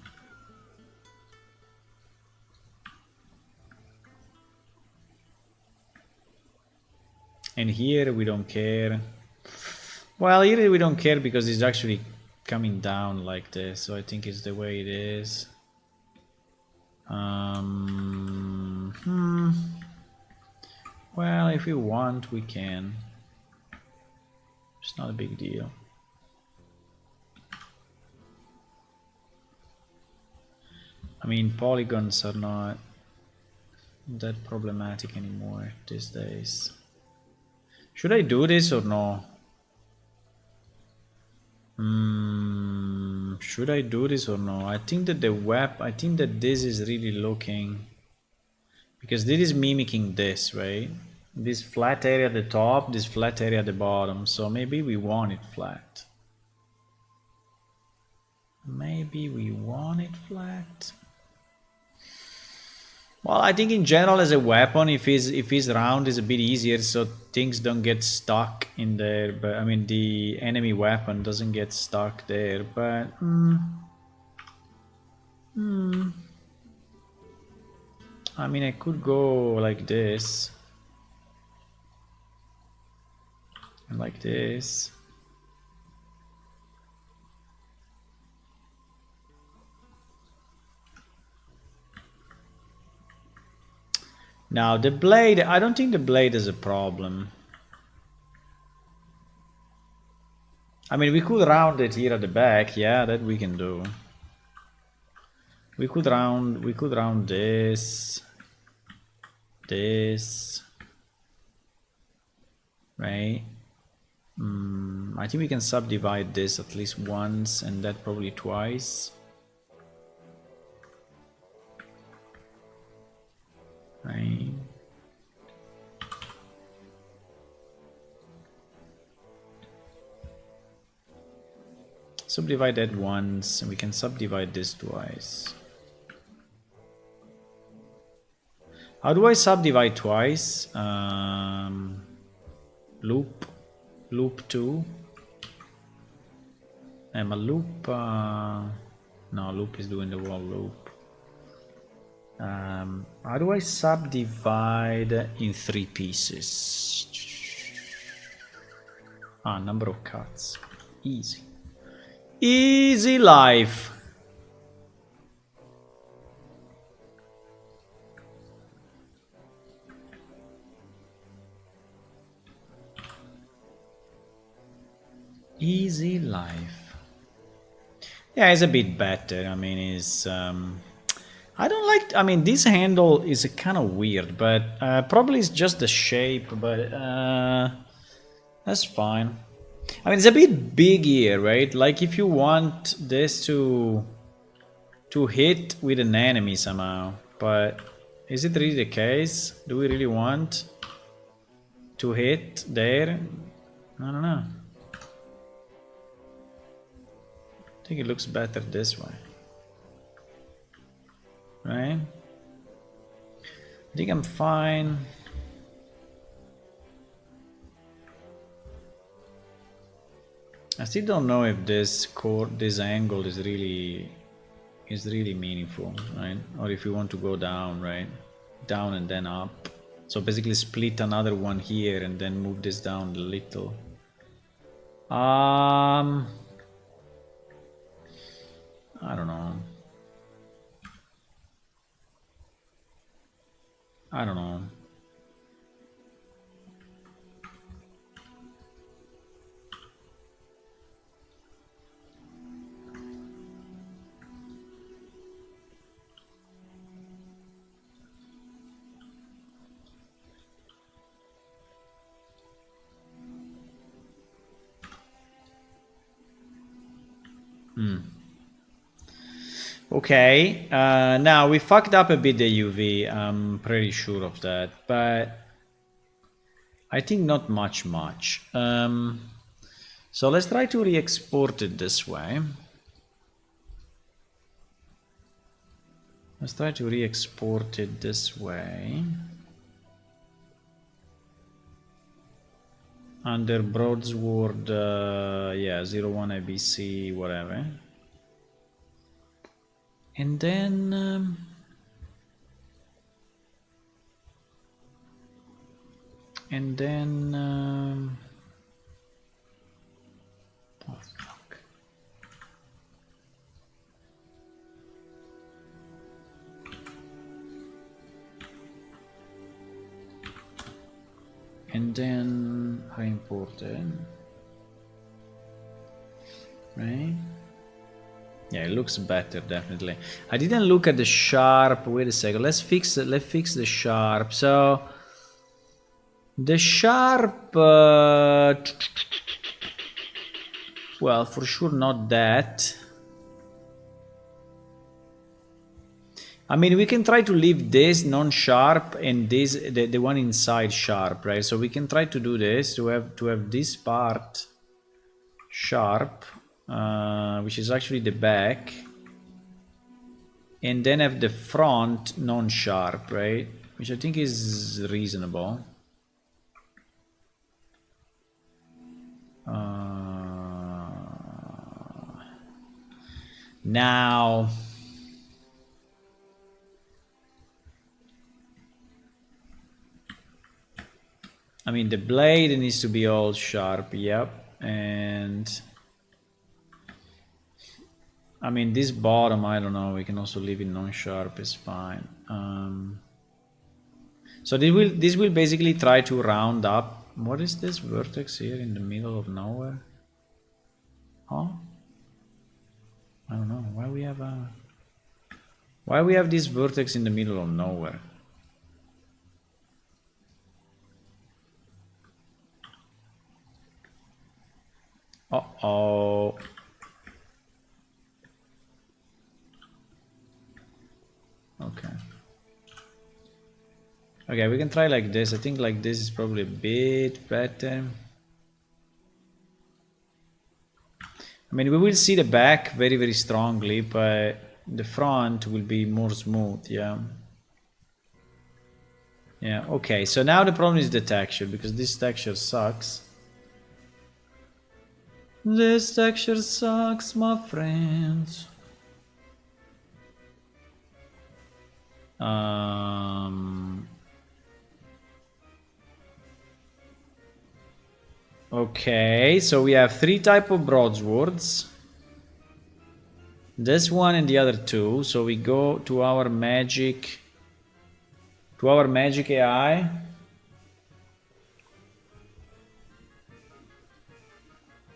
Speaker 1: And here we don't care. Well, here we don't care because it's actually coming down like this, so I think it's the way it is. Well, if we want, we can. It's not a big deal. I mean, polygons are not that problematic anymore these days. Should I do this or no? Should I do this or no? I think that I think that this is really looking, because this is mimicking this, right? This flat area at the top, this flat area at the bottom. So maybe we want it flat. Maybe we want it flat. Well, I think in general as a weapon, if he's round, is a bit easier, so things don't get stuck in there. But I mean, the enemy weapon doesn't get stuck there. But I mean, I could go like this and like this. Now the blade, I don't think the blade is a problem. I mean, we could round it here at the back, yeah, that we can do. We could round this, right? I think we can subdivide this at least once, and that probably twice. Right. Subdivide that once, and we can subdivide this twice. How do I subdivide twice? Loop 2. And a loop. No, loop is doing the wall loop. How do I subdivide in 3 pieces? Number of cuts. Easy. Easy life. Yeah, it's a bit better. I mean, it's I don't like. I mean, this handle is kind of weird, but probably it's just the shape. But that's fine. I mean, it's a bit big here, right? Like if you want this to hit with an enemy somehow, but is it really the case? Do we really want to hit there? I don't know. I think it looks better this way, right? I think I'm fine. I still don't know if this angle is really meaningful, right? Or if you want to go down, right? Down and then up. So basically split another one here and then move this down a little. I don't know. I don't know. Okay, now we fucked up a bit the UV, I'm pretty sure of that, but I think not much. So let's try to re-export it this way. Let's try to re-export it this way. Under Broadsword, yeah, 01 ABC, whatever. And then oh fuck. And then I import it, right? Yeah, it looks better, definitely. I didn't look at the sharp. Wait a second. Let's fix the sharp. So the sharp, well, for sure not that. I mean, we can try to leave this non-sharp and this the one inside sharp, right? So we can try to do this to have this part sharp, which is actually the back, and then have the front non-sharp, right? Which I think is reasonable. Now, I mean, the blade needs to be all sharp, yep, and I mean, this bottom, I don't know, we can also leave it non-sharp, it's fine. So this will basically try to round up. What is this vertex here in the middle of nowhere? Huh? I don't know, why we have this vertex in the middle of nowhere? Uh-oh. Okay. Okay, we can try like this. I think like this is probably a bit better. I mean, we will see the back very, very strongly, but the front will be more smooth, yeah. Yeah, okay, so now the problem is the texture, because this texture sucks. This texture sucks, my friends. Okay, so we have 3 type of broadswords. This one and the other 2. So we go to our magic AI.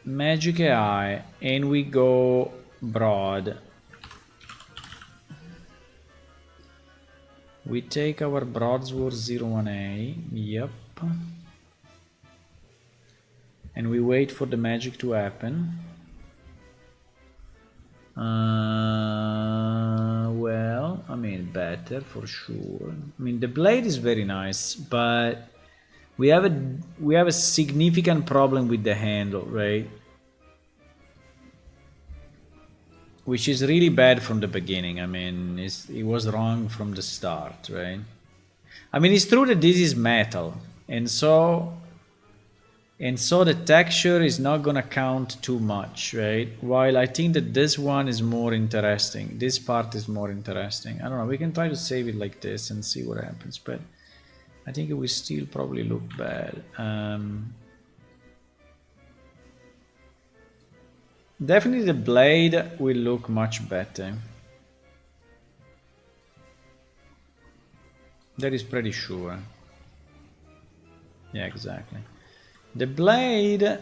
Speaker 1: Magic AI, and we go broad. We take our broadsword 01A, yep. And we wait for the magic to happen. Well, I mean, better for sure. I mean, the blade is very nice, but we have a significant problem with the handle, right? Which is really bad from the beginning. I mean, it was wrong from the start, right? I mean, it's true that this is metal, and so the texture is not gonna count too much, right? While I think that this one is more interesting. This part is more interesting. I don't know, we can try to save it like this and see what happens, but I think it will still probably look bad. Definitely the blade will look much better. That is pretty sure. Yeah, exactly. The blade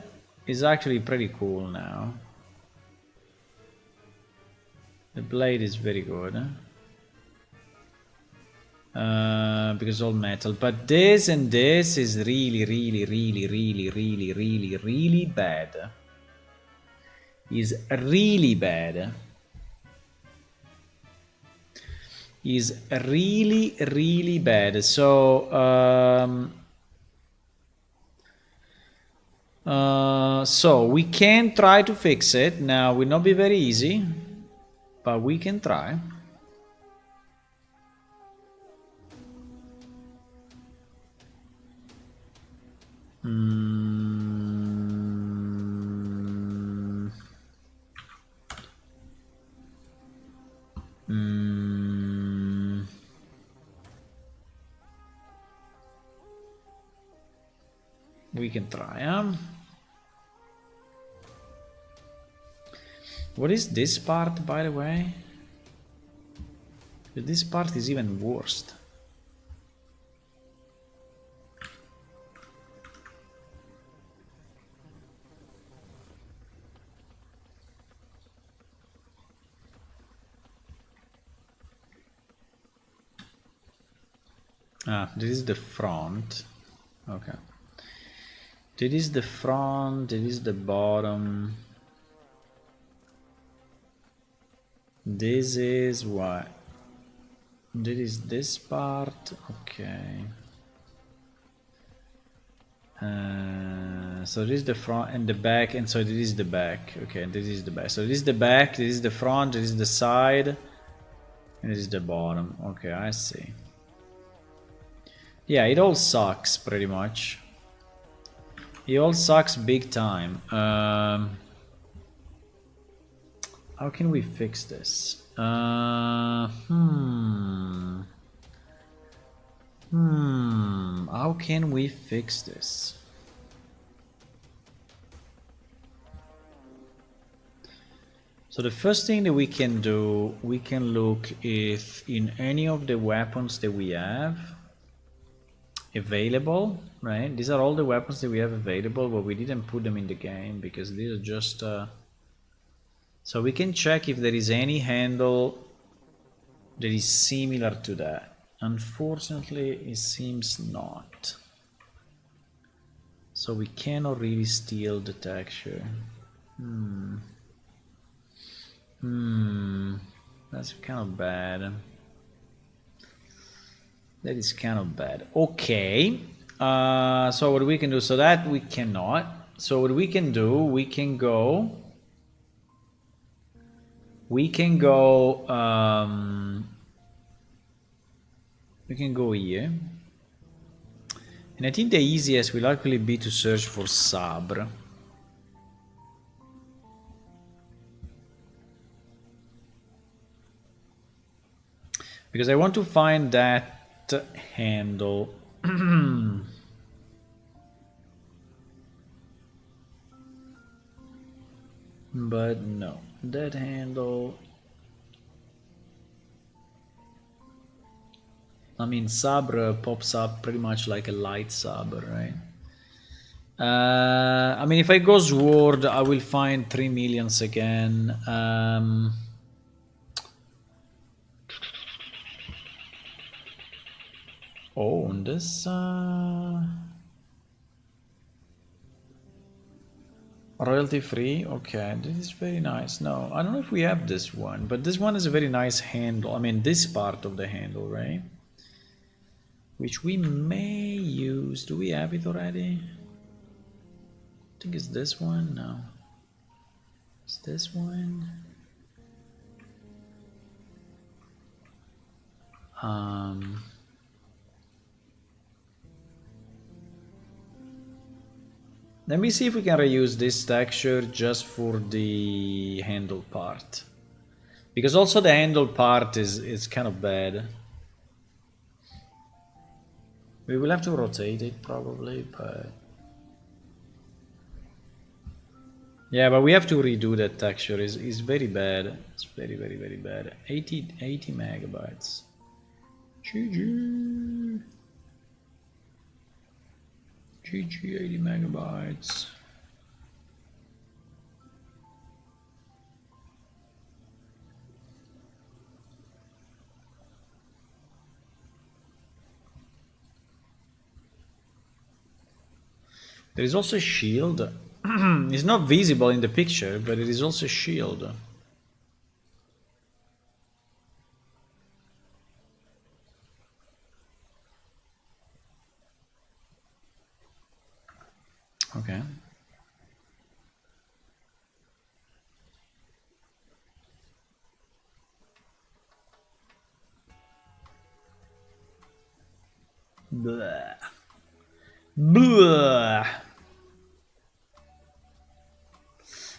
Speaker 1: is actually pretty cool now. The blade is very good. Because all metal. But this and this is really, really, really, really, really, really, really bad. Is really bad. Is really, really bad. So, so we can try to fix it. Now, will not be very easy, but we can try. We can try. What is this part, by the way? This part is even worse. Ah, this is the front. Okay. This is the front, this is the bottom. This is what? This is this part, okay. So this is the front and the back, and so this is the back. Okay, this is the back. So this is the back, this is the front, this is the side, and this is the bottom. Okay, I see. Yeah, it all sucks pretty much. It all sucks big time. How can we fix this? How can we fix this? So the first thing that we can do, we can look if in any of the weapons that we have available, right? These are all the weapons that we have available, but we didn't put them in the game because these are just so we can check if there is any handle that is similar to that. Unfortunately, it seems not. So we cannot really steal the texture. That's kind of bad. That is kind of bad. Okay. So what we can do, so that we cannot. So what we can do, we can go here. And I think the easiest will likely be to search for Sabre. Because I want to find that handle. But no, that handle. I mean, Sabre pops up pretty much like a light saber, right? I mean, if I go Sword, I will find 3 millions again. Oh, and this royalty free. Okay, this is very nice. No, I don't know if we have this one, but this one is a very nice handle. I mean, this part of the handle, right? Which we may use. Do we have it already? I think it's this one. No, it's this one. Let me see if we can reuse this texture just for the handle part. Because also the handle part is kind of bad. We will have to rotate it probably, but... Yeah, but we have to redo that texture. It's very bad. It's very, very, very bad. 80 megabytes. GG. GG 80 megabytes. There is also a shield. It's not visible in the picture, but it is also a shield. Okay. Blah. Blah.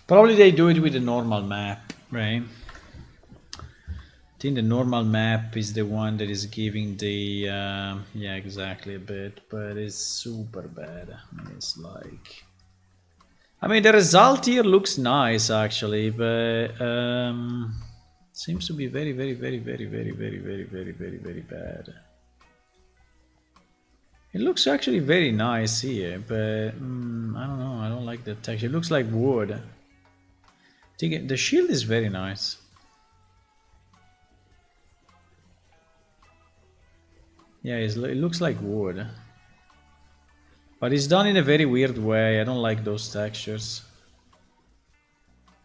Speaker 1: Probably they do it with the normal map, right? I think the normal map is the one that is giving the yeah, exactly, a bit, but it's super bad. I mean, it's like, I mean, the result here looks nice actually, but seems to be very, very, very, very, very, very, very, very, very, very bad. It looks actually very nice here, but I don't know. I don't like the texture. It looks like wood. I think the shield is very nice. Yeah, it looks like wood. But it's done in a very weird way. I don't like those textures.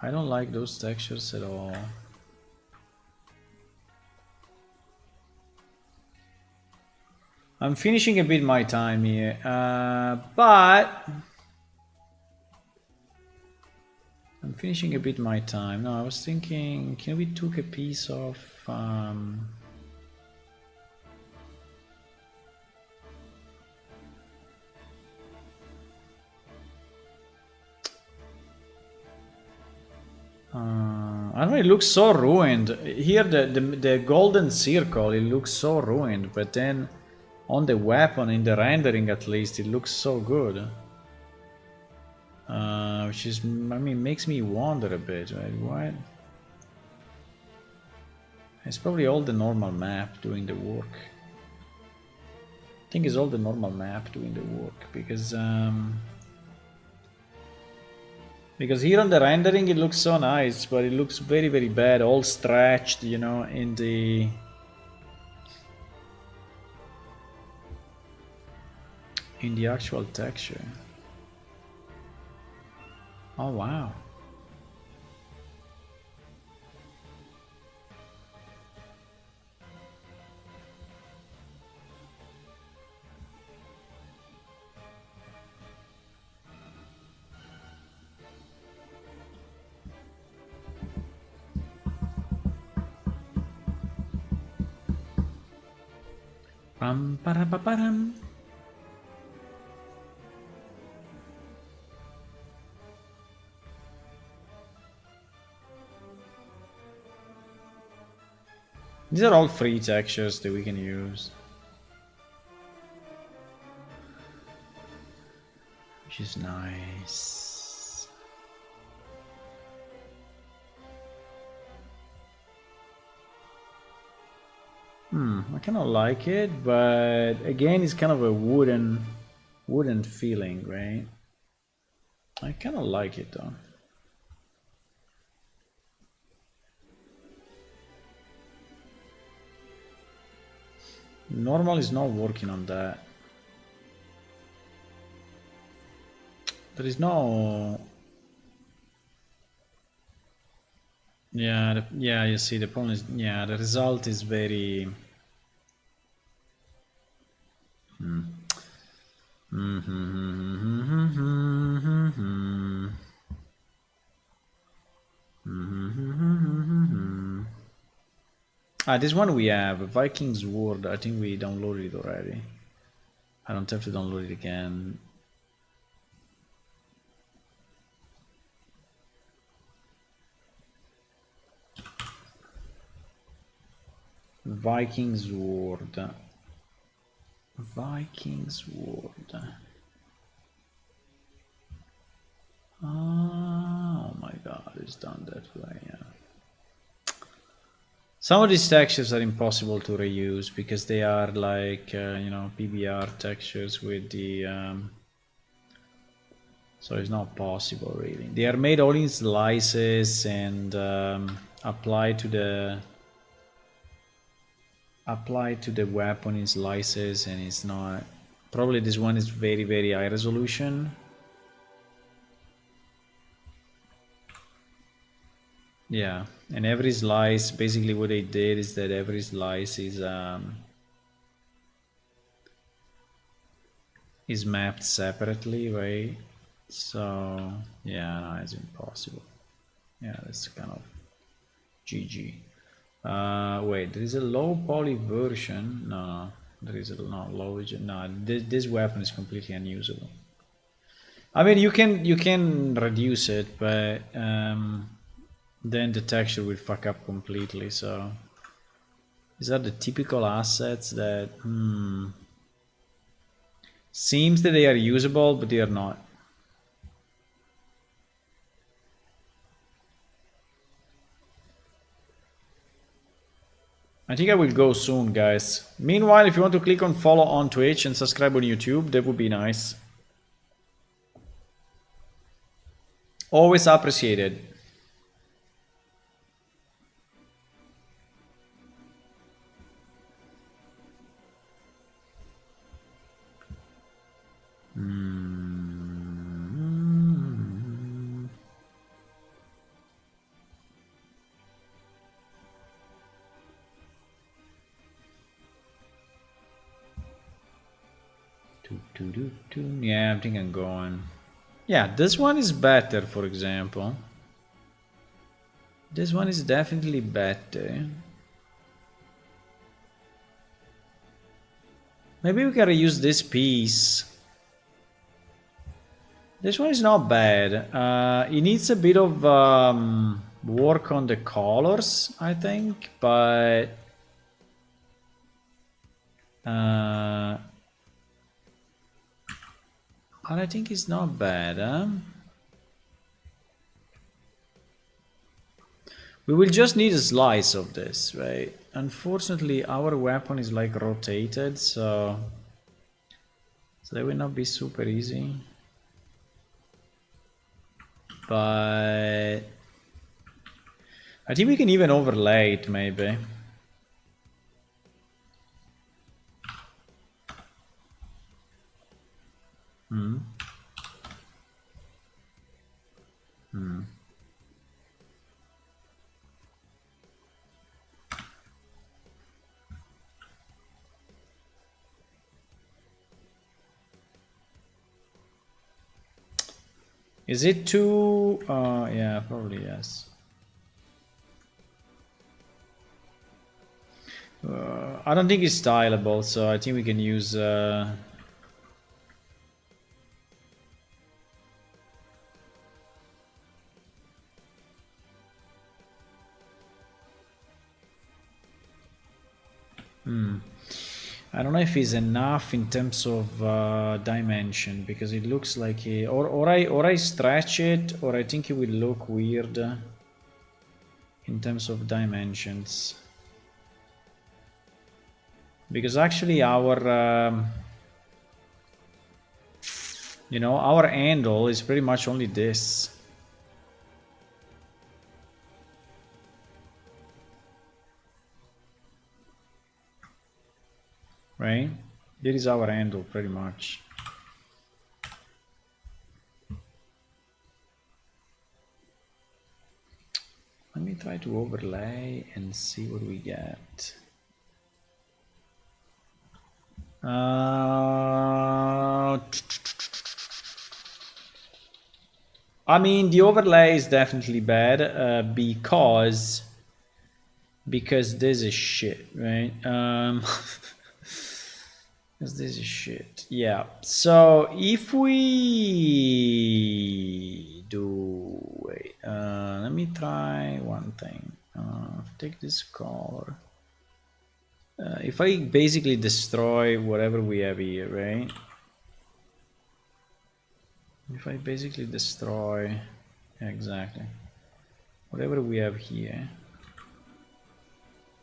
Speaker 1: I don't like those textures at all. I'm finishing a bit my time here, but I'm finishing a bit my time. No, I was thinking, can we take a piece of I don't know, it looks so ruined. Here the golden circle, it looks so ruined, but then on the weapon, in the rendering at least, it looks so good. Which is, I mean, makes me wonder a bit, right? What? It's probably all the normal map doing the work. I think it's all the normal map doing the work, because here on the rendering it looks so nice, but it looks very, very bad, all stretched, you know, in the actual texture. Oh wow. Pam para pa param. These are all free textures that we can use, which is nice. I kind of like it, but again, it's kind of a wooden feeling, right? I kind of like it though. Normal is not working on that. There is no... Yeah, yeah, you see, the problem is, yeah, the result is very... Ah, this one we have, Viking's Word. I think we downloaded it already. I don't have to download it again. Viking's Word. Viking's Word. Oh my god, it's done that way, yeah. Some of these textures are impossible to reuse because they are like, you know, PBR textures with the... so it's not possible really. They are made all in slices and applied to the weapon in slices, and it's not... Probably this one is very, very high resolution. Yeah, and every slice, basically what they did is that every slice is mapped separately, right? So yeah, no, it's impossible. Yeah, that's kind of GG. Wait, there is a low poly version. No, there is a no low. No, this weapon is completely unusable. I mean, you can reduce it, but then the texture will fuck up completely. So these are the typical assets that seems that they are usable, but they are not. I think I will go soon, guys. Meanwhile, if you want to click on follow on Twitch and subscribe on YouTube, that would be nice. Always appreciated. Yeah, I think I'm going. Yeah, this one is better, for example. This one is definitely better. Maybe we can reuse this piece. This one is not bad. It needs a bit of work on the colors, I think, but I think it's not bad, huh? We will just need a slice of this, right? Unfortunately, our weapon is like rotated, so that will not be super easy. But I think we can even overlay it, maybe. Is it too... yeah, probably yes. I don't think it's stylable, so I think we can use... I don't know if it's enough in terms of dimension, because it looks like a, or I stretch it, or I think it will look weird in terms of dimensions. Because actually our You know, our handle is pretty much only this. Right? This is our handle pretty much. Let me try to overlay and see what we get. I mean, the overlay is definitely bad because this is shit, right? Because this is shit. Yeah. So if we do, wait, let me try one thing. Take this color. If I basically destroy whatever we have here, right? If I basically destroy, exactly, whatever we have here.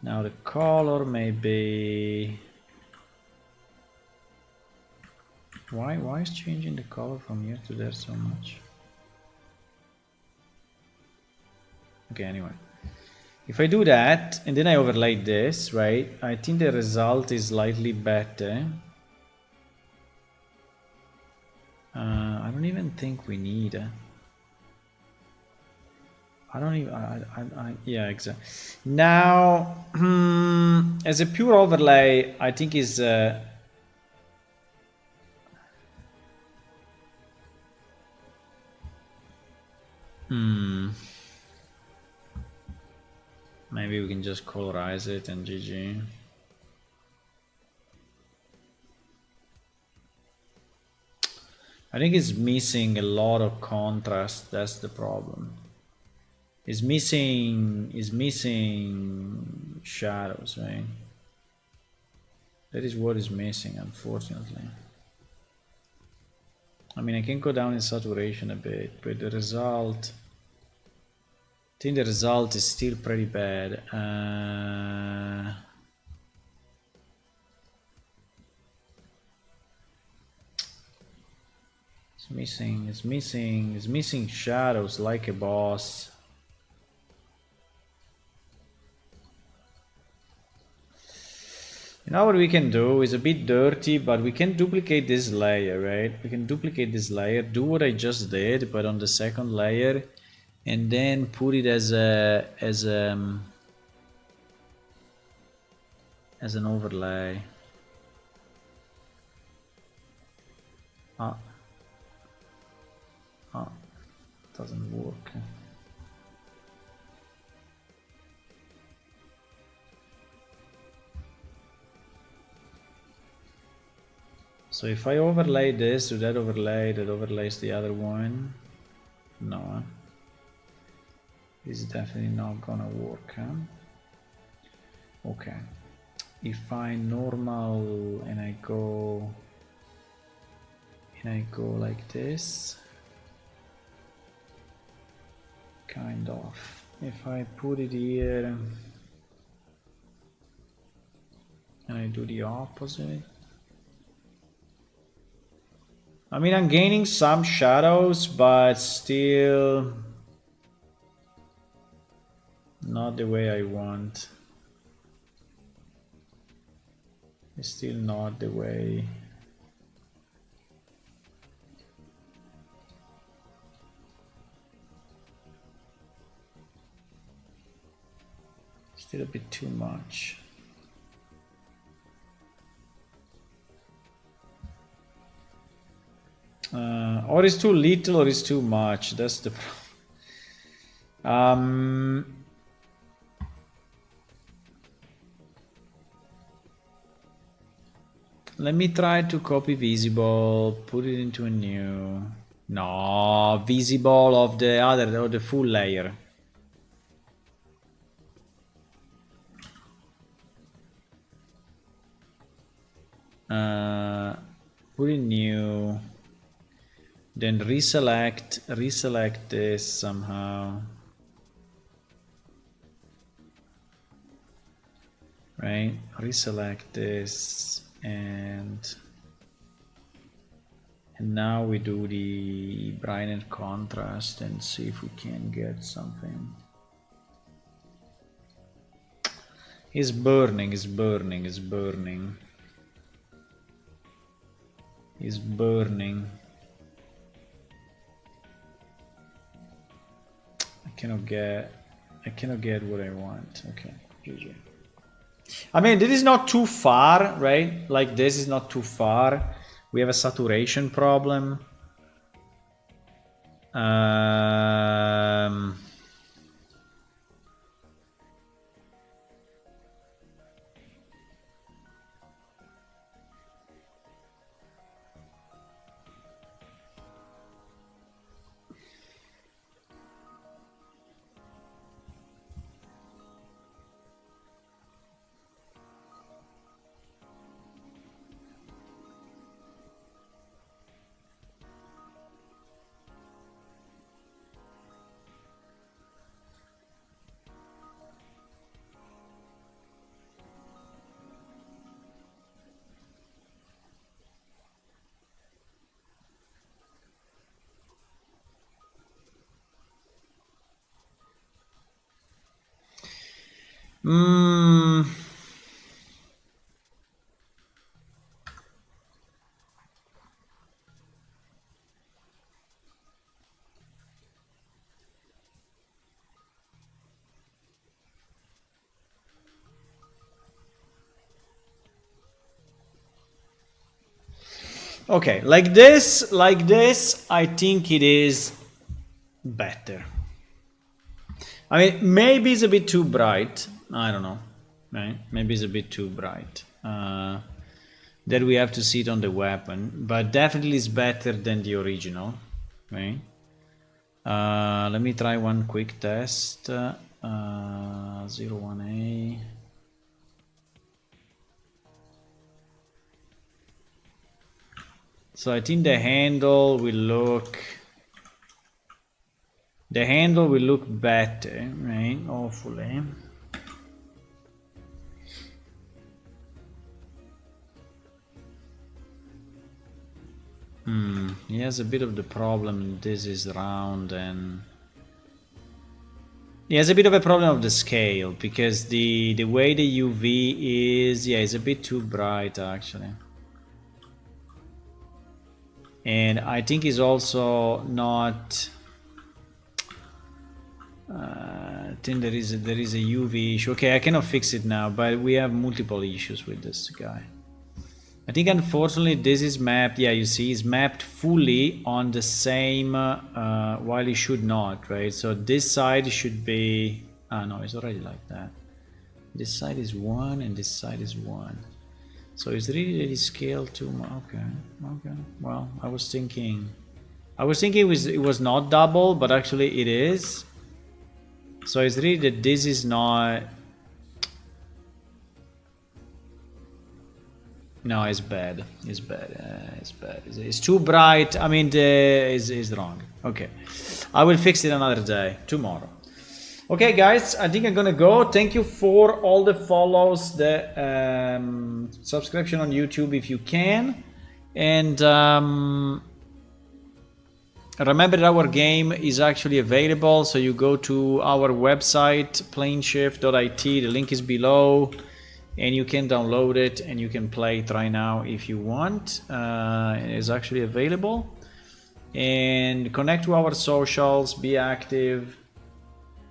Speaker 1: Now the color may be, why is changing the color from here to there so much? Okay, anyway. If I do that, and then I overlay this, right, I think the result is slightly better. I don't even think we need. I don't even. Yeah, exactly. Now, as a pure overlay, I think is. Maybe we can just colorize it and GG. I think it's missing a lot of contrast. That's the problem. It's missing shadows, right? That is what is missing, unfortunately. I mean, I can go down in saturation a bit, but the result, I think the result is still pretty bad. It's missing shadows like a boss. Now what we can do is a bit dirty, but we can duplicate this layer, right? We can duplicate this layer, do what I just did, but on the second layer, and then put it as an overlay. Doesn't work. So if I overlay this to that overlays the other one. No, this is definitely not gonna work, huh? Okay. If I normal and I go like this, kind of. If I put it here and I do the opposite, I mean, I'm gaining some shadows, but still not the way I want. It's still not the way. Still a bit too much. Or it's too little or it's too much. That's the problem. Let me try to copy visible, put it into a new. No, visible of the other, or the full layer. Put in new. Then reselect this somehow. Right? Reselect this and And now we do the brightness contrast and see if we can get something. It's burning, it's burning, it's burning. It's burning. I cannot get what I want. Okay, GG. I mean, this is not too far, right? Like this is not too far. We have a saturation problem. Okay, like this, I think it is better. I mean, maybe it's a bit too bright. I don't know. Right? Maybe it's a bit too bright. That we have to see it on the weapon, but definitely it's better than the original. Right? Let me try one quick test. 01A. So I think the handle will look better, right? Hopefully. He has a bit of the problem. This is round, and he has a bit of a problem of the scale because the way the UV is, yeah, it's a bit too bright actually. And I think it's also not. I think there is a UV issue. Okay, I cannot fix it now, but we have multiple issues with this guy. I think unfortunately this is mapped. Yeah, you see, it's mapped fully on the same, while it should not, right? So this side should be. No, it's already like that. This side is 1 and this side is 1. So it's really scaled too much. Okay. Well, I was thinking it was not double, but actually it is. So it's really that this is not. No, it's bad. It's bad. It's too bright. I mean, is wrong. Okay, I will fix it another day, tomorrow. Okay, guys, I think I'm gonna go. Thank you for all the follows, the subscription on YouTube if you can, and remember that our game is actually available. So you go to our website, planeshift.it. The link is below, and you can download it and you can play it right now if you want. It is actually available, and connect to our socials, be active,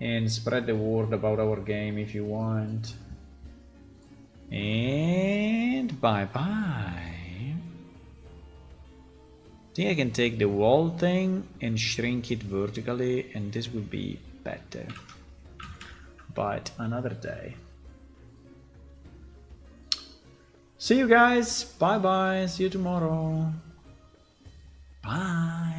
Speaker 1: and spread the word about our game if you want. And bye bye. I think I can take the wall thing and shrink it vertically, and this will be better. But another day. See you guys. Bye bye. See you tomorrow. Bye.